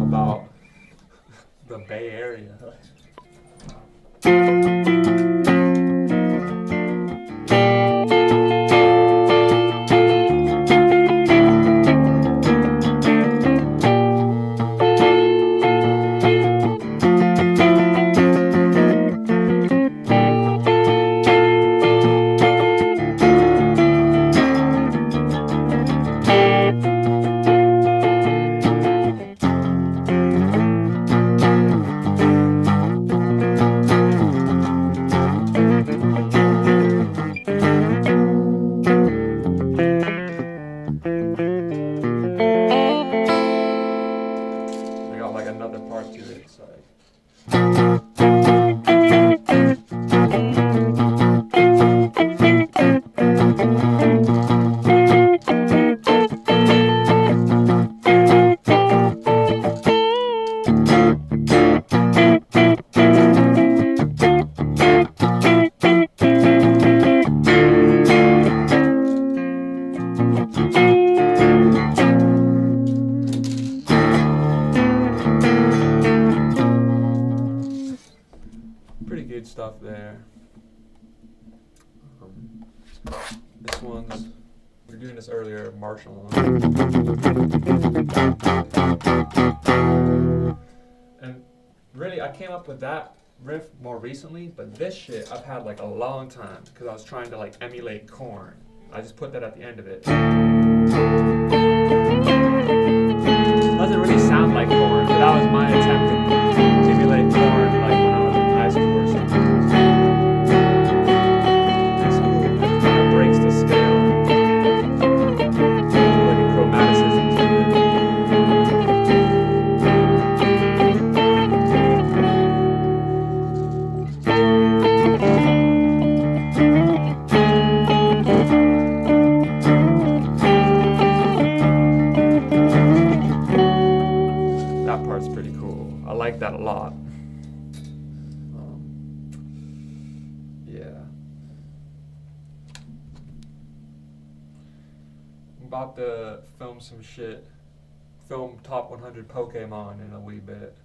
about the Bay Area. I got like another part to it. It's like pretty good stuff there. This one's, we were doing this earlier, Marshall. And really, I came up with that riff more recently, but this shit I've had like a long time because I was trying to like emulate Korn. I just put that at the end of it. Doesn't really sound like Korn, but that was my attempt to emulate Korn like when I was in high school or something. It's cool. It kind of breaks the scale. Like a chromaticism to that part's pretty cool. I like that a lot. Yeah. I'm about to film some shit. Film top 100 Pokemon in a wee bit.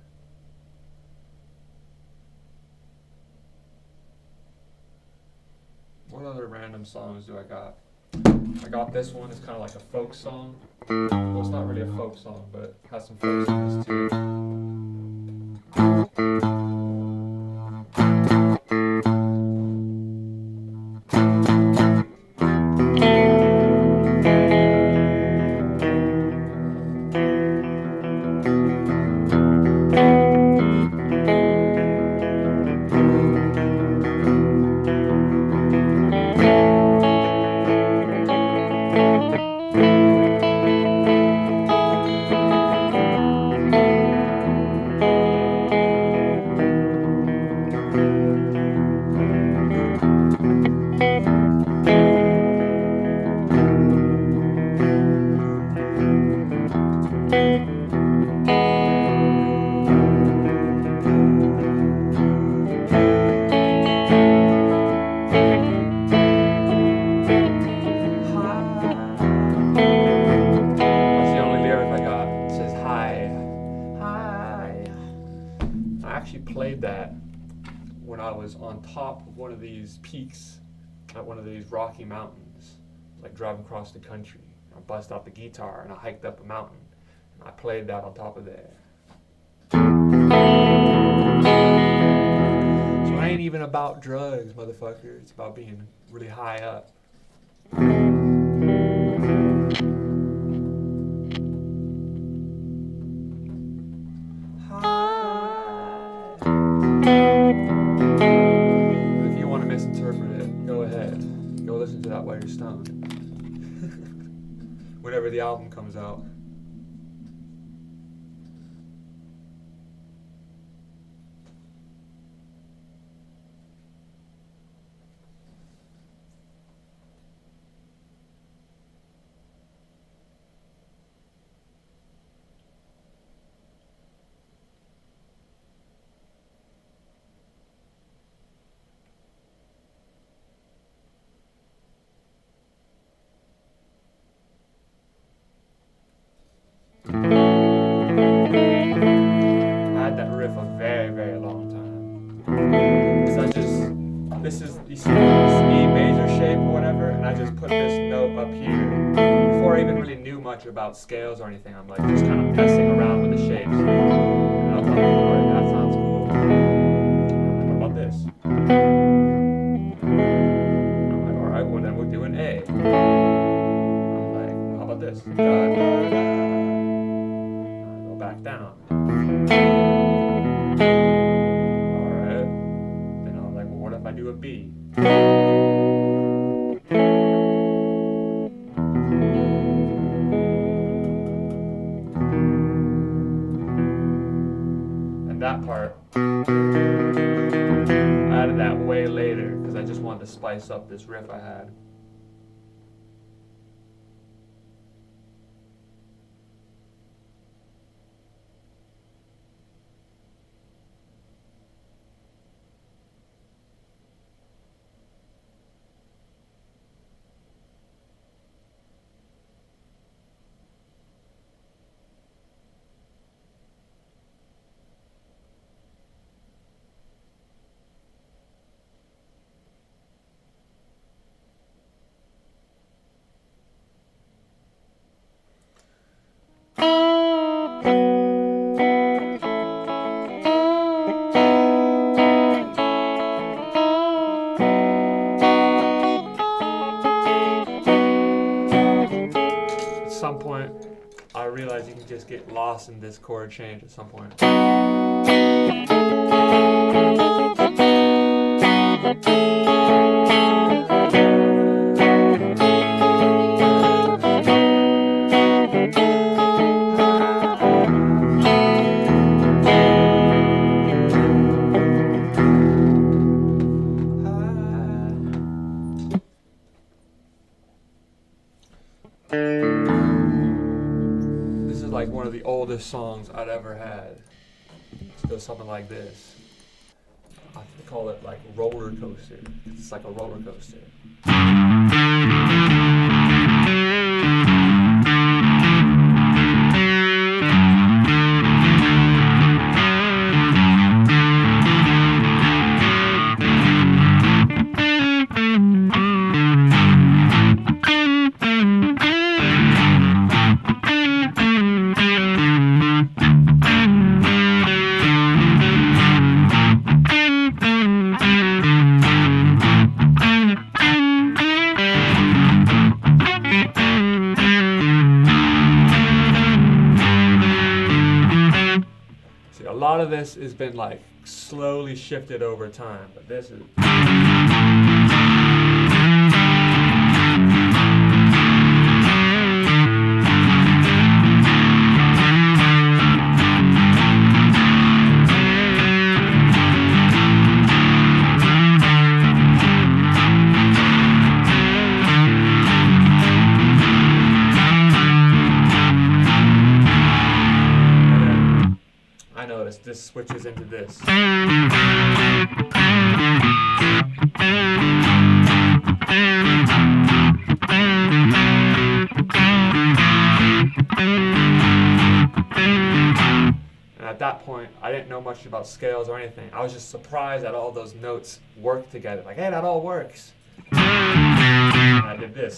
What other random songs do I got? I got this one. It's kind of like a folk song. Well, it's not really a folk song, but it has some folk songs too. one of these peaks at one of these Rocky Mountains, like driving across the country. I bust out the guitar and I hiked up a mountain and I played that on top of there. So it ain't even about drugs, motherfucker. It's about being really high up. If you want to misinterpret it, go ahead. Go listen to that while you're stoned. Whenever the album comes out. You see this E major shape or whatever, and I just put this note up here. Before I even really knew much about scales or anything, I'm like just kind of messing around with the shapes. And I was like, oh, that sounds cool. What about this? I'm like, alright, well then we'll do an A. I'm like, well, how about this? Da, da, da. I go back down. Alright. Then I was like, well, what if I do a B? And that part, I added that way later because I just wanted to spice up this riff I had. At some point, I realized you can just get lost in this chord change at some point. This is like one of the oldest songs I'd ever had. It goes something like this. I call it like roller coaster. It's like a roller coaster. A lot of this has been like slowly shifted over time, but this is. I noticed this switches into this. And at that point, I didn't know much about scales or anything. I was just surprised that all those notes work together. Like, hey, that all works. And I did this.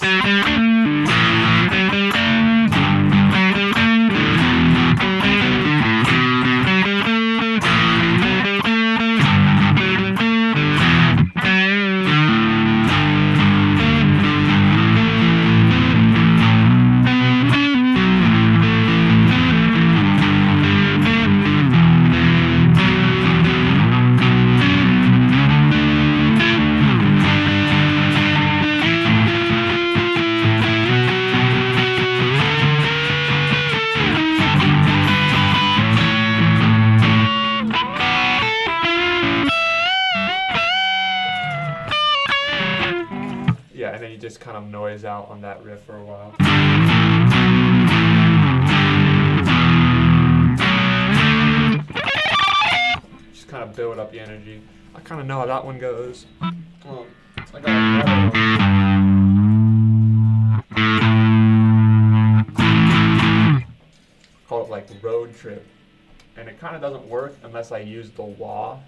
Yeah, and then you just kind of noise out on that riff for a while. Just kind of build up the energy. I kind of know how that one goes. I got another one. Call it like Road Trip. And it kind of doesn't work unless I use the wah.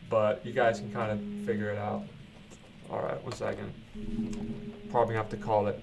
But you guys can kind of figure it out. Alright, 1 second. Probably have to call it